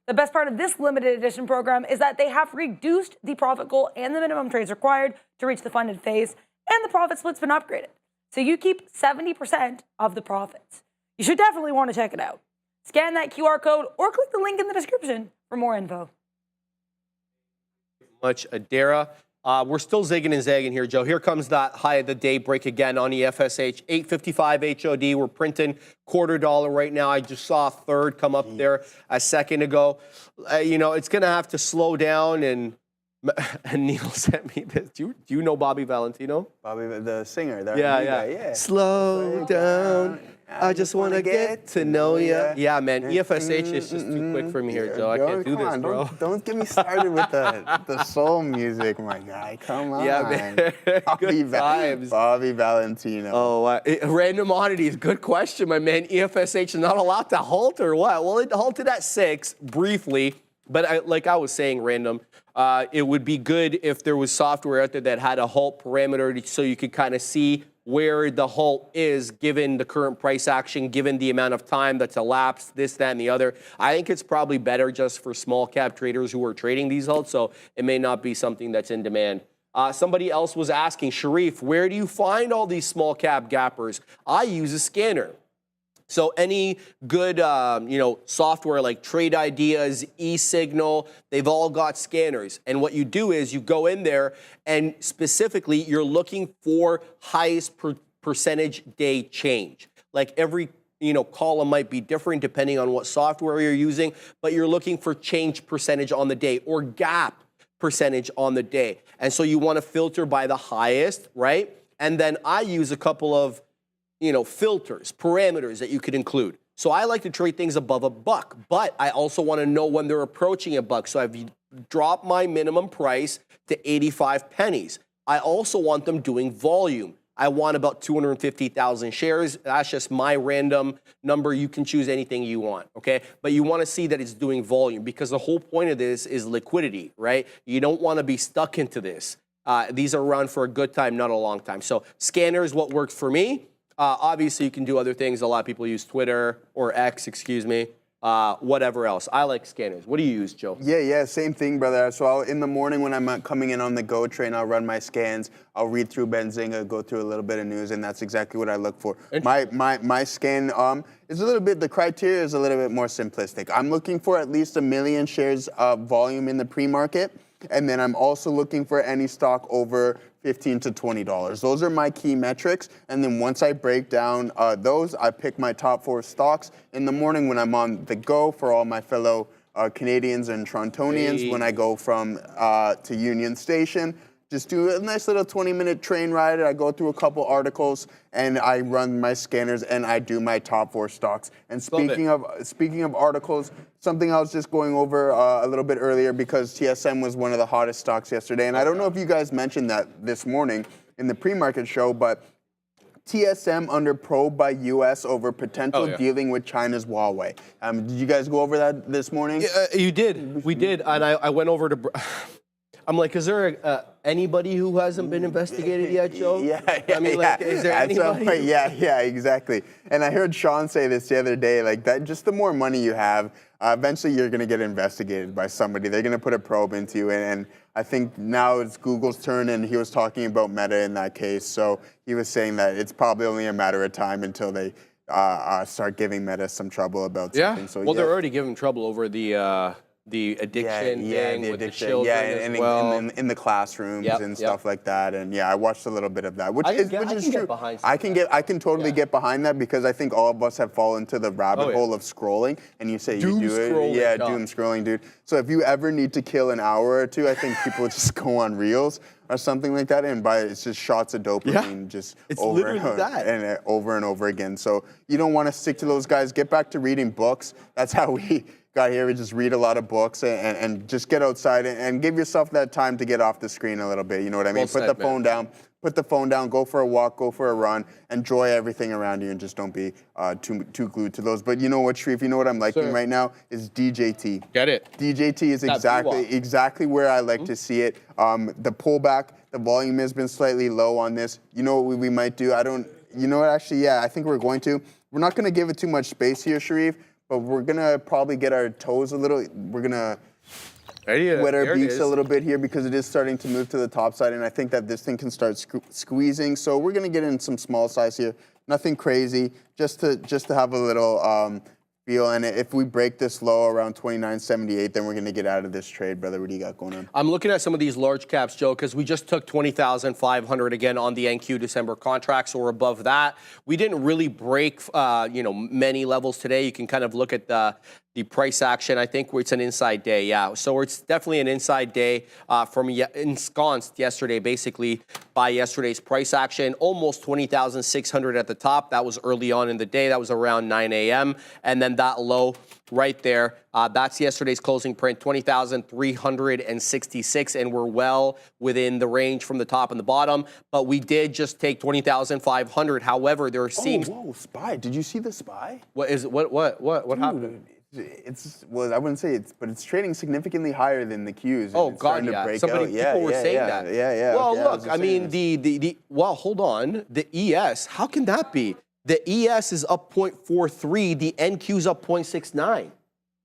D: The best part of this limited edition program is that they have reduced the profit goal and the minimum trades required to reach the funded phase, and the profit split's been upgraded. So you keep 70% of the profits. You should definitely want to check it out. Scan that QR code or click the link in the description for more info.
B: Much Adara. We're still zigging and zagging here, Joe. Here comes that high of the day break again on EFSH. 855 HOD. We're printing $0.25 right now. I just saw a third come up there a second ago. It's going to have to slow down. And Neil sent me this. Do you know Bobby Valentino?
C: Bobby, the singer.
B: Yeah. Slow down I just want to get to know you. Yeah, man. EFSH is just too quick for me here, Joe. I can't do this, bro.
C: Don't get me started with the soul music, my guy. Come on.
B: Yeah, man. Good times.
C: Bobby Valentino.
B: Oh, random oddities. Good question, my man. EFSH is not allowed to halt or what? Well, it halted at 6 briefly, but like I was saying, random. It would be good if there was software out there that had a halt parameter so you could kind of see where the halt is given the current price action, given the amount of time that's elapsed, this, that, and the other. I think it's probably better just for small cap traders who are trading these halts, so it may not be something that's in demand. Somebody else was asking, Sharif, where do you find all these small cap gappers? I use a scanner. So any good, software like Trade Ideas, eSignal, they've all got scanners. And what you do is you go in there and specifically you're looking for highest percentage day change. Like every column might be different depending on what software you're using, but you're looking for change percentage on the day or gap percentage on the day. And so you want to filter by the highest, right? And then I use a couple of filters, parameters that you could include. So I like to trade things above $1, but I also want to know when they're approaching $1. So I've dropped my minimum price to 85 pennies. I also want them doing volume. I want about 250,000 shares. That's just my random number. You can choose anything you want, okay? But you want to see that it's doing volume because the whole point of this is liquidity, right? You don't want to be stuck into this. These are run for a good time, not a long time. So scanner is what works for me. Obviously, you can do other things. A lot of people use Twitter or X, excuse me, whatever else. I like scanners. What do you use, Joe?
C: Yeah, same thing, brother. So in the morning when I'm coming in on the Go train, I'll run my scans. I'll read through Benzinga, go through a little bit of news, and that's exactly what I look for. My scan is a little bit, the criteria is a little bit more simplistic. I'm looking for at least 1 million shares of volume in the pre-market. And then I'm also looking for any stock over $15 to $20. Those are my key metrics. And then once I break down those, I pick my top 4 stocks in the morning when I'm on the go for all my fellow Canadians and Torontonians. When I go from to Union Station, just do a nice little 20-minute train ride. I go through a couple articles and I run my scanners and I do my top 4 stocks. And speaking of articles, something I was just going over a little bit earlier because TSM was one of the hottest stocks yesterday. And I don't know if you guys mentioned that this morning in the pre-market show, but TSM under probe by U.S. over potential dealing with China's Huawei. Did you guys go over that this morning?
B: Yeah, you did. We did. And I went over to... I'm like, is there anybody who hasn't been investigated yet, Joe?
C: Yeah.
B: I mean, like, is there anybody?
C: Yeah, exactly. And I heard Sean say this the other day, like that. Just the more money you have, eventually you're going to get investigated by somebody. They're going to put a probe into you, and I think now it's Google's turn, and he was talking about Meta in that case. So he was saying that it's probably only a matter of time until they start giving Meta some trouble about something. So,
B: well, they're already giving trouble over the addiction thing with the children as well.
C: in the classrooms and stuff like that. And I watched a little bit of that, which is true. I can totally get behind that because I think all of us have fallen into the rabbit hole of scrolling. And you say
B: doom
C: you do
B: scrolling,
C: it, doom scrolling, dude. So if you ever need to kill an hour or two, I think people just go on Reels or something like that, and it's just shots of dopamine, just over and over again. So you don't want to stick to those guys. Get back to reading books. That's how we got here. We just read a lot of books and just get outside and give yourself that time to get off the screen a little bit. You know what I mean? Put the phone down, go for a walk, go for a run, enjoy everything around you, and just don't be too glued to those. But you know what, Sharif? You know what I'm liking right now is DJT.
B: Get it?
C: DJT is exactly where I like to see it. The pullback, the volume has been slightly low on this. You know what we might do? I think we're going to. We're not going to give it too much space here, Sharif. But we're going to probably get our toes we're going to wet our beaks a little bit here because it is starting to move to the top side. And I think that this thing can start squeezing. So we're going to get in some small size here. Nothing crazy, just to have a little feel. And if we break this low around 29.78, then we're going to get out of this trade, brother. What do you got going on?
B: I'm looking at some of these large caps, Joe, because we just took 20,500 again on the NQ December contract, so we're above that. We didn't really break, many levels today. You can kind of look at the price action. I think it's an inside day, yeah. So it's definitely an inside day from ensconced yesterday, basically by yesterday's price action. Almost 20,600 at the top. That was early on in the day. That was around 9 a.m. And then that low right there, that's yesterday's closing print, 20,366, and we're well within the range from the top and the bottom. But we did just take 20,500. However, there seems.
C: Oh, whoa, SPY! Did you see the SPY?
B: What is it? What happened?
C: It's well, I wouldn't say it's, but it's trading significantly higher than the Qs.
B: Oh God, yeah. People were saying that.
C: Yeah.
B: Well,
C: okay,
B: look, I mean, well, hold on. The ES, how can that be? The ES is up 0.43. The NQ is up 0.69.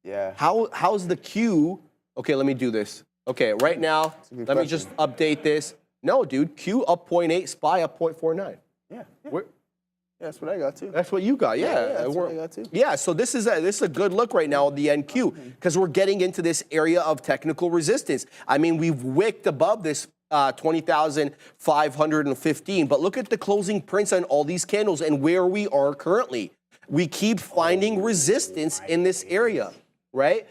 C: Yeah.
B: How's the Q? Okay, let me do this. Okay, right now, let me just update this. No, dude, Q up 0.8, SPY up 0.49.
C: Yeah. That's what I got too.
B: That's what you got, yeah.
C: That's what I got too.
B: Yeah, so this is a good look right now on the NQ because we're getting into this area of technical resistance. I mean, we've wicked above this 20,515, but look at the closing prints on all these candles and where we are currently. We keep finding resistance in this area, right?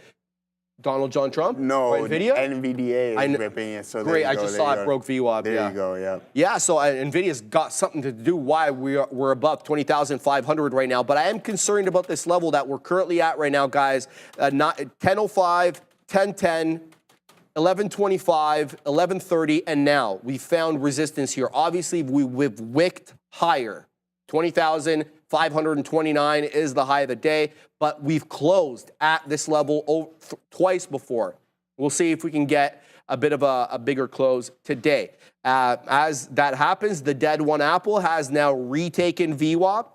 B: Donald John Trump?
C: No,
B: NVIDIA?
C: NVDA is ripping it. So
B: great, I just saw it broke VWAP.
C: There you go, yeah.
B: Yeah, so NVIDIA's got something to do why we're above 20,500 right now. But I am concerned about this level that we're currently at right now, guys. 10:05, 10:10, 11:25, 11:30, and now we found resistance here. Obviously, we've wicked higher. 20,529 is the high of the day, but we've closed at this level twice before. We'll see if we can get a bit of a bigger close today. As that happens, the dead one Apple has now retaken VWAP.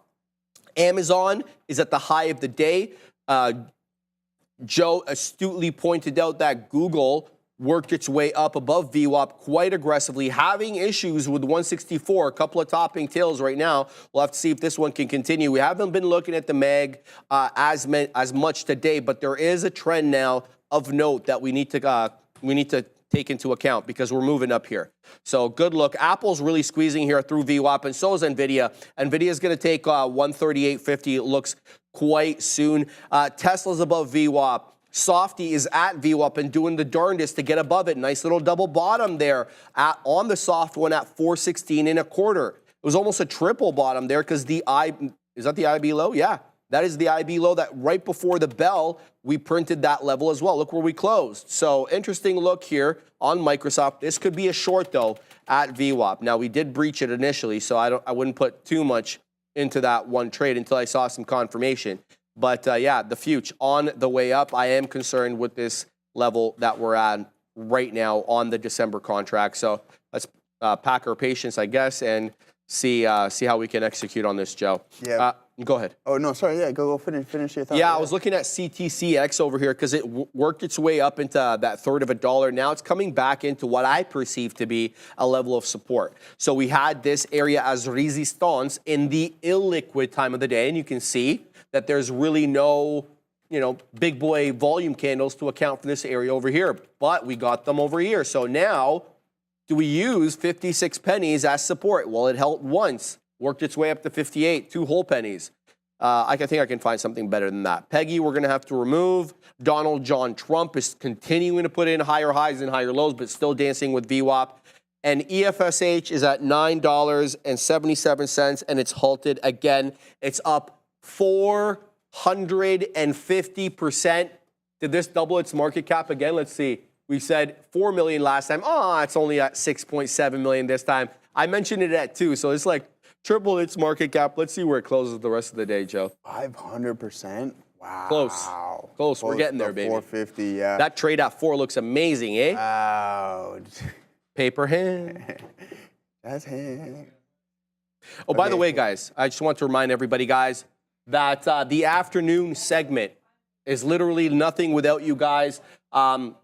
B: Amazon is at the high of the day. Joe astutely pointed out that Google worked its way up above VWAP quite aggressively, having issues with 164, a couple of topping tails right now. We'll have to see if this one can continue. We haven't been looking at the MAG as much today, but there is a trend now of note that we need to take into account because we're moving up here. So good look. Apple's really squeezing here through VWAP, and so is NVIDIA. NVIDIA is going to take 138.50. It looks quite soon. Tesla's above VWAP. Softy is at VWAP and doing the darndest to get above it. Nice little double bottom there on the soft one at 416.25. It was almost a triple bottom there because is that the IB low? Yeah, that is the IB low that right before the bell, we printed that level as well. Look where we closed. So interesting look here on Microsoft. This could be a short though at VWAP. Now we did breach it initially, so I wouldn't put too much into that one trade until I saw some confirmation. But yeah, the future on the way up. I am concerned with this level that we're at right now on the December contract. So let's pack our patience, I guess, and see how we can execute on this, Joe.
C: Yeah.
B: Go ahead.
C: Oh no, sorry. Yeah, go finish your thought.
B: Yeah, I was looking at CTCX over here because it worked its way up into that third of a dollar. Now it's coming back into what I perceive to be a level of support. So we had this area as resistance in the illiquid time of the day, and you can see that there's really no, big boy volume candles to account for this area over here. But we got them over here. So now, do we use 56 pennies as support? Well, it held once, worked its way up to 58, 2 whole pennies. I think I can find something better than that. Peggy, we're going to have to remove. Donald John Trump is continuing to put in higher highs and higher lows, but still dancing with VWAP. And EFSH is at $9.77, and it's halted again. It's up 450%. Did this double its market cap again? Let's see. We said 4 million last time. It's only at 6.7 million this time. I mentioned it at 2, so it's like triple its market cap. Let's see where it closes the rest of the day, Joe.
C: 500%? Wow.
B: Close. We're getting there, baby.
C: 450, yeah.
B: That trade at 4 looks amazing, eh?
C: Wow.
B: Paper hand.
C: That's hand.
B: Oh, by the way, guys, I just want to remind everybody, guys, that the afternoon segment is literally nothing without you guys.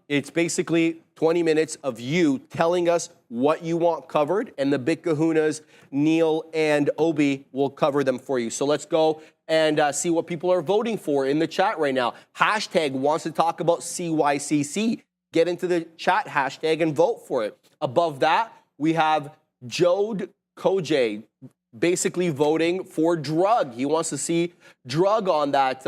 B: It's basically 20 minutes of you telling us what you want covered, and the big kahunas, Neil and Obi, will cover them for you. So let's go and see what people are voting for in the chat right now. Hashtag wants to talk about CYCC. Get into the chat hashtag and vote for it. Above that, we have Jode Kojay basically voting for drug. He wants to see drug on that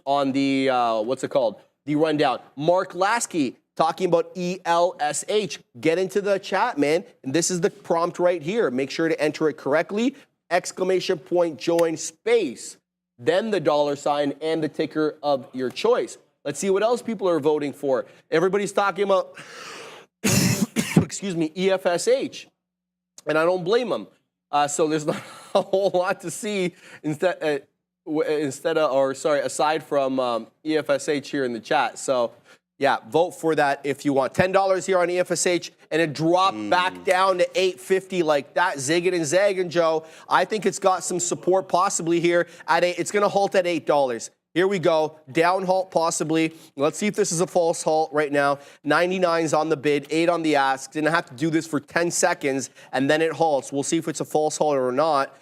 B: on the, what's it called? The rundown. Mark Lasky talking about ELSH. Get into the chat, man. And this is the prompt right here. Make sure to enter it correctly. Exclamation point, join, space. Then the $ and the ticker of your choice. Let's see what else people are voting for. Everybody's talking about, excuse me, EFSH. And I don't blame them. So there's not a whole lot to see aside from EFSH here in the chat. So yeah, vote for that if you want. $10 here on EFSH, and it dropped back down to $8.50 like that. Zigging and zagging, Joe. I think it's got some support possibly here at it's going to halt at $8. Here we go. Down halt possibly. Let's see if this is a false halt right now. 99's on the bid, 8 on the ask. Didn't have to do this for 10 seconds, and then it halts. We'll see if it's a false halt or not.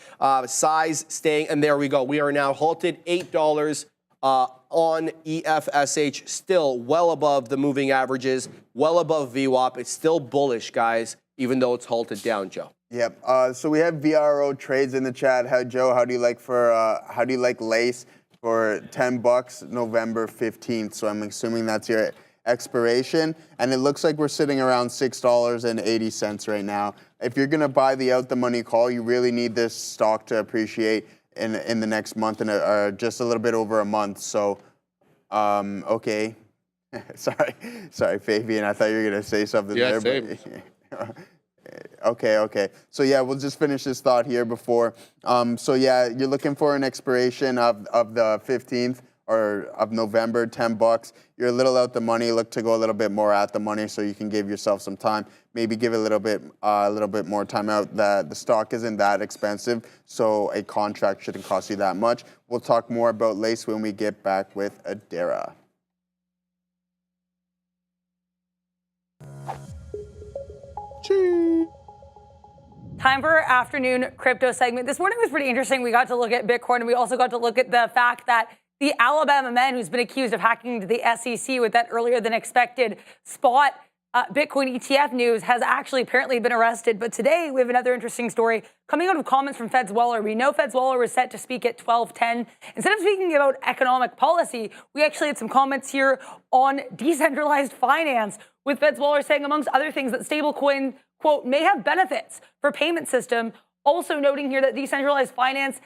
B: Size staying, and there we go. We are now halted $8 on EFSH, still well above the moving averages, well above VWAP. It's still bullish, guys, even though it's halted down, Joe.
C: Yep. So we have VRO trades in the chat. Joe, how do you like Lace for $10 November 15th? So I'm assuming that's your expiration, and it looks like we're sitting around $6.80 right now. If you're gonna buy the out the money call, you really need this stock to appreciate in the next month and just a little bit over a month. So, okay. sorry, Fabian. I thought you were gonna say something there.
B: Same.
C: But Okay. So yeah, we'll just finish this thought here before. So yeah, you're looking for an expiration of the 15th or of November, $10. You're a little out the money. Look to go a little bit more at the money, so you can give yourself some time. Maybe give it a little bit more time out. The stock isn't that expensive, so a contract shouldn't cost you that much. We'll talk more about Lace when we get back with Adara.
D: Time for our afternoon crypto segment. This morning was pretty interesting. We got to look at Bitcoin, and we also got to look at the fact that the Alabama man who's been accused of hacking into the SEC with that earlier than expected spot Bitcoin ETF news has actually apparently been arrested. But today we have another interesting story coming out of comments from Feds Waller. We know Feds Waller was set to speak at 12:10. Instead of speaking about economic policy, we actually had some comments here on decentralized finance, with Feds Waller saying, amongst other things, that stablecoin, quote, may have benefits for payment system. Also noting here that decentralized finance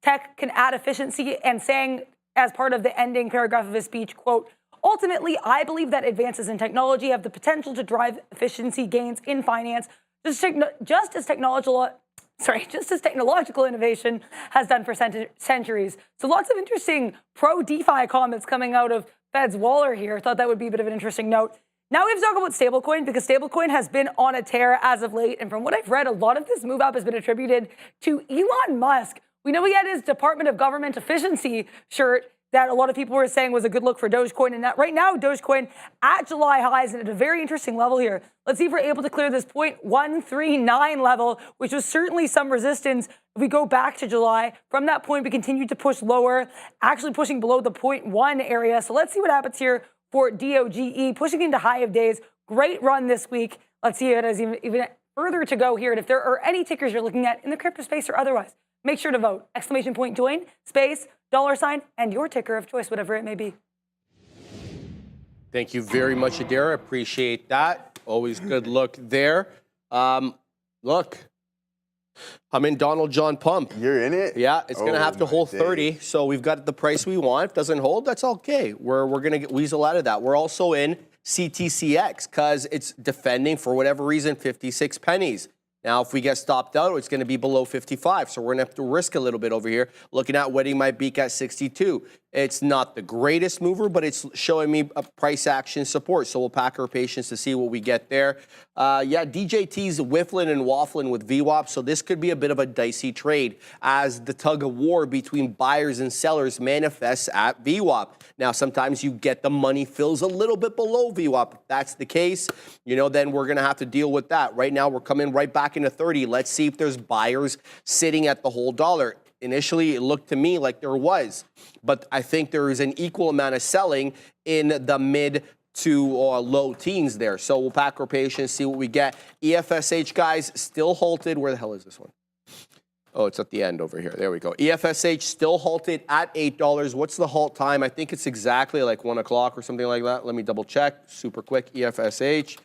D: tech can add efficiency, and saying as part of the ending paragraph of his speech, quote, ultimately, I believe that advances in technology have the potential to drive efficiency gains in finance, just as technological innovation has done for centuries. So lots of interesting pro-DeFi comments coming out of Feds Waller here. Thought that would be a bit of an interesting note. Now we have to talk about stablecoin, because stablecoin has been on a tear as of late. And from what I've read, a lot of this move up has been attributed to Elon Musk. We know he had his Department of Government Efficiency shirt that a lot of people were saying was a good look for Dogecoin. And that right now, Dogecoin at July highs and at a very interesting level here. Let's see if we're able to clear this 0.139 level, which was certainly some resistance. If we go back to July, from that point, we continued to push lower, actually pushing below the 0.1 area. So let's see what happens here for DOGE, pushing into high of days. Great run this week. Let's see if it has even further to go here. And if there are any tickers you're looking at in the crypto space or otherwise, make sure to vote. Exclamation point join, space, $, and your ticker of choice, whatever it may be.
B: Thank you very much, Adara. Appreciate that. Always good look there. Look, I'm in Donald John Pump.
C: You're in it?
B: Yeah, it's going to have to hold 30. So we've got the price we want. If it doesn't hold, that's okay. We're going to get weasel out of that. We're also in CTCX because it's defending, for whatever reason, 56 pennies. Now, if we get stopped out, it's going to be below 55. So we're going to have to risk a little bit over here. Looking at wetting my beak at 62. It's not the greatest mover, but it's showing me a price action support. So we'll pack our patience to see what we get there. Yeah, DJT's whiffling and waffling with VWAP. So this could be a bit of a dicey trade as the tug of war between buyers and sellers manifests at VWAP. Now, sometimes you get the money fills a little bit below VWAP. If that's the case, then we're going to have to deal with that. Right now, we're coming right back into 30. Let's see if there's buyers sitting at the whole dollar. Initially, it looked to me like there was, but I think there is an equal amount of selling in the mid to low teens there. So we'll pack our patience, see what we get. EFSH, guys, still halted. Where the hell is this one? Oh, it's at the end over here. There we go. EFSH still halted at $8. What's the halt time? I think it's exactly like 1 o'clock or something like that. Let me double check. Super quick. EFSH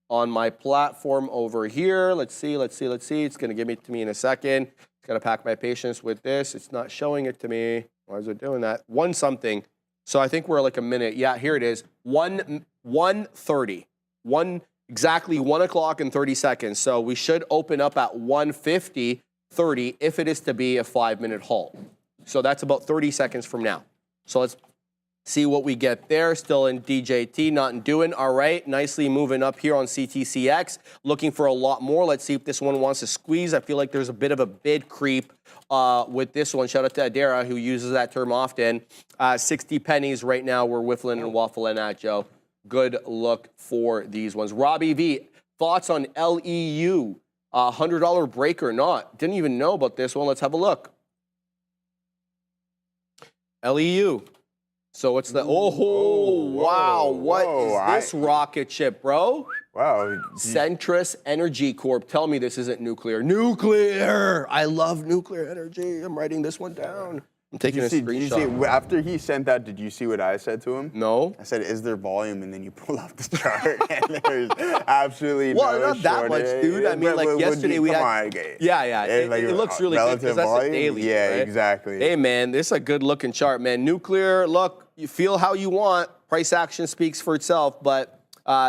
B: on my platform over here. Let's see. It's going to give it to me in a second. It's got to pack my patience with this. It's not showing it to me. Why is it doing that? 1 something. So I think we're like a minute. Yeah, here it is. 1:30. Exactly 1 o'clock and 30 seconds. So we should open up at 1:50:30 if it is to be a 5-minute halt. So that's about 30 seconds from now. So let's see what we get there. Still in DJT, not in doing. All right, nicely moving up here on CTCX. Looking for a lot more. Let's see if this one wants to squeeze. I feel like there's a bit of a bid creep with this one. Shout out to Adara, who uses that term often. 60 pennies right now we're whiffling and waffling at, Joe. Good look for these ones. Robbie V, thoughts on LEU? $100 break or not? Didn't even know about this one. Let's have a look. LEU. So it's the, wow, what is this rocket ship, bro?
C: Wow.
B: Centrus Energy Corp. Tell me this isn't nuclear. Nuclear! I love nuclear energy. I'm writing this one down. I'm taking a screenshot.
C: Did you see, after he sent that, did you see what I said to him?
B: No.
C: I said, is there volume? And then you pull up the chart, and there's absolutely
B: well,
C: no
B: not that much, dude. I mean, like yesterday we had... Yeah. It looks really good because that's a daily.
C: Yeah,
B: right?
C: exactly.
B: Hey, man, this is a good-looking chart, man. Nuclear, look, you feel how you want. Price action speaks for itself, but...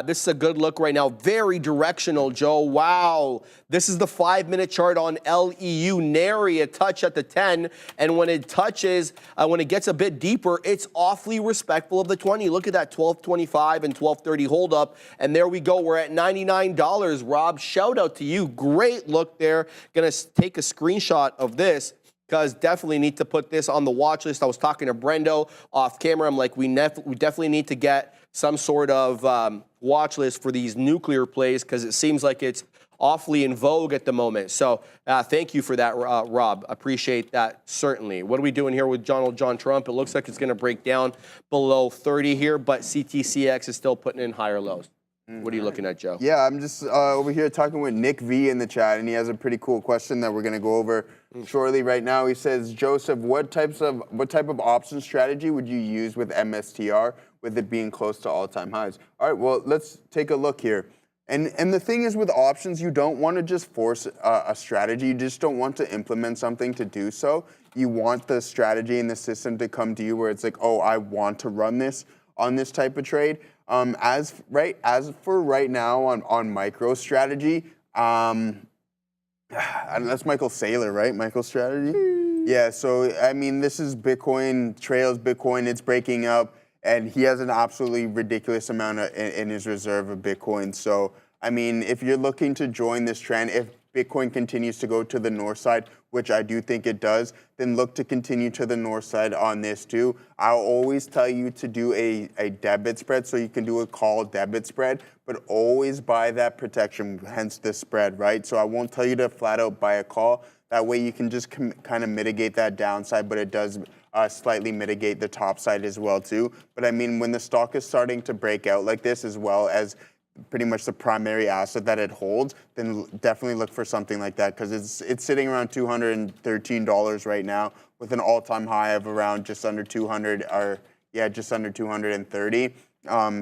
B: this is a good look right now. Very directional, Joe. Wow. This is the 5-minute chart on LEU. Nary a touch at the 10. And when it touches, when it gets a bit deeper, it's awfully respectful of the 20. Look at that 12.25 and 12.30 hold up. And there we go. We're at $99. Rob, shout out to you. Great look there. Going to take a screenshot of this, because definitely need to put this on the watch list. I was talking to Brendo off camera. I'm like, we definitely need to get some sort of watch list for these nuclear plays, because it seems like it's awfully in vogue at the moment. So thank you for that, Rob. Appreciate that, certainly. What are we doing here with Donald John Trump? It looks like it's going to break down below 30 here, but CTCX is still putting in higher lows. What are you looking at, Joe?
C: Yeah, I'm just over here talking with Nick V in the chat, and he has a pretty cool question that we're going to go over shortly. Right now, he says, Joseph, what type of option strategy would you use with MSTR, with it being close to all-time highs? All right, well, let's take a look here. And the thing is, with options, you don't want to just force a strategy. You just don't want to implement something to do so. You want the strategy and the system to come to you where it's like, oh, I want to run this on this type of trade. As for right now on MicroStrategy, that's Michael Saylor, right? MicroStrategy? Yeah, so, I mean, this is Bitcoin, trails Bitcoin, it's breaking up, and he has an absolutely ridiculous amount in his reserve of Bitcoin. So, I mean, if you're looking to join this trend, if Bitcoin continues to go to the north side, which I do think it does, then look to continue to the north side on this too. I'll always tell you to do a debit spread, so you can do a call debit spread, but always buy that protection, hence the spread, right? So I won't tell you to flat out buy a call. That way you can just kind of mitigate that downside, but it does slightly mitigate the top side as well too. But I mean, when the stock is starting to break out like this, as well as pretty much the primary asset that it holds, then definitely look for something like that, because it's sitting around $213 right now, with an all-time high of around just under 200, or yeah, just under 230.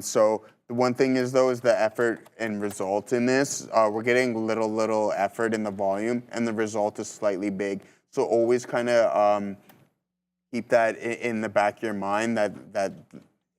C: So the one thing is though, is the effort and result in this. We're getting little effort in the volume, and the result is slightly big. So always kind of keep that in the back of your mind, that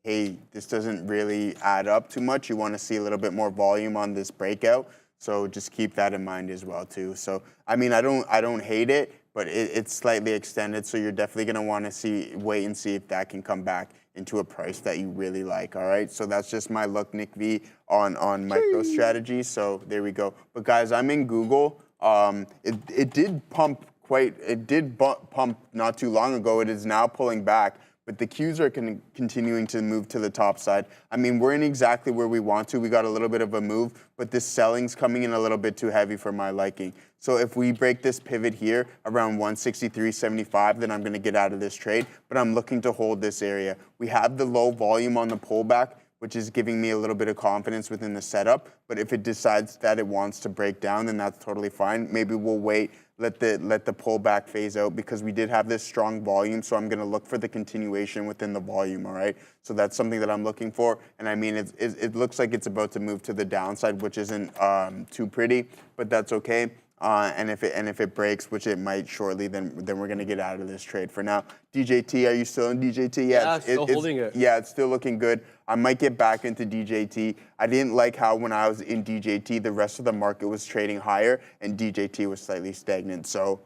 C: hey, this doesn't really add up too much. You want to see a little bit more volume on this breakout. So just keep that in mind as well too. So I mean, I don't hate it, but it's slightly extended. So you're definitely going to want to wait and see if that can come back into a price that you really like. All right. So that's just my look, Nick V, on MicroStrategy. So there we go. But guys, I'm in Google. It did pump not too long ago. It is now pulling back. But the Qs are continuing to move to the top side. I mean, we're in exactly where we want to. We got a little bit of a move, but this selling's coming in a little bit too heavy for my liking. So if we break this pivot here around 163.75, then I'm going to get out of this trade. But I'm looking to hold this area. We have the low volume on the pullback, which is giving me a little bit of confidence within the setup. But if it decides that it wants to break down, then that's totally fine. Maybe we'll wait let the pullback phase out, because we did have this strong volume. So I'm going to look for the continuation within the volume. All right. So that's something that I'm looking for. And I mean, it looks like it's about to move to the downside, which isn't too pretty, but that's okay. And if it breaks, which it might shortly, then we're gonna get out of this trade. For now, DJT, are you still in DJT?
B: Yeah, still holding it.
C: Yeah, it's still looking good. I might get back into DJT. I didn't like how when I was in DJT, the rest of the market was trading higher and DJT was slightly stagnant. So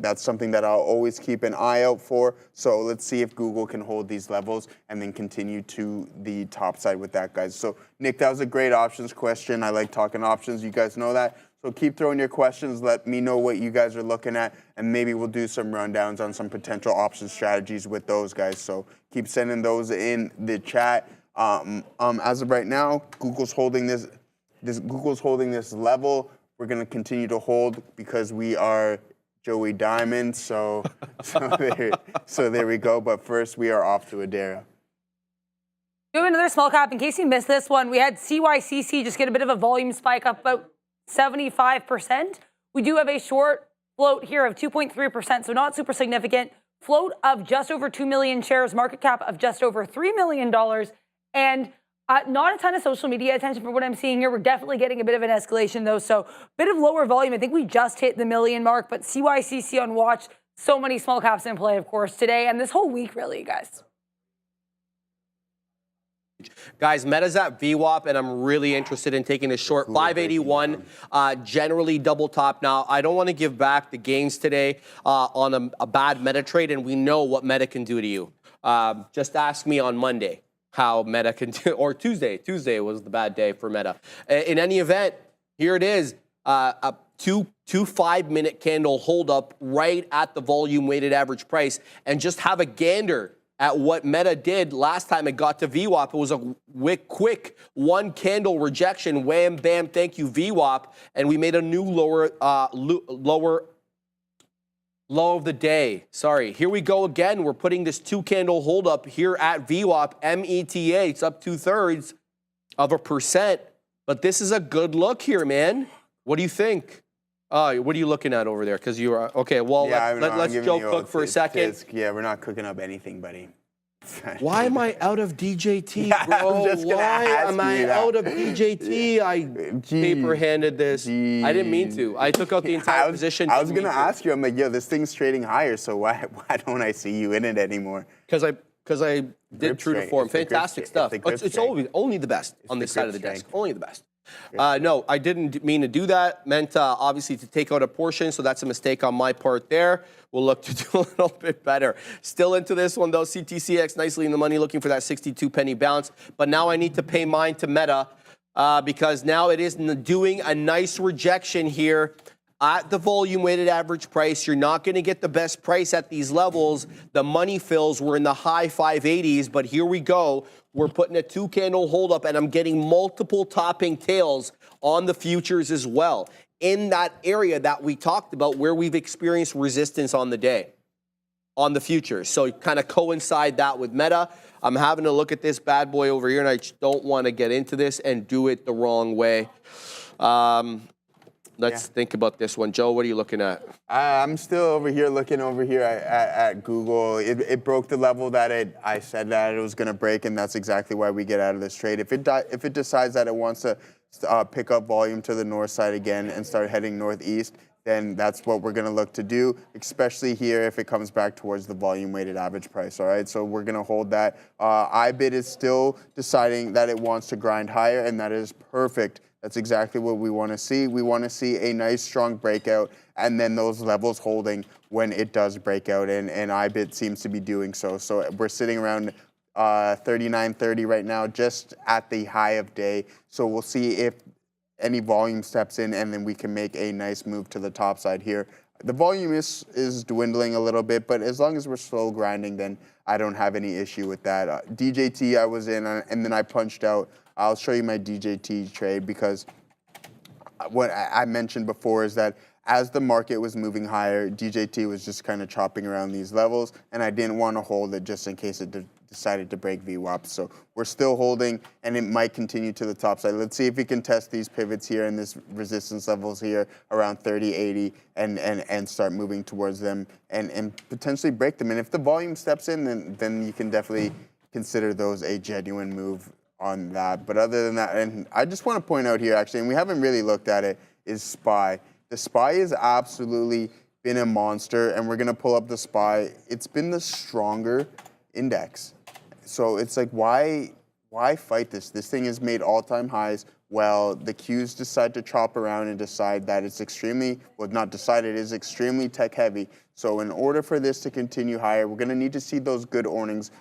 C: that's something that I'll always keep an eye out for. So let's see if Google can hold these levels and then continue to the top side with that, guys. So Nick, that was a great options question. I like talking options. You guys know that. So keep throwing your questions. Let me know what you guys are looking at, and maybe we'll do some rundowns on some potential option strategies with those guys. So keep sending those in the chat. As of right now, Google's holding this level. We're gonna continue to hold because we are Joey Diamond. So there we go. But first, we are off to Adara.
D: Doing another small cap. In case you missed this one, we had CYCC just get a bit of a volume spike up about 75%. We do have a short float here of 2.3%, so not super significant. Float of just over 2 million shares, market cap of just over $3 million, and not a ton of social media attention for what I'm seeing here. We're definitely getting a bit of an escalation, though, so a bit of lower volume. I think we just hit the million mark, but CYCC on watch. So many small caps in play, of course, today and this whole week, really, guys.
B: Guys, Meta's at VWAP, and I'm really interested in taking a short. 581, generally double top. Now, I don't want to give back the gains today on a bad Meta trade, and we know what Meta can do to you. Just ask me on Monday how Meta can do, or Tuesday. Tuesday was the bad day for Meta. In any event, here it is, a 5-minute candle hold up right at the volume weighted average price, and just have a gander at what Meta did last time it got to VWAP. It was a quick one candle rejection. Wham, bam, thank you, VWAP. And we made a new low of the day. Sorry. Here we go again. We're putting this 2-candle hold up here at VWAP. META, it's up 0.2%. But this is a good look here, man. What do you think? What are you looking at over there? Because you are okay. Well,
C: yeah,
B: let's Joe cook for a second.
C: Yeah, we're not cooking up anything, buddy.
B: Why am I out of DJT,
C: yeah,
B: bro? Why am I out of DJT? I paper-handed this. I didn't mean to. I took out the entire position.
C: I was going to ask you. I'm like, yo, this thing's trading higher, so why don't I see you in it anymore?
B: Because I did true to form. Fantastic stuff. It's always only the best on this side of the desk. Only the best. No, I didn't mean to do that. Meant obviously to take out a portion, so that's a mistake on my part there. We'll look to do a little bit better. Still into this one though. CTCX nicely in the money, looking for that 62 penny bounce. But now I need to pay mine to Meta because now it is doing a nice rejection here at the volume weighted average price. You're not going to get the best price at these levels. The money fills were in the high 580s, but here we go. We're putting a 2-candle hold up, and I'm getting multiple topping tails on the futures as well in that area that we talked about where we've experienced resistance on the day on the futures. So kind of coincide that with Meta. I'm having to look at this bad boy over here, and I just don't want to get into this and do it the wrong way. Let's think about this one. Joe, what are you looking at?
C: I'm still over here looking over here at Google. It broke the level that I said that it was going to break, and that's exactly why we get out of this trade. If it decides that it wants to pick up volume to the north side again and start heading northeast, then that's what we're going to look to do, especially here if it comes back towards the volume-weighted average price, all right? So we're going to hold that. IBIT is still deciding that it wants to grind higher, and that is perfect. That's exactly what we want to see. We want to see a nice, strong breakout, and then those levels holding when it does break out, and IBIT seems to be doing so. So we're sitting around 39.30 right now, just at the high of day. So we'll see if any volume steps in, and then we can make a nice move to the top side here. The volume is dwindling a little bit, but as long as we're slow grinding, then I don't have any issue with that. DJT I was in, and then I punched out. I'll show you my DJT trade because what I mentioned before is that as the market was moving higher, DJT was just kind of chopping around these levels, and I didn't want to hold it just in case it decided to break VWAP. So we're still holding, and it might continue to the top side. Let's see if we can test these pivots here and this resistance levels here around 30.80 and start moving towards them and potentially break them. And if the volume steps in, then you can definitely consider those a genuine move on that. But other than that, and I just want to point out here, actually, and we haven't really looked at it, is SPY. The SPY has absolutely been a monster, and we're going to pull up the SPY. It's been the stronger index. So it's like, why fight this? This thing has made all-time highs. Well, the Qs decide to chop around and decide that it's extremely, well, not decide, it is extremely tech-heavy. So in order for this to continue higher, we're going to need to see those good earnings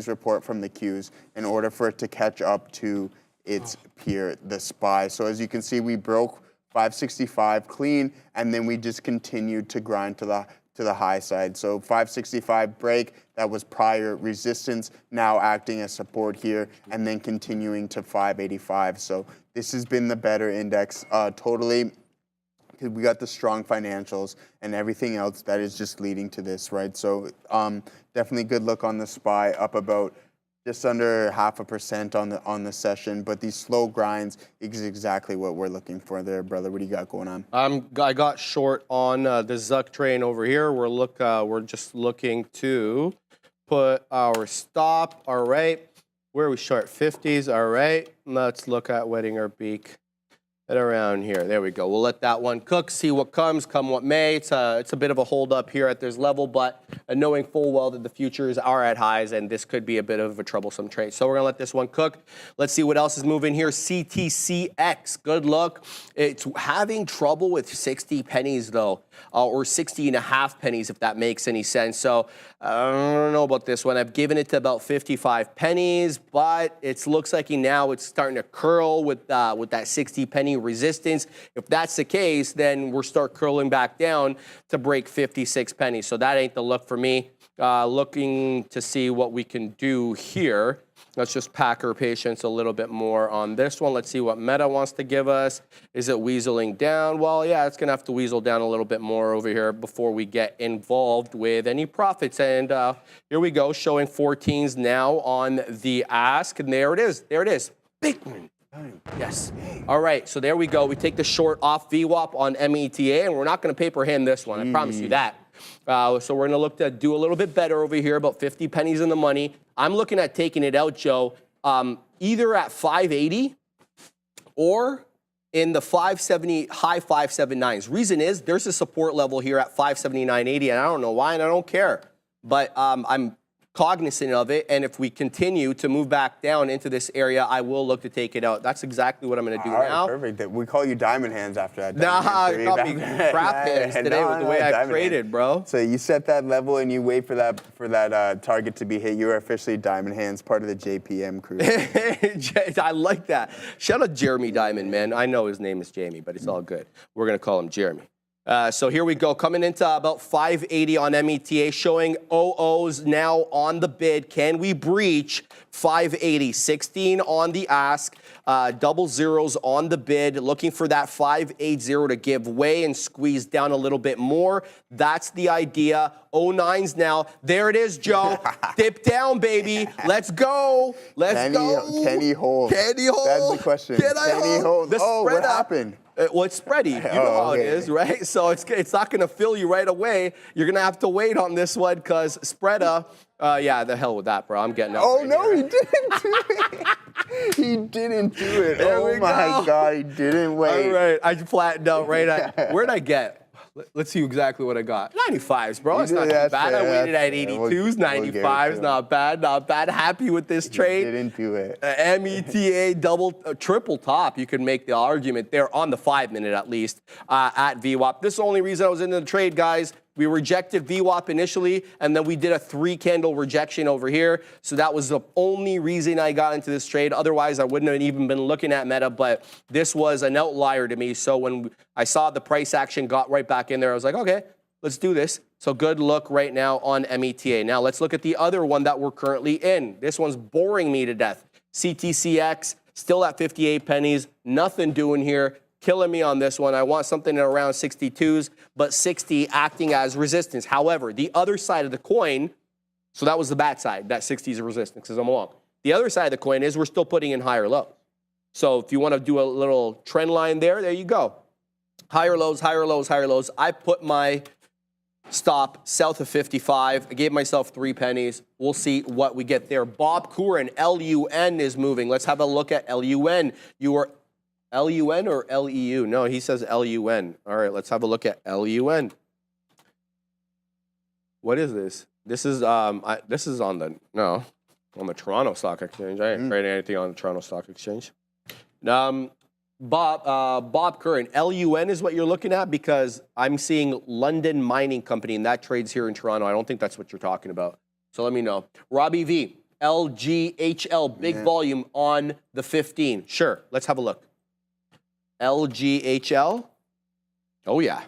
C: report from the Qs in order for it to catch up to its peer, the SPY. So as you can see, we broke 565 clean, and then we just continued to grind to the high side. So 565 break, that was prior resistance, now acting as support here, and then continuing to 585. So this has been the better index totally. We got the strong financials and everything else that is just leading to this, right? So definitely good look on the SPY, up about just under 0.5% on the session, but these slow grinds is exactly what we're looking for there, brother. What do you got going on?
B: I got short on the Zuck train over here. We're just looking to put our stop. All right, where are we short? 50s. All right, let's look at wetting our beak at around here. There we go. We'll let that one cook, see what comes, come what may. It's a bit of a hold up here at this level, but knowing full well that the futures are at highs and this could be a bit of a troublesome trade. So we're gonna let this one cook. Let's see what else is moving here. CTCX, good luck. It's having trouble with 60 pennies though, or 60.5 pennies if that makes any sense. So I don't know about this one. I've given it to about 55 pennies, but it looks like now it's starting to curl with that 60 penny resistance. If that's the case, then we'll start curling back down to break 56 pennies. So that ain't the look for me. Looking to see what we can do here. Let's just pack our patience a little bit more on this one. Let's see what Meta wants to give us. Is it weaseling down? Well, yeah, it's going to have to weasel down a little bit more over here before we get involved with any profits. And here we go, showing 14s now on the ask. And there it is. There it is. Big one. Yes. All right, so there we go. We take the short off VWAP on META, and we're not going to paper hand this one. I promise you that. So we're going to look to do a little bit better over here, about 50 pennies in the money. I'm looking at taking it out, Joe, either at 580 or in the 570, high 579s. Reason is there's a support level here at 579.80, and I don't know why, and I don't care. But I'm cognizant of it, and if we continue to move back down into this area, I will look to take it out. That's exactly what I'm going to do now.
C: Perfect. We call you diamond hands after that.
B: Nah, you got me crap hands today with the way I traded, bro.
C: So you set that level and you wait for that target to be hit. You're officially diamond hands, part of the JPM crew.
B: I like that. Shout out Jeremy Diamond, man. I know his name is Jamie, but it's all good. We're going to call him Jeremy. So here we go, coming into about 580 on META, showing OOs now on the bid. Can we breach 580? 16 on the ask, double zeros on the bid, looking for that 580 to give way and squeeze down a little bit more. That's the idea. 09s now. There it is, Joe. Dip down, baby. Let's go. Let's go.
C: Can he hold?
B: Can he hold?
C: That's the question.
B: Can he hold?
C: What happened?
B: Well, it's spready. You know how it is, right? So it's not going to fill you right away. You're going to have to wait on this one because spreader, yeah, the hell with that, bro. I'm getting out.
C: Oh, no, he didn't do it. He didn't do it. Oh, my God, he didn't wait.
B: All right, I flattened out right at, where'd I get? Let's see exactly what I got. 95s, bro. It's not too bad.
C: Fair,
B: I waited at 82s, 95s. Not bad, not bad. Happy with this trade.
C: Didn't do it.
B: META triple top. You could make the argument there on the 5-minute at least at VWAP. This is the only reason I was into the trade, guys. We rejected VWAP initially, and then we did a 3-candle rejection over here. So that was the only reason I got into this trade. Otherwise, I wouldn't have even been looking at Meta, but this was an outlier to me. So when I saw the price action got right back in there, I was like, okay, let's do this. So good look right now on META. Now let's look at the other one that we're currently in. This one's boring me to death. CTCX, still at 58 pennies, nothing doing here. Killing me on this one. I want something around 62s, but 60 acting as resistance. However, the other side of the coin, So that was the bad side. That 60 is a resistance because I'm along. The other side of the coin is we're still putting in higher lows. So if you want to do a little trend line there you go. Higher lows, higher lows, higher lows. I put my stop south of 55. I gave myself 3 pennies. We'll see what we get there. Bob Curran, LUN is moving. Let's have a look at LUN. You are LUN or LEU? No, he says LUN. All right, let's have a look at LUN. What is this? This is on the Toronto Stock Exchange. I ain't trading anything on the Toronto Stock Exchange. Bob Curran, LUN is what you're looking at because I'm seeing London Mining Company and that trades here in Toronto. I don't think that's what you're talking about. So let me know. Robbie V, LGHL, big volume on the 15. Sure, let's have a look. LGHL. Oh yeah.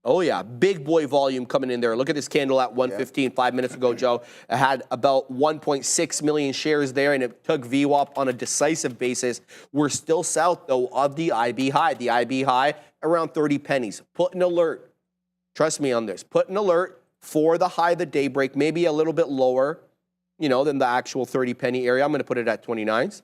B: Oh yeah, big boy volume coming in there. Look at this candle at 115 5 minutes ago, Joe. It had about 1.6 million shares there, and it took VWAP on a decisive basis. We're still south, though, of the IB high. The IB high, around 30 pennies. Put an alert. Trust me on this. Put an alert for the high of the day break, maybe a little bit lower, than the actual 30 penny area. I'm going to put it at 29s.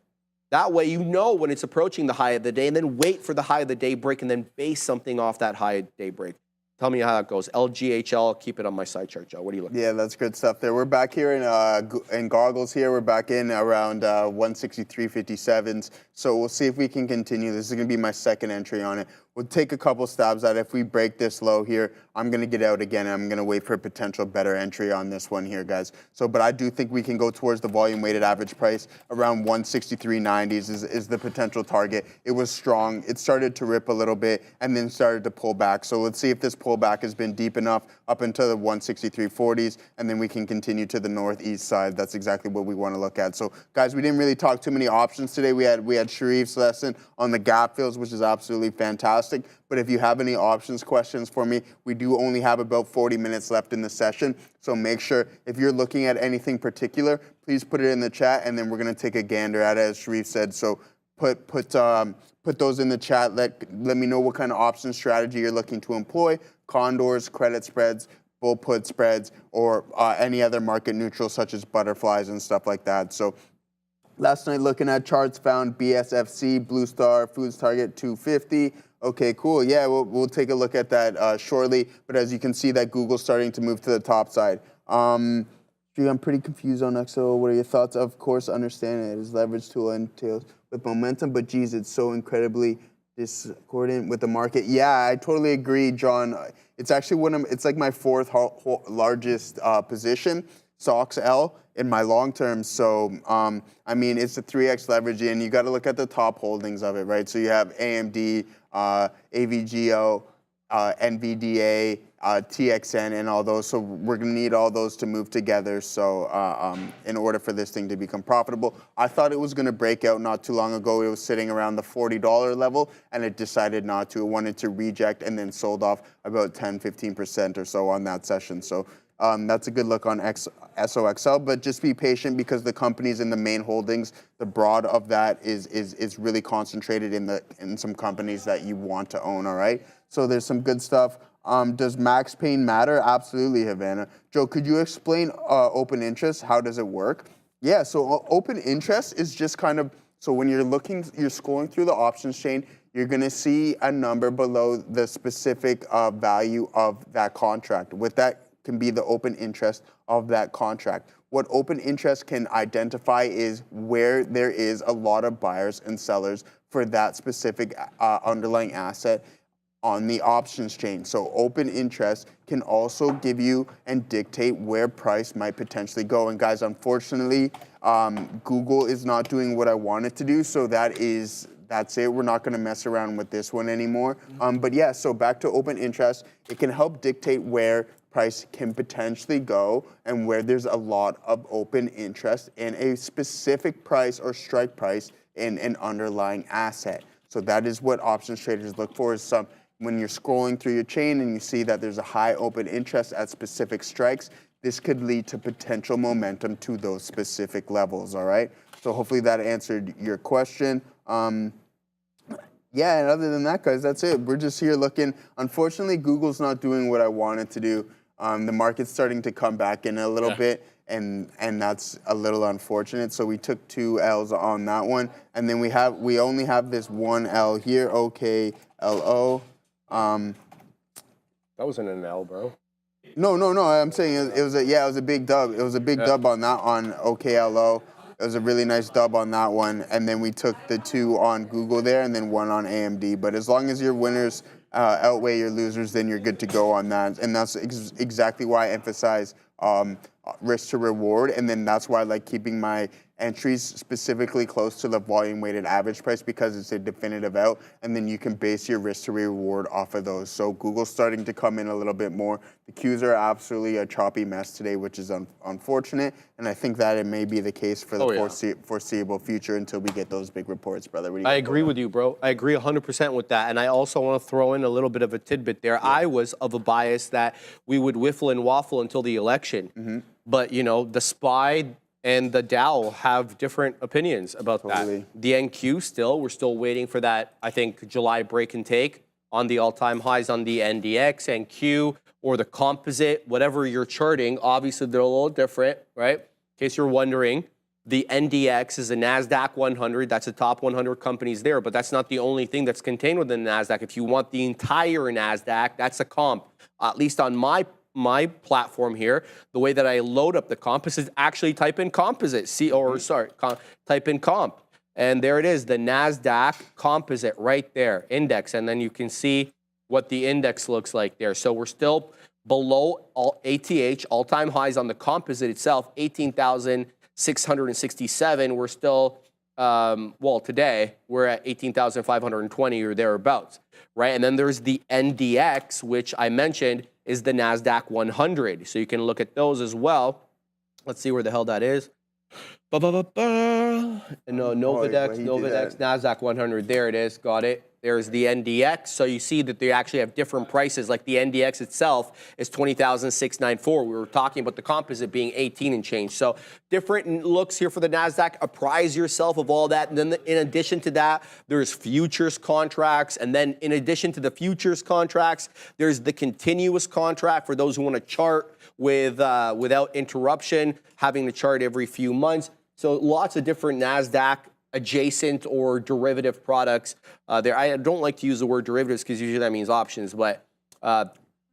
B: That way you know when it's approaching the high of the day, and then wait for the high of the day break, and then base something off that high of the day break. Tell me how that goes. LGHL, keep it on my side chart, Joe. What do you look at?
C: Yeah, that's good stuff there. We're back here in goggles here. We're back in around 163.57s. So we'll see if we can continue. This is going to be my second entry on it. We'll take a couple stabs at it. If we break this low here, I'm going to get out again. And I'm going to wait for a potential better entry on this one here, guys. But I do think we can go towards the volume weighted average price. Around 163.90s is the potential target. It was strong. It started to rip a little bit and then started to pull back. So let's see if this pullback has been deep enough up into the 163.40s, and then we can continue to the northeast side. That's exactly what we want to look at. So, guys, we didn't really talk too many options today. We had Sharif's lesson on the gap fills, which is absolutely fantastic. But if you have any options questions for me, we do only have about 40 minutes left in the session. So make sure if you're looking at anything particular, please put it in the chat, and then we're going to take a gander at it, as Sharif said. So put those in the chat. Let me know what kind of option strategy you're looking to employ: condors, credit spreads, bull put spreads, or any other market neutral such as butterflies and stuff like that. So last night looking at charts, found BSFC, Blue Star, Foods Target 250. Okay, cool. Yeah, we'll take a look at that shortly. But as you can see, that Google's starting to move to the top side. I'm pretty confused on XO. What are your thoughts? Of course, understanding it is leverage tool entails with momentum, but geez, it's so incredibly discordant with the market. Yeah, I totally agree, John. It's actually it's like my fourth largest position, SOXL, in my long term. So, I mean, it's a 3x leverage, and you got to look at the top holdings of it, right? So you have AMD, AVGO, NVDA, TXN, and all those. So we're going to need all those to move together. So in order for this thing to become profitable, I thought it was going to break out not too long ago. It was sitting around the $40 level, and it decided not to. It wanted to reject and then sold off about 10-15% or so on that session. So that's a good look on SOXL, but just be patient because the companies in the main holdings, the broad of that is really concentrated in some companies that you want to own, all right? So there's some good stuff. Does max pain matter? Absolutely, Havana. Joe, could you explain open interest? How does it work? Yeah, so open interest is just kind of, so when you're scrolling through the options chain, you're going to see a number below the specific value of that contract. With that can be the open interest of that contract. What open interest can identify is where there is a lot of buyers and sellers for that specific underlying asset on the options chain. So open interest can also give you and dictate where price might potentially go. And guys, unfortunately, Google is not doing what I want it to do. So that's it. We're not going to mess around with this one anymore. But yeah, so back to open interest, it can help dictate where price can potentially go and where there's a lot of open interest in a specific price or strike price in an underlying asset. So that is what options traders look for, is when you're scrolling through your chain and you see that there's a high open interest at specific strikes, this could lead to potential momentum to those specific levels, all right? So hopefully that answered your question. Yeah, and other than that, guys, that's it. We're just here looking. Unfortunately, Google's not doing what I want it to do. The market's starting to come back in a little bit, and that's a little unfortunate. So we took 2 L's on that one, and then we only have this 1 L here, OKLO.
B: That wasn't an L, bro.
C: No. I'm saying it was a big dub. It was a big dub on that on OKLO. It was a really nice dub on that one, and then we took the 2 on Google there, and then 1 on AMD. But as long as your winners outweigh your losers, then you're good to go on that. And that's exactly why I emphasize risk to reward, and then that's why I like keeping my entries specifically close to the volume weighted average price, because it's a definitive out, and then you can base your risk to reward off of those. So Google's starting to come in a little bit more. The Qs are absolutely a choppy mess today, which is unfortunate, and I think that it may be the case for the foreseeable future until we get those big reports, brother.
B: I agree with you, bro. I agree 100% with that, and I also want to throw in a little bit of a tidbit there. I was of a bias that we would whiffle and waffle until the election, but you know, the SPY and the Dow have different opinions about that. The NQ we're still waiting for that, I think, July break and take on the all-time highs on the NDX, NQ, or the composite, whatever you're charting. Obviously, they're a little different, right? In case you're wondering, the NDX is a NASDAQ 100. That's the top 100 companies there, but that's not the only thing that's contained within the NASDAQ. If you want the entire NASDAQ, that's a comp. At least on my platform here, the way that I load up the comp is actually type in composite, type in comp. And there it is, the NASDAQ composite right there, index. And then you can see what the index looks like there. So we're still below ATH, all-time highs on the composite itself, 18,667. We're still, well, today, we're at 18,520 or thereabouts, right? And then there's the NDX, which I mentioned is the NASDAQ 100. So you can look at those as well. Let's see where the hell that is. No, Novadex, NASDAQ 100. There it is. Got it. There's the NDX. So you see that they actually have different prices. Like the NDX itself is 20,694. We were talking about the composite being 18 and change. So different looks here for the NASDAQ. Apprise yourself of all that. And then in addition to that, there's futures contracts. And then in addition to the futures contracts, there's the continuous contract for those who want to chart without interruption, having to chart every few months. So lots of different NASDAQ adjacent or derivative products there. I don't like to use the word derivatives because usually that means options, but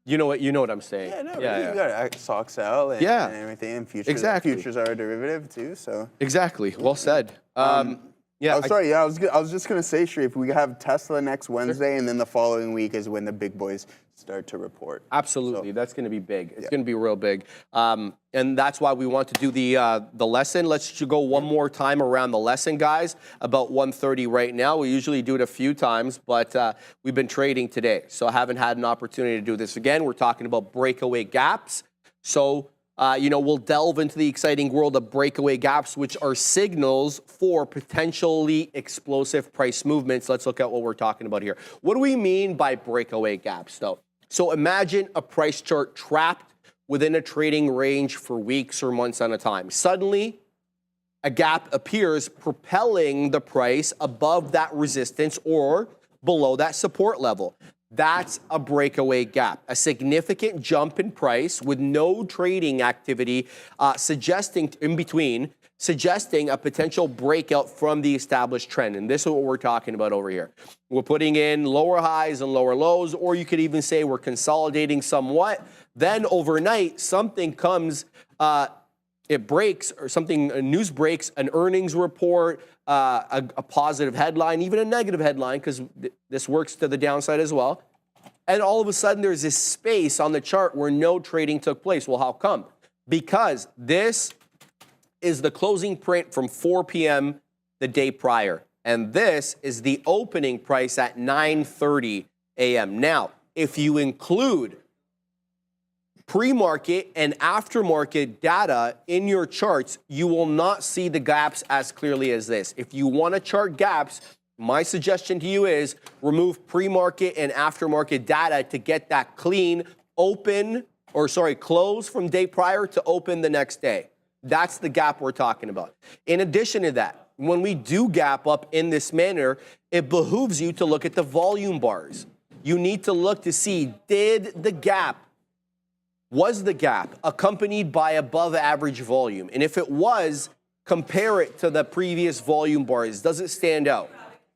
B: you know what I'm saying.
C: You got SOXL and everything, and futures.
B: Exactly.
C: Futures are a derivative too, so.
B: Exactly. Well said.
C: I was just gonna say, Sharif, we have Tesla next Wednesday, and then the following week is when the big boys start to report.
B: Absolutely, that's going to be big. It's going to be real big, and that's why we want to do the lesson. Let's go one more time around the lesson, guys. About 1:30 right now. We usually do it a few times, but we've been trading today, so I haven't had an opportunity to do this again. We're talking about breakaway gaps. So. We'll delve into the exciting world of breakaway gaps, which are signals for potentially explosive price movements. Let's look at what we're talking about here. What do we mean by breakaway gaps, though? So imagine a price chart trapped within a trading range for weeks or months at a time. Suddenly, a gap appears, propelling the price above that resistance or below that support level. That's a breakaway gap, a significant jump in price with no trading activity suggesting a potential breakout from the established trend. And this is what we're talking about over here. We're putting in lower highs and lower lows, or you could even say we're consolidating somewhat. Then overnight, something comes, it breaks, or something, news breaks, an earnings report, a positive headline, even a negative headline, because this works to the downside as well. And all of a sudden, there's this space on the chart where no trading took place. Well, how come? Because this is the closing print from 4 p.m. the day prior. And this is the opening price at 9:30 a.m. Now, if you include pre-market and aftermarket data in your charts, you will not see the gaps as clearly as this. If you want to chart gaps, my suggestion to you is remove pre-market and aftermarket data to get that clean close from day prior to open the next day. That's the gap we're talking about. In addition to that, when we do gap up in this manner, it behooves you to look at the volume bars. You need to look to see, did the gap Was the gap accompanied by above average volume? And if it was, compare it to the previous volume bars. Does it stand out?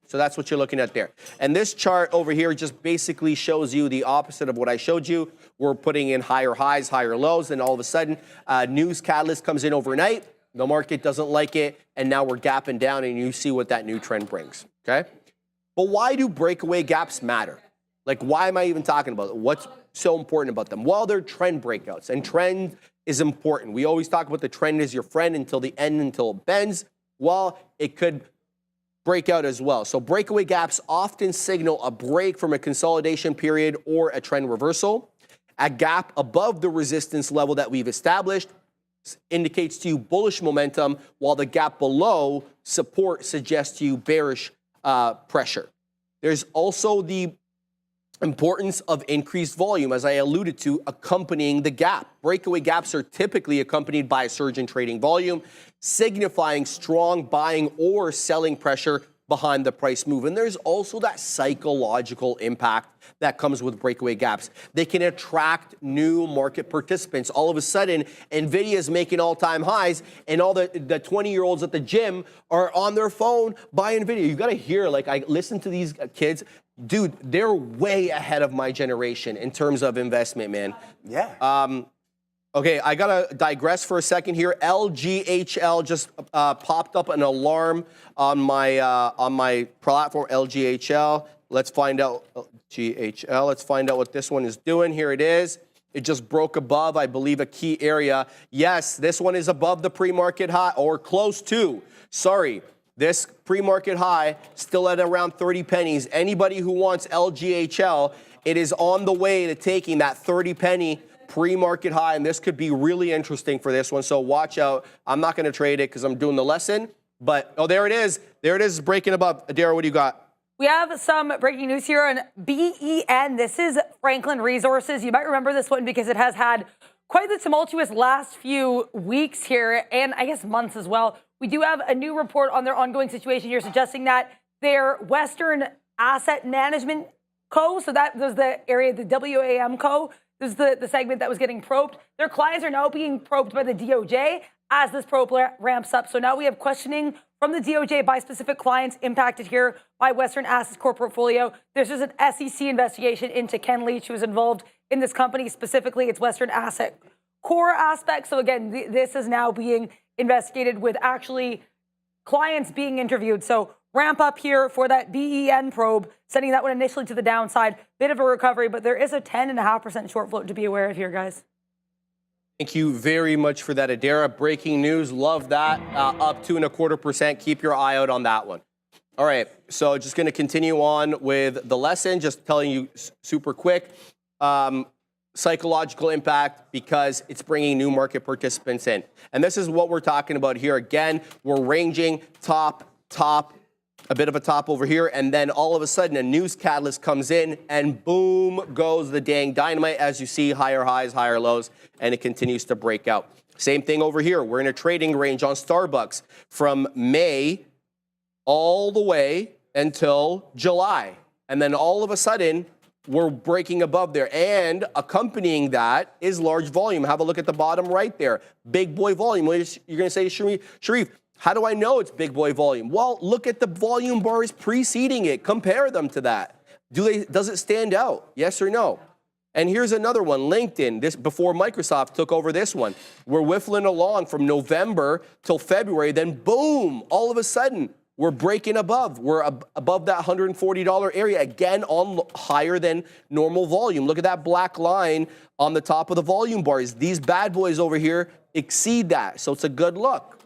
B: So that's what you're looking at there. And this chart over here just basically shows you the opposite of what I showed you. We're putting in higher highs, higher lows, and all of a sudden, news catalyst comes in overnight. The market doesn't like it, and now we're gapping down, and you see what that new trend brings, okay? But why do breakaway gaps matter? Like, why am I even talking about it? What's so important about them? Well, they're trend breakouts, and trend is important. We always talk about the trend is your friend until the end, until it bends. Well, it could break out as well. So breakaway gaps often signal a break from a consolidation period or a trend reversal. A gap above the resistance level that we've established indicates to you bullish momentum, while the gap below support suggests to you bearish pressure. There's also the importance of increased volume, as I alluded to, accompanying the gap. Breakaway gaps are typically accompanied by a surge in trading volume, signifying strong buying or selling pressure behind the price move. And there's also that psychological impact that comes with breakaway gaps. They can attract new market participants. All of a sudden, NVIDIA is making all-time highs, and all the 20-year-olds at the gym are on their phone buying NVIDIA. You gotta hear, like, I listen to these kids. Dude, they're way ahead of my generation in terms of investment, man.
C: Yeah.
B: Okay, I gotta digress for a second here. LGHL just popped up an alarm on my platform, LGHL. Let's find out, GHL, let's find out what this one is doing. Here it is. It just broke above, I believe, a key area. Yes, this one is above the pre-market high, or close to. Sorry, this pre-market high still at around 30 pennies. Anybody who wants LGHL, it is on the way to taking that 30 penny pre-market high, and this could be really interesting for this one, so watch out. I'm not gonna trade it because I'm doing the lesson, but, oh, there it is. There it is, breaking above. Adara, what do you got?
D: We have some breaking news here on BEN. This is Franklin Resources. You might remember this one because it has had quite the tumultuous last few weeks here, and I guess months as well. We do have a new report on their ongoing situation here suggesting that their Western Asset Management Co., so that was the area, the WAM Co., this is the segment that was getting probed. Their clients are now being probed by the DOJ as this probe ramps up. So now we have questioning from the DOJ by specific clients impacted here by Western Assets core portfolio. There's just an SEC investigation into Ken Leach, who was involved in this company, specifically its Western Asset core aspect. So again, this is now being investigated with actually clients being interviewed. So ramp up here for that BEN probe, sending that one initially to the downside. Bit of a recovery, but there is a 10.5% short float to be aware of here, guys.
B: Thank you very much for that, Adara. Breaking news, love that. Up 2.25%. Keep your eye out on that one. All right, so just going to continue on with the lesson. Just telling you super quick. Psychological impact because it's bringing new market participants in. And this is what we're talking about here. Again, we're ranging top, a bit of a top over here, and then all of a sudden a news catalyst comes in and boom goes the dang dynamite. As you see, higher highs, higher lows, and it continues to break out. Same thing over here. We're in a trading range on Starbucks from May all the way until July. And then all of a sudden, we're breaking above there. And accompanying that is large volume. Have a look at the bottom right there. Big boy volume. You're going to say, Sharif, how do I know it's big boy volume? Well, look at the volume bars preceding it. Compare them to that. Does it stand out? Yes or no? And here's another one, LinkedIn. This before Microsoft took over this one. We're whiffling along from November till February. Then boom, all of a sudden, we're breaking above. We're above that $140 area, again on higher than normal volume. Look at that black line on the top of the volume bars. These bad boys over here exceed that, so it's a good look.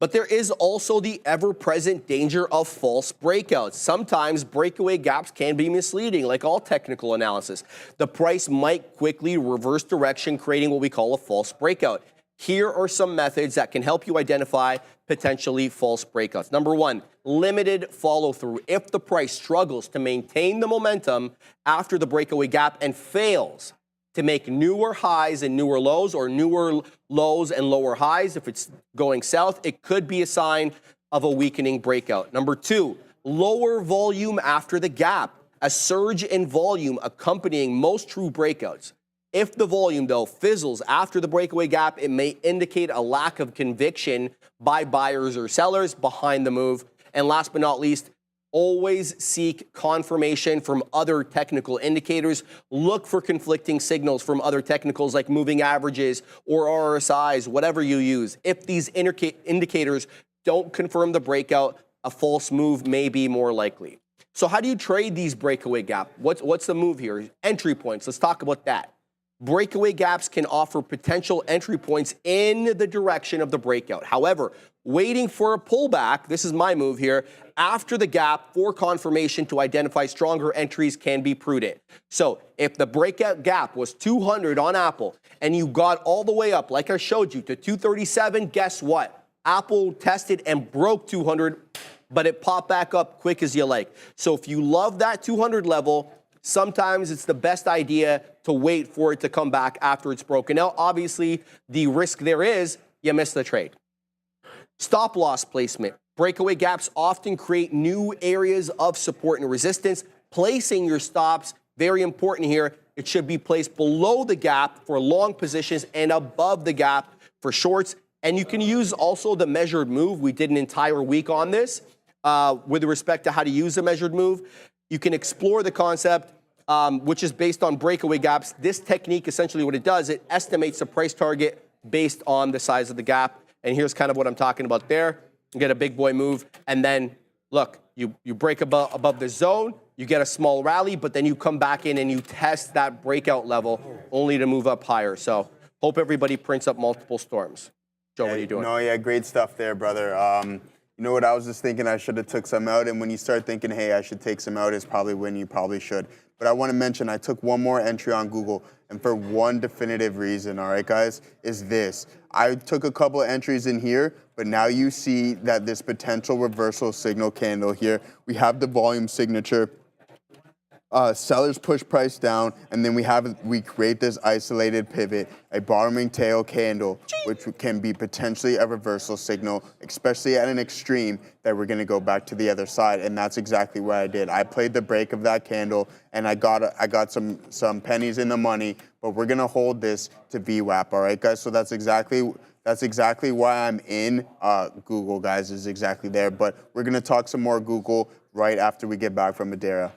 B: But there is also the ever-present danger of false breakouts. Sometimes breakaway gaps can be misleading, like all technical analysis. The price might quickly reverse direction, creating what we call a false breakout. Here are some methods that can help you identify potentially false breakouts. Number one, limited follow-through. If the price struggles to maintain the momentum after the breakaway gap and fails to make newer highs and newer lows, or newer lows and lower highs, if it's going south, it could be a sign of a weakening breakout. Number two, lower volume after the gap. A surge in volume accompanying most true breakouts. If the volume, though, fizzles after the breakaway gap, it may indicate a lack of conviction by buyers or sellers behind the move. And last but not least, always seek confirmation from other technical indicators. Look for conflicting signals from other technicals like moving averages or RSIs, whatever you use. If these indicators don't confirm the breakout, a false move may be more likely. So how do you trade these breakaway gap? What's the move here? Entry points. Let's talk about that. Breakaway gaps can offer potential entry points in the direction of the breakout. However, waiting for a pullback, this is my move here, after the gap for confirmation to identify stronger entries can be prudent. So if the breakout gap was 200 on Apple and you got all the way up, like I showed you, to 237, guess what? Apple tested and broke 200, but it popped back up quick as you like. So if you love that 200 level, sometimes it's the best idea to wait for it to come back after it's broken out. Obviously, the risk there is you miss the trade. Stop loss placement. Breakaway gaps often create new areas of support and resistance. Placing your stops, very important here. It should be placed below the gap for long positions and above the gap for shorts. And you can use also the measured move. We did an entire week on this with respect to how to use the measured move. You can explore the concept, which is based on breakaway gaps. This technique, essentially what it does, it estimates the price target based on the size of the gap. And here's kind of what I'm talking about there. You get a big boy move, and then, look, you break above the zone, you get a small rally, but then you come back in and you test that breakout level only to move up higher. So hope everybody prints up multiple storms. Joe, what are you doing?
C: No, yeah, great stuff there, brother. You know what, I was just thinking I should have took some out, and when you start thinking, hey, I should take some out, is probably when you probably should. But I want to mention I took one more entry on Google, and for one definitive reason, all right, guys, is this. I took a couple of entries in here, but now you see that this potential reversal signal candle here, we have the volume signature. Sellers push price down, and then we create this isolated pivot, a bottoming tail candle, which can be potentially a reversal signal, especially at an extreme that we're going to go back to the other side, and that's exactly what I did. I played the break of that candle, and I got some pennies in the money, but we're going to hold this to VWAP, all right, guys? So that's exactly why I'm in Google, guys, is exactly there. But we're going to talk some more Google right after we get back from Madeira.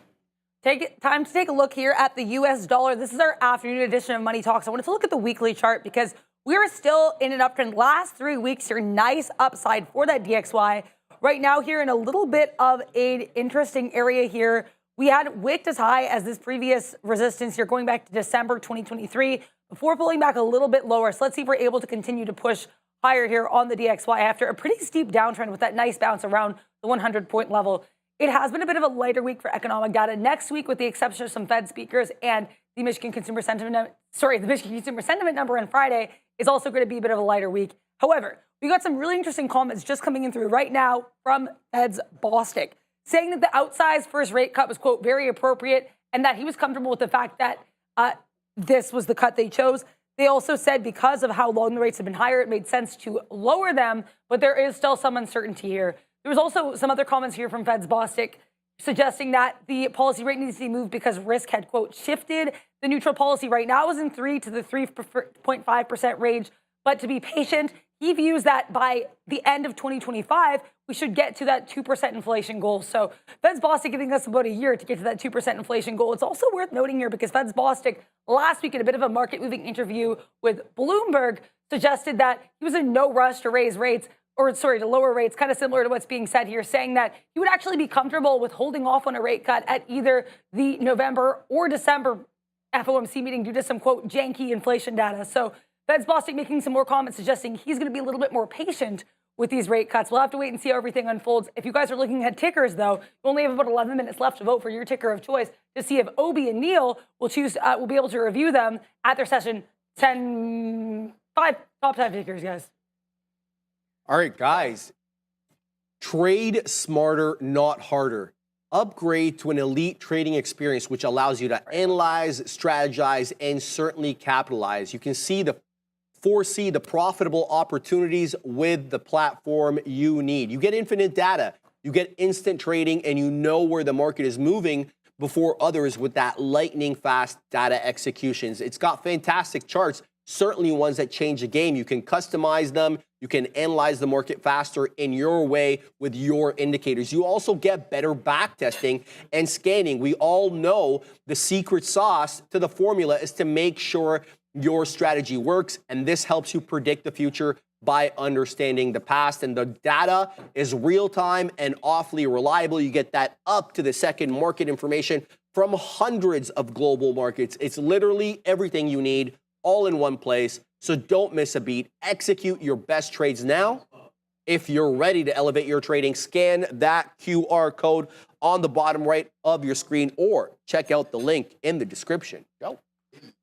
D: Time to take a look here at the U.S. dollar. This is our afternoon edition of Money Talks. I wanted to look at the weekly chart because we are still in an uptrend. Last 3 weeks here, nice upside for that DXY. Right now here in a little bit of an interesting area here. We had wicked as high as this previous resistance here going back to December 2023 before pulling back a little bit lower. So let's see if we're able to continue to push higher here on the DXY after a pretty steep downtrend with that nice bounce around the 100-point level. It has been a bit of a lighter week for economic data. Next week, with the exception of some Fed speakers and the Michigan Consumer Sentiment number on Friday is also going to be a bit of a lighter week. However, we got some really interesting comments just coming in through right now from Fed's Bostic, saying that the outsized first rate cut was, quote, very appropriate, and that he was comfortable with the fact that this was the cut they chose. They also said because of how long the rates have been higher, it made sense to lower them, but there is still some uncertainty here. There was also some other comments here from Fed's Bostic suggesting that the policy rate needs to be moved because risk had, quote, shifted. The neutral policy right now is in 3 to the 3.5% range, but to be patient, he views that by the end of 2025, we should get to that 2% inflation goal. So Fed's Bostic giving us about a year to get to that 2% inflation goal. It's also worth noting here because Fed's Bostic last week in a bit of a market-moving interview with Bloomberg suggested that he was in no rush to raise rates, to lower rates, kind of similar to what's being said here, saying that he would actually be comfortable with holding off on a rate cut at either the November or December FOMC meeting due to some, quote, janky inflation data. So Fed's Bostic making some more comments suggesting he's going to be a little bit more patient with these rate cuts. We'll have to wait and see how everything unfolds. If you guys are looking at tickers, though, you only have about 11 minutes left to vote for your ticker of choice to see if Obi and Neil will be able to review them at their session. Top 5 tickers, guys.
B: All right, guys, trade smarter, not harder. Upgrade to an elite trading experience, which allows you to analyze, strategize, and certainly capitalize. You can foresee the profitable opportunities with the platform you need. You get infinite data, you get instant trading, and you know where the market is moving before others with that lightning fast data executions. It's got fantastic charts, certainly ones that change the game. You can customize them. You can analyze the market faster in your way with your indicators. You also get better back testing and scanning. We all know the secret sauce to the formula is to make sure your strategy works, and this helps you predict the future by understanding the past. And the data is real-time and awfully reliable. You get that up to the second market information from hundreds of global markets. It's literally everything you need all in one place. So don't miss a beat. Execute your best trades now. If you're ready to elevate your trading, scan that QR code on the bottom right of your screen or check out the link in the description. Go.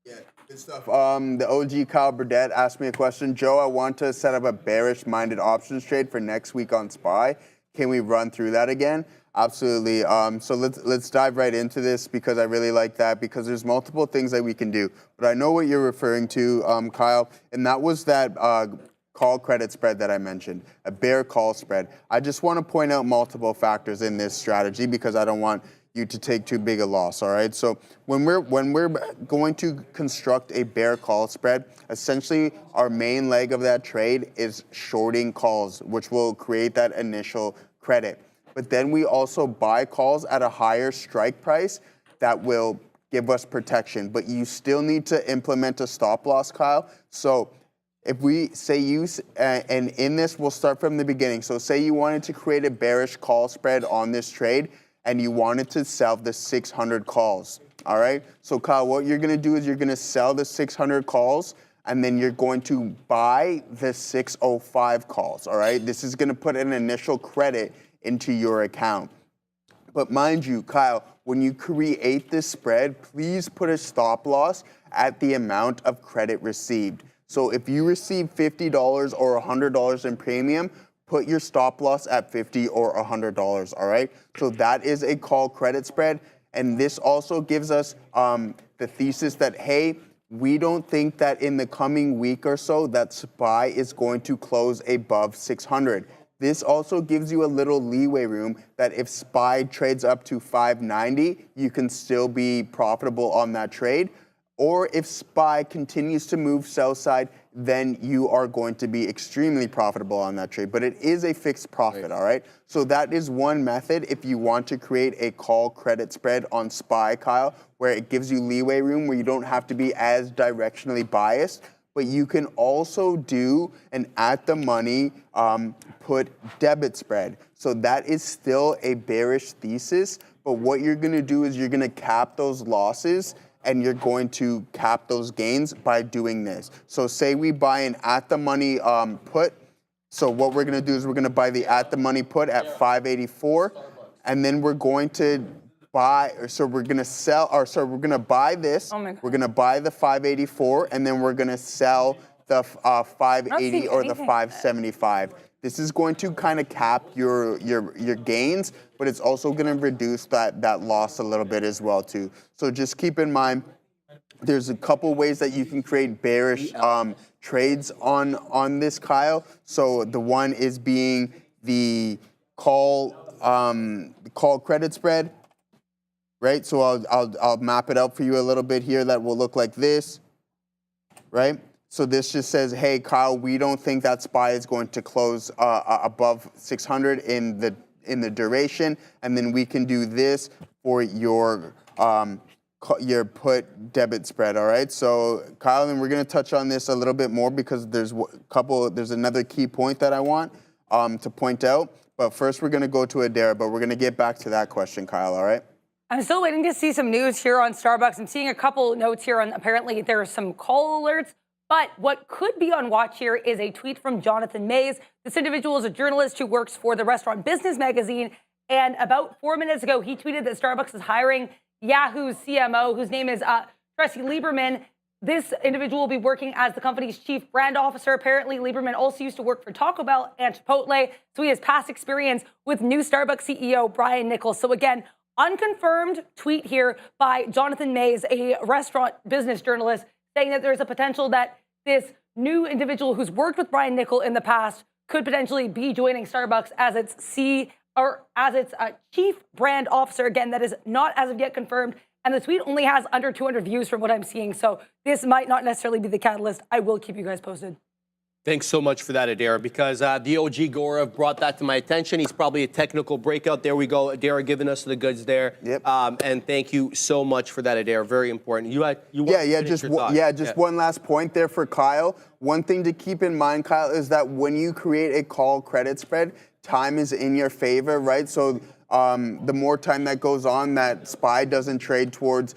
C: Yeah, good stuff. The OG Kyle Burdett asked me a question. Joe, I want to set up a bearish-minded options trade for next week on SPY. Can we run through that again? Absolutely. So let's dive right into this because I really like that because there's multiple things that we can do. But I know what you're referring to, Kyle, and that was that call credit spread that I mentioned, a bear call spread. I just want to point out multiple factors in this strategy because I don't want you to take too big a loss, all right? So when we're going to construct a bear call spread, essentially our main leg of that trade is shorting calls, which will create that initial credit. But then we also buy calls at a higher strike price that will give us protection. But you still need to implement a stop loss, Kyle. So if we say and in this, we'll start from the beginning. So say you wanted to create a bearish call spread on this trade and you wanted to sell the 600 calls, all right? So Kyle, what you're gonna do is you're gonna sell the 600 calls and then you're going to buy the 605 calls, all right? This is gonna put an initial credit into your account. But mind you, Kyle, when you create this spread, please put a stop loss at the amount of credit received. So if you receive $50 or $100 in premium, put your stop loss at $50 or $100, all right? So that is a call credit spread. And this also gives us the thesis that, hey, we don't think that in the coming week or so that SPY is going to close above 600. This also gives you a little leeway room that if SPY trades up to 590, you can still be profitable on that trade. Or if SPY continues to move sell side, then you are going to be extremely profitable on that trade. But it is a fixed profit, all right? So that is one method if you want to create a call credit spread on SPY, Kyle, where it gives you leeway room where you don't have to be as directionally biased. But you can also do an at-the-money put debit spread. So that is still a bearish thesis, but what you're gonna do is you're gonna cap those losses and you're going to cap those gains by doing this. So say we buy an at-the-money put. So what we're gonna do is we're gonna buy the at-the-money put at 584, and then we're going to buy, so we're gonna sell, or so we're gonna buy this, we're gonna buy the 584, and then we're gonna sell the 580 or the 575. This is going to kind of cap your gains, but it's also gonna reduce that loss a little bit as well too. So just keep in mind, there's a couple ways that you can create bearish trades on this, Kyle. So the one is being the call credit spread. Right, so I'll map it out for you a little bit here. That will look like this, right? So this just says, hey, Kyle, we don't think that SPY is going to close above 600 in the duration, and then we can do this for your put debit spread. All right, so Kyle, and we're going to touch on this a little bit more because there's another key point that I want to point out. But first, we're going to go to Adara, but we're going to get back to that question, Kyle. All right.
D: I'm still waiting to see some news here on Starbucks. I'm seeing a couple notes here on apparently there are some call alerts, but what could be on watch here is a tweet from Jonathan Mays. This individual is a journalist who works for the Restaurant Business magazine, and about 4 minutes ago, he tweeted that Starbucks is hiring Yahoo's CMO, whose name is Tracy Lieberman. This individual will be working as the company's chief brand officer. Apparently, Lieberman also used to work for Taco Bell and Chipotle, so he has past experience with new Starbucks CEO Brian Nichols. So again, unconfirmed tweet here by Jonathan Mays, a restaurant business journalist, saying that there's a potential that this new individual who's worked with Brian Nichols in the past could potentially be joining Starbucks as its CMO. or as its chief brand officer. Again, that is not as of yet confirmed. And the tweet only has under 200 views from what I'm seeing. So this might not necessarily be the catalyst. I will keep you guys posted.
B: Thanks so much for that, Adair, because the OG Gaurav brought that to my attention. He's probably a technical breakout. There we go. Adair giving us the goods there.
C: Yep.
B: And thank you so much for that, Adair. Very important.
C: Just one last point there for Kyle. One thing to keep in mind, Kyle, is that when you create a call credit spread, time is in your favor, right? So the more time that goes on, that SPY doesn't trade towards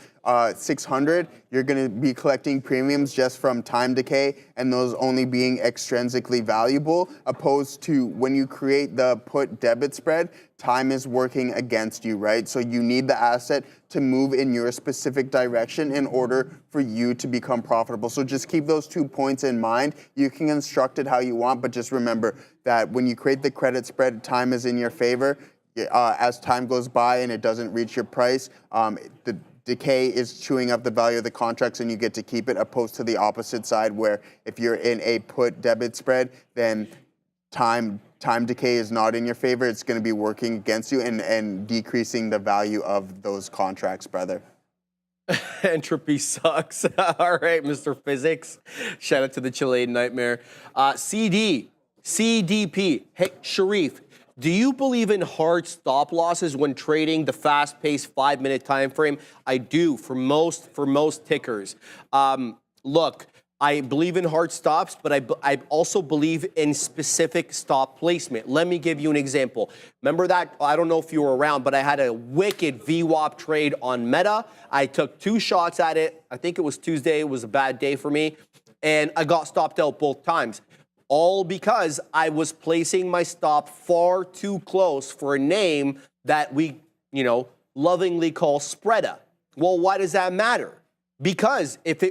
C: 600, you're going to be collecting premiums just from time decay and those only being extrinsically valuable, opposed to when you create the put debit spread, time is working against you, right? So you need the asset to move in your specific direction in order for you to become profitable. So just keep those 2 points in mind. You can construct it how you want, but just remember that when you create the credit spread, time is in your favor. As time goes by and it doesn't reach your price, the decay is chewing up the value of the contracts and you get to keep it, opposed to the opposite side where if you're in a put debit spread, then time decay is not in your favor. It's going to be working against you and decreasing the value of those contracts, brother.
B: Entropy sucks. All right, Mr. Physics. Shout out to the Chilean Nightmare. CDP. Hey, Sharif. Do you believe in hard stop losses when trading the fast-paced 5-minute time frame? I do for most tickers. Look, I believe in hard stops, but I also believe in specific stop placement. Let me give you an example. Remember that? I don't know if you were around, but I had a wicked VWAP trade on Meta. I took 2 shots at it. I think it was Tuesday. It was a bad day for me. And I got stopped out both times. All because I was placing my stop far too close for a name that we, lovingly call Spreada. Well, why does that matter? Because if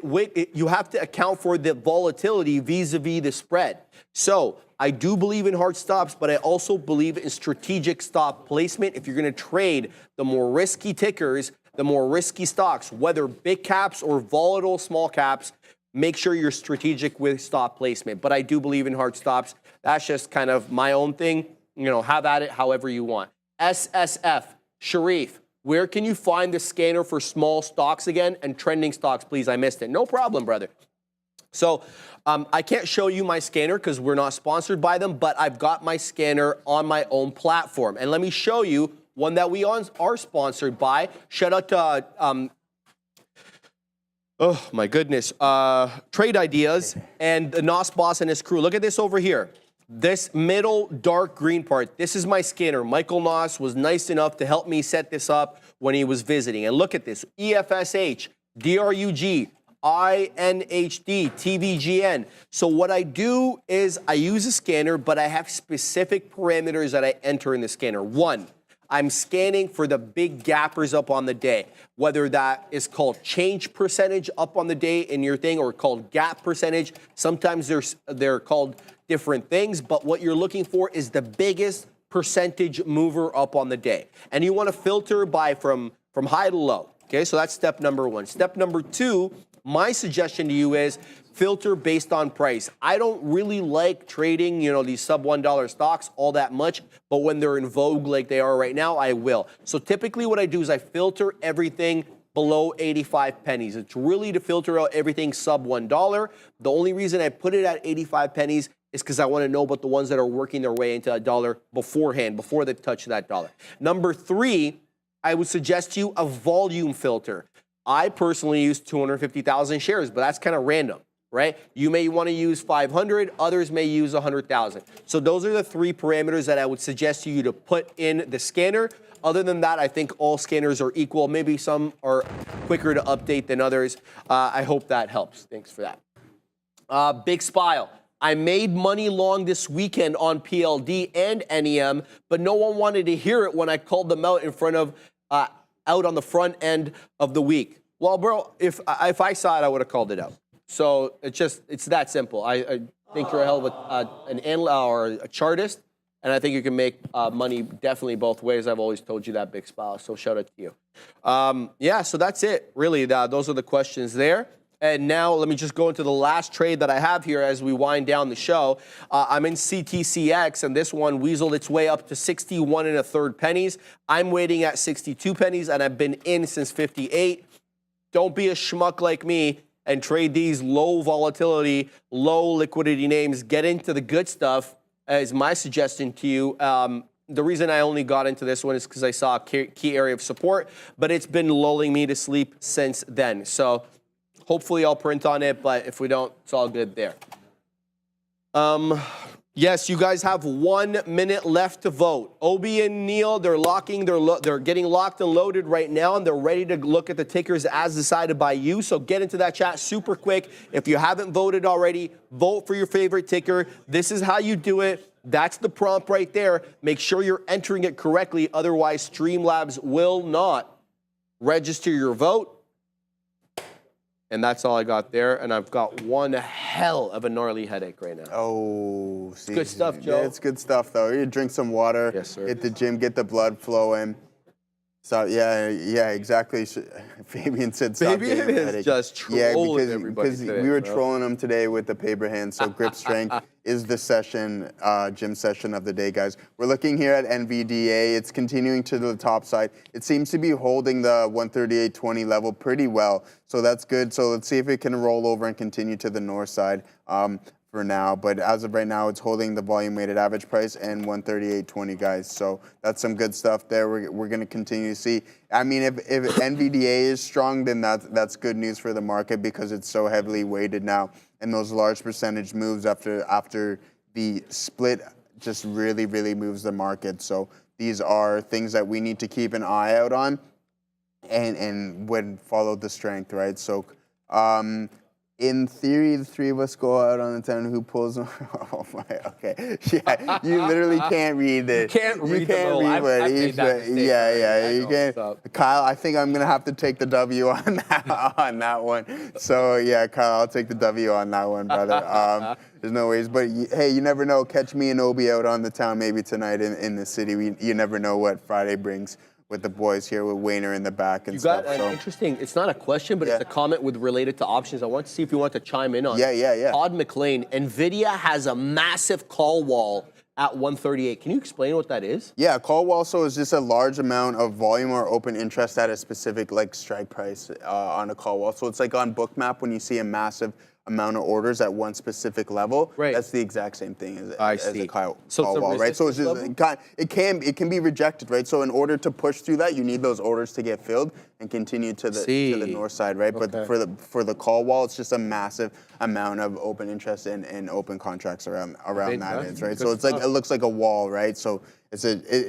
B: you have to account for the volatility vis-a-vis the spread. So I do believe in hard stops, but I also believe in strategic stop placement. If you're going to trade the more risky tickers, the more risky stocks, whether big caps or volatile small caps, make sure you're strategic with stop placement. But I do believe in hard stops. That's just kind of my own thing. Have at it however you want. SSF, Sharif, where can you find the scanner for small stocks again and trending stocks, please? I missed it. No problem, brother. So I can't show you my scanner because we're not sponsored by them, but I've got my scanner on my own platform. And let me show you one that we are sponsored by. Shout out to oh my goodness, Trade Ideas and the NOS boss and his crew. Look at this over here. This middle dark green part, this is my scanner. Michael NOS was nice enough to help me set this up when he was visiting. And look at this, EFSH, DRUG, INHD, TVGN. So what I do is I use a scanner, but I have specific parameters that I enter in the scanner. One, I'm scanning for the big gappers up on the day, whether that is called change percentage up on the day in your thing or called gap percentage. Sometimes they're called different things, but what you're looking for is the biggest percentage mover up on the day. And you want to filter by from high to low. Okay, so that's step number 1. Step number 2, my suggestion to you is filter based on price. I don't really like trading, these sub $1 stocks all that much, but when they're in vogue like they are right now, I will. So typically what I do is I filter everything below 85 pennies. It's really to filter out everything sub $1. The only reason I put it at 85 pennies is because I want to know about the ones that are working their way into $1 beforehand, before they've touched that dollar. Number 3, I would suggest to you a volume filter. I personally use 250,000 shares, but that's kind of random, right? You may want to use 500, others may use 100,000. So those are the 3 parameters that I would suggest to you to put in the scanner. Other than that, I think all scanners are equal. Maybe some are quicker to update than others. I hope that helps. Thanks for that. Big Spile. I made money long this weekend on PLD and NEM, but no one wanted to hear it when I called them out in front of, out on the front end of the week. Well, bro, if I saw it, I would have called it out. So it's that simple. I think you're a hell of an analyst or a chartist, and I think you can make money definitely both ways. I've always told you that, Big Spouse. So shout out to you. Yeah, so that's it. Really, those are the questions there. And now let me just go into the last trade that I have here as we wind down the show. I'm in CTCX, and this one weaseled its way up to 61 1/3 pennies. I'm waiting at 62 pennies, and I've been in since 58. Don't be a schmuck like me and trade these low volatility, low liquidity names. Get into the good stuff, is my suggestion to you. The reason I only got into this one is because I saw a key area of support, but it's been lulling me to sleep since then. So hopefully I'll print on it, but if we don't, it's all good there. Yes, you guys have 1 minute left to vote. Obi and Neil, they're getting locked and loaded right now, and they're ready to look at the tickers as decided by you. So get into that chat super quick. If you haven't voted already, vote for your favorite ticker. This is how you do it. That's the prompt right there. Make sure you're entering it correctly. Otherwise, Streamlabs will not register your vote. And that's all I got there. And I've got one hell of a gnarly headache right now.
C: Oh, see,
B: good stuff, Joe.
C: Yeah, it's good stuff, though. You drink some water,
B: yes, sir.
C: Hit the gym, get the blood flowing. So, yeah, exactly. Fabian said stop
B: Fabian
C: getting
B: is
C: headache.
B: just trolling everybody
C: because
B: today,
C: we were
B: bro.
C: trolling him today with the paper hand. So grip strength is the session, gym session of the day, guys. We're looking here at NVDA. It's continuing to the top side. It seems to be holding the 138.20 level pretty well. So that's good. So let's see if it can roll over and continue to the north side. For now, but as of right now, it's holding the volume weighted average price and 138.20, guys. So that's some good stuff there. We're going to continue to see. I mean, if NVDA is strong, then that's good news for the market because it's so heavily weighted now, and those large percentage moves after the split just really moves the market. So these are things that we need to keep an eye out on, and would follow the strength, right? So. In theory, the three of us go out on the 10. Who pulls them? Oh my, okay. Yeah, you literally can't read it.
B: You can't read
C: what
B: I've
C: he's.
B: made that mistake
C: Yeah, you
B: already.
C: can't. Kyle, I think I'm gonna have to take the W on that one. So yeah, Kyle, I'll take the W on that one, brother. There's no ways, but hey, you never know. Catch me and Obi out on the town maybe tonight in the city. You never know what Friday brings. With the boys here, with Wayner in the back and stuff.
B: You got an interesting, it's not a question, but it's a comment related to options. I want to see if you want to chime in on it.
C: Yeah.
B: Todd McLean, NVIDIA has a massive call wall at 138. Can you explain what that is? Yeah,
C: call wall, so is just a large amount of volume or open interest at a specific strike price on a call wall. So it's like on Bookmap when you see a massive amount of orders at one specific level.
B: Right.
C: That's the exact same thing as a call
B: so
C: wall, right? So it's just it can be rejected, right? So in order to push through that, you need those orders to get filled and continue to the north side, right? Okay. But for the call wall, it's just a massive amount of open interest and open contracts around that is, right? So it's it looks like a wall, right? So it's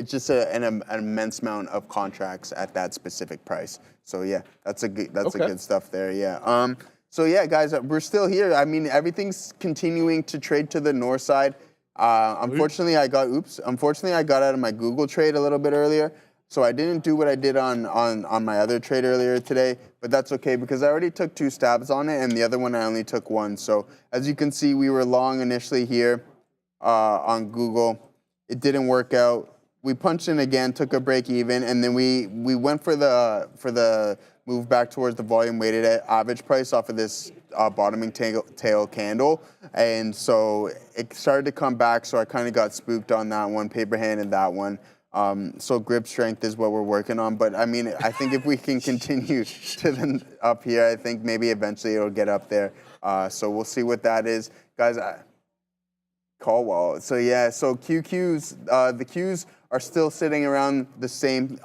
C: just an immense amount of contracts at that specific price. So yeah, that's a good stuff there. Yeah. So yeah, guys, we're still here. I mean, everything's continuing to trade to the north side. Unfortunately, I got out of my Google trade a little bit earlier, so I didn't do what I did on my other trade earlier today. But that's okay because I already took 2 stabs on it, and the other one I only took 1. So as you can see, we were long initially here on Google. It didn't work out. We punched in again, took a break even, and then we went for the move back towards the volume weighted average price off of this bottoming tail candle. And so it started to come back, so I kind of got spooked on that one, paper handed that one. So grip strength is what we're working on. But I mean, I think if we can continue to up here, I think maybe eventually it'll get up there. So we'll see what that is. Guys, call wall. So yeah, so QQs, the Qs are still sitting around the same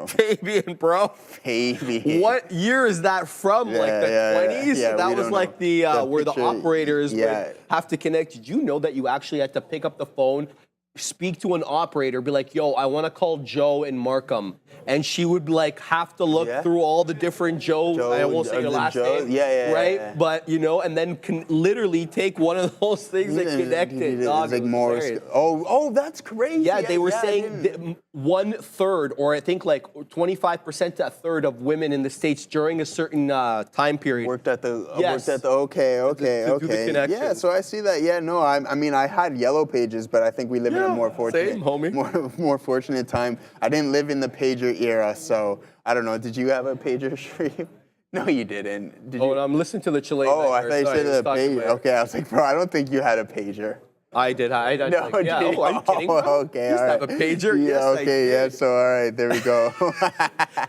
B: Fabian, bro.
C: Fabian.
B: What year is that from? Like the 20s?
C: Yeah,
B: that was like the where the operators would have to connect. Did you know that you actually had to pick up the phone, speak to an operator, be like, yo, I want to call Joe in Markham. And she would have to look through all the different Joe, I won't say your last name. Right? Yeah. But, and then can literally take one of those things and connect it. Dog,
C: like Morris. Oh, that's crazy.
B: Yeah, they were saying 1/3, or I think 25% to a third of women in the States during a certain time period.
C: Worked at the okay.
B: To do the connection.
C: Yeah, so I see that. Yeah, no, I mean, I had Yellow Pages, but I think we live in a more fortunate,
B: Same, homie.
C: more fortunate time. I didn't live in the pager era, so I don't know. Did you have a pager, Sharif? No, you didn't. Did you?
B: I'm listening to the Chilean.
C: Oh, I thought you said a pager. Okay, I was like, bro, I don't think you had a pager.
B: I did. No,
C: yeah.
B: Oh, are you kidding? Bro?
C: Okay,
B: You used
C: all
B: to
C: right.
B: have a pager?
C: Yeah,
B: Yes,
C: okay, yeah. So, all right, there we go.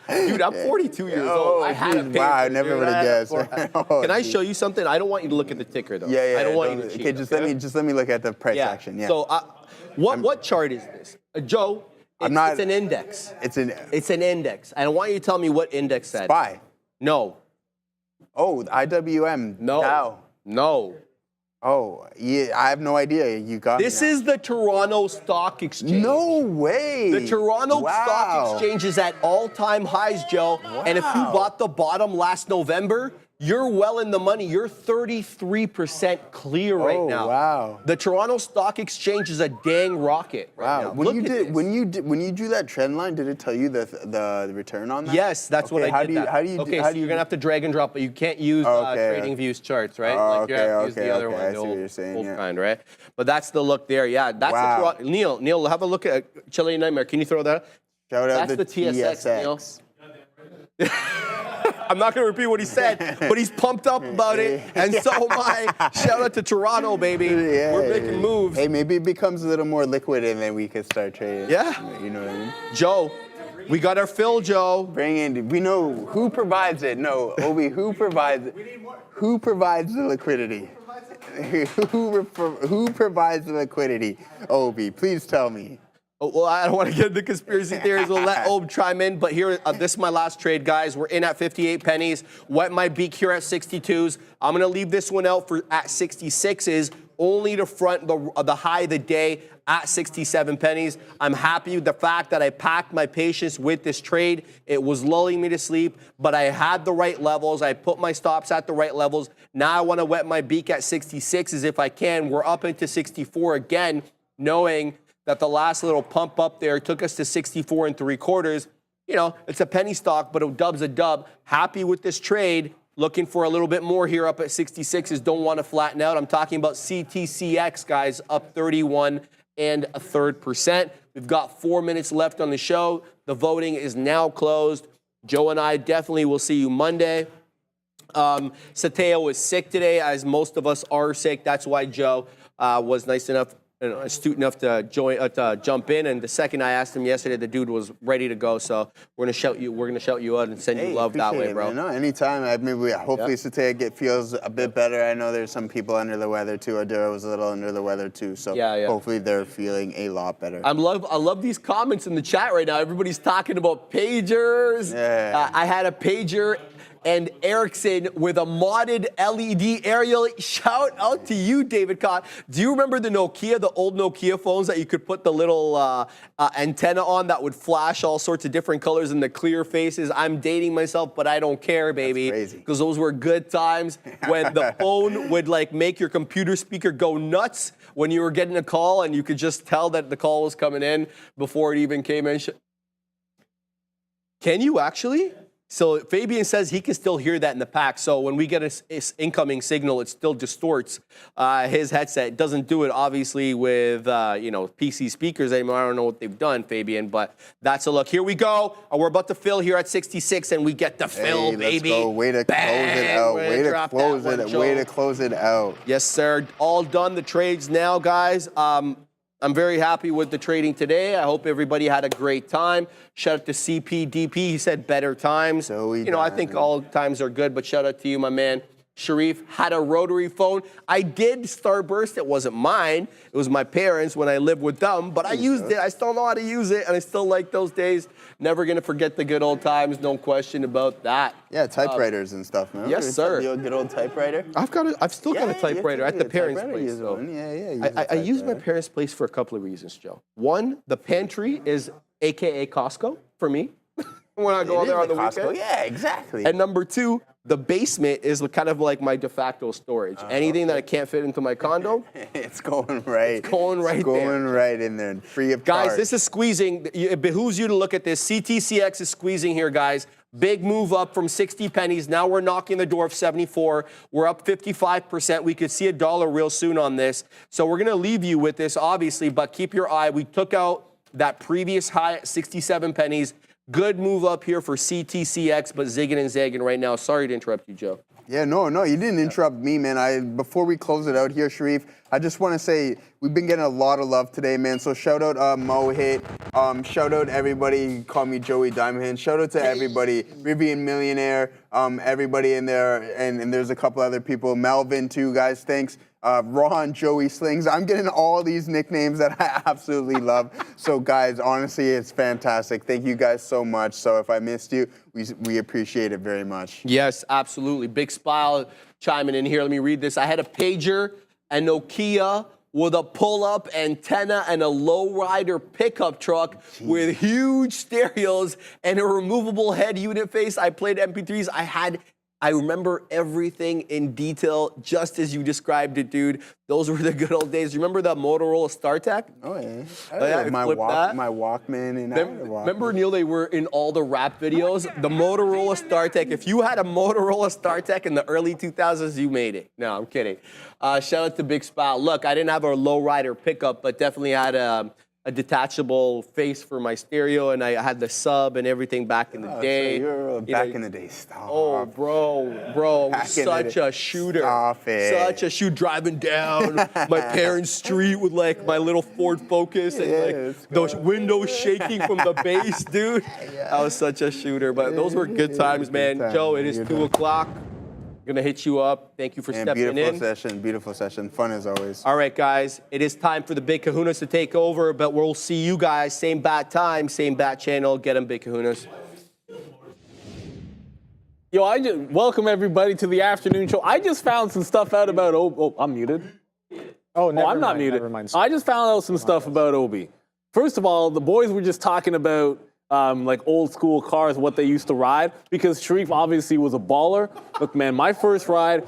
B: Dude, I'm 42 years old. I had a pager.
C: Wow, I never would have guessed.
B: Can I show you something? I don't want you to look at the ticker, though.
C: Yeah.
B: I don't want you to cheat.
C: Okay, just let me look at the price action. Yeah.
B: So, what chart is this? Joe, it's an index.
C: It's
B: an index. I don't want you to tell me what index that is.
C: SPY.
B: No.
C: Oh, IWM.
B: No.
C: Dow.
B: No.
C: Oh, yeah, I have no idea. You got
B: This is the Toronto Stock Exchange.
C: No way.
B: The Toronto Stock Exchange is at all-time highs, Joe.
C: Wow.
B: And if you bought the bottom last November, you're well in the money. You're 33% clear right now.
C: Wow.
B: The Toronto Stock Exchange is a dang rocket right now.
C: When you drew that trend line, did it tell you the return on that?
B: Yes, that's what I did.
C: How do you
B: so you're gonna have to drag and drop, but you can't use Trading Views charts, right?
C: Oh,
B: you have to use the other one,
C: I
B: the
C: see what you're saying,
B: old
C: yeah.
B: kind, right? But that's the look there. Yeah, that's the Toronto. Neil, have a look at Chilean Nightmare. Can you throw that up?
C: Shout out
B: That's
C: the
B: TSX, Neil. I'm not going to repeat what he said, but he's pumped up about it, and so am I. Shout out to Toronto, baby.
C: Yeah,
B: we're making moves.
C: Hey, maybe it becomes a little more liquid, and then we can start trading.
B: Yeah.
C: You know what I mean?
B: Joe, we got our fill, Joe.
C: Bring in. We know who provides it. No, Obi, who provides it? Who provides the liquidity? Who provides the liquidity? Obi, please tell me.
B: Oh, well, I don't want to get into conspiracy theories. We'll let Ob chime in. But here, this is my last trade, guys. We're in at 58 pennies. Wet my beak here at 62s. I'm going to leave this one out for at 66s, only to front the high of the day at 67 pennies. I'm happy with the fact that I packed my patience with this trade. It was lulling me to sleep, but I had the right levels. I put my stops at the right levels. Now I want to wet my beak at 66s if I can. We're up into 64 again, knowing that the last little pump up there took us to 64 3/4. You know, it's a penny stock, but a dub's a dub. Happy with this trade. Looking for a little bit more here up at 66s. Don't want to flatten out. I'm talking about CTCX, guys, up 31 1/3%. We've got 4 minutes left on the show. The voting is now closed. Joe and I definitely will see you Monday. Sateo was sick today, as most of us are sick. That's why Joe was nice enough, astute enough to jump in. And the second I asked him yesterday, the dude was ready to go. So we're gonna shout you out and send you love that way, bro.
C: No, anytime. Hopefully Sateo feels a bit better. I know there's some people under the weather too. Adira was a little under the weather too. So hopefully they're feeling a lot better.
B: I love these comments in the chat right now. Everybody's talking about pagers.
C: Yeah.
B: I had a pager and Ericsson with a modded LED aerial. Shout out to you, David Cott. Do you remember the old Nokia phones that you could put the little antenna on that would flash all sorts of different colors in the clear faces? I'm dating myself, but I don't care, baby.
C: That's crazy.
B: Because those were good times when the phone would like make your computer speaker go nuts when you were getting a call and you could just tell that the call was coming in before it even came in. Can you actually? So Fabian says he can still hear that in the pack. So when we get an incoming signal, it still distorts his headset. It doesn't do it, obviously, with PC speakers anymore. I don't know what they've done, Fabian, but that's a look. Here we go. We're about to fill here at 66, and we get the fill, baby.
C: Let's go. Way to close it out. Way to close it out.
B: Yes, sir. All done. The trades now, guys. I'm very happy with the trading today. I hope everybody had a great time. Shout out to CPDP. He said better times. I think all times are good, but shout out to you, my man. Sharif had a rotary phone. I did Starburst. It wasn't mine. It was my parents when I lived with them, but I used it. I still know how to use it, and I still like those days. Never going to forget the good old times. No question about that.
C: Yeah, typewriters and stuff, man.
B: Yes, sir.
C: The good old typewriter.
B: I've still got a typewriter at the parents' place.
C: So.
B: I use my parents' place for a couple of reasons, Joe. One, the pantry is AKA Costco for me when I go there on the weekend.
C: Yeah, exactly.
B: And number two, the basement is kind of like my de facto storage. Anything that I can't fit into my condo,
C: it's going right.
B: It's going right there.
C: Going right in there, free of
B: guys,
C: charge.
B: this is squeezing. It behooves you to look at this. CTCX is squeezing here, guys. Big move up from 60 pennies. Now we're knocking the door of 74. We're up 55%. We could see $1 real soon on this. So we're going to leave you with this, obviously, but keep your eye. We took out that previous high at 67 pennies. Good move up here for CTCX, but zigging and zagging right now. Sorry to interrupt you, Joe.
C: Yeah, no, you didn't interrupt me, man. Before we close it out here, Sharif, I just want to say we've been getting a lot of love today, man. So shout out Mo Hit, shout out everybody. Call me Joey Diamond Hand. Shout out to everybody, Rivian Millionaire, everybody in there, and there's a couple other people. Melvin too, guys. Thanks. Ron, Joey Slings. I'm getting all these nicknames that I absolutely love. So, guys, honestly, it's fantastic. Thank you guys so much. So, if I missed you, we appreciate it very much.
B: Yes, absolutely. Big Smile chiming in here. Let me read this. I had a pager, a Nokia with a pull-up antenna and a lowrider pickup truck with huge stereos and a removable head unit face. I played MP3s. I remember everything in detail, just as you described it, dude. Those were the good old days. Remember the Motorola StarTech?
C: Oh, yeah.
B: My
C: Walkman and
B: Remember, Neil, they were in all the rap videos? The Motorola StarTech. If you had a Motorola StarTech in the early 2000s, you made it. No, I'm kidding. Shout out to Big Spout. Look, I didn't have a lowrider pickup, but definitely had a detachable face for my stereo, and I had the sub and everything back in the day.
C: So you're back in the day. Stop.
B: Oh, bro, such a shooter.
C: Stop it.
B: Such a shoot, driving down my parents' street with like my little Ford Focus and like those windows shaking from the bass, dude. I was such a shooter, but those were good times, man. Joe, it is 2 o'clock. Gonna hit you up. Thank you for stepping in.
C: Beautiful session. Fun as always.
B: All right, guys. It is time for the Big Kahunas to take over, but we'll see you guys same bat time, same bat channel. Get them, Big Kahunas.
A: Yo, welcome everybody to the afternoon show. I just found some stuff out about I'm muted. I'm not muted. I just found out some stuff about Obi. First of all, the boys were just talking about like old school cars, what they used to ride, because Sharif obviously was a baller. Look, man, my first ride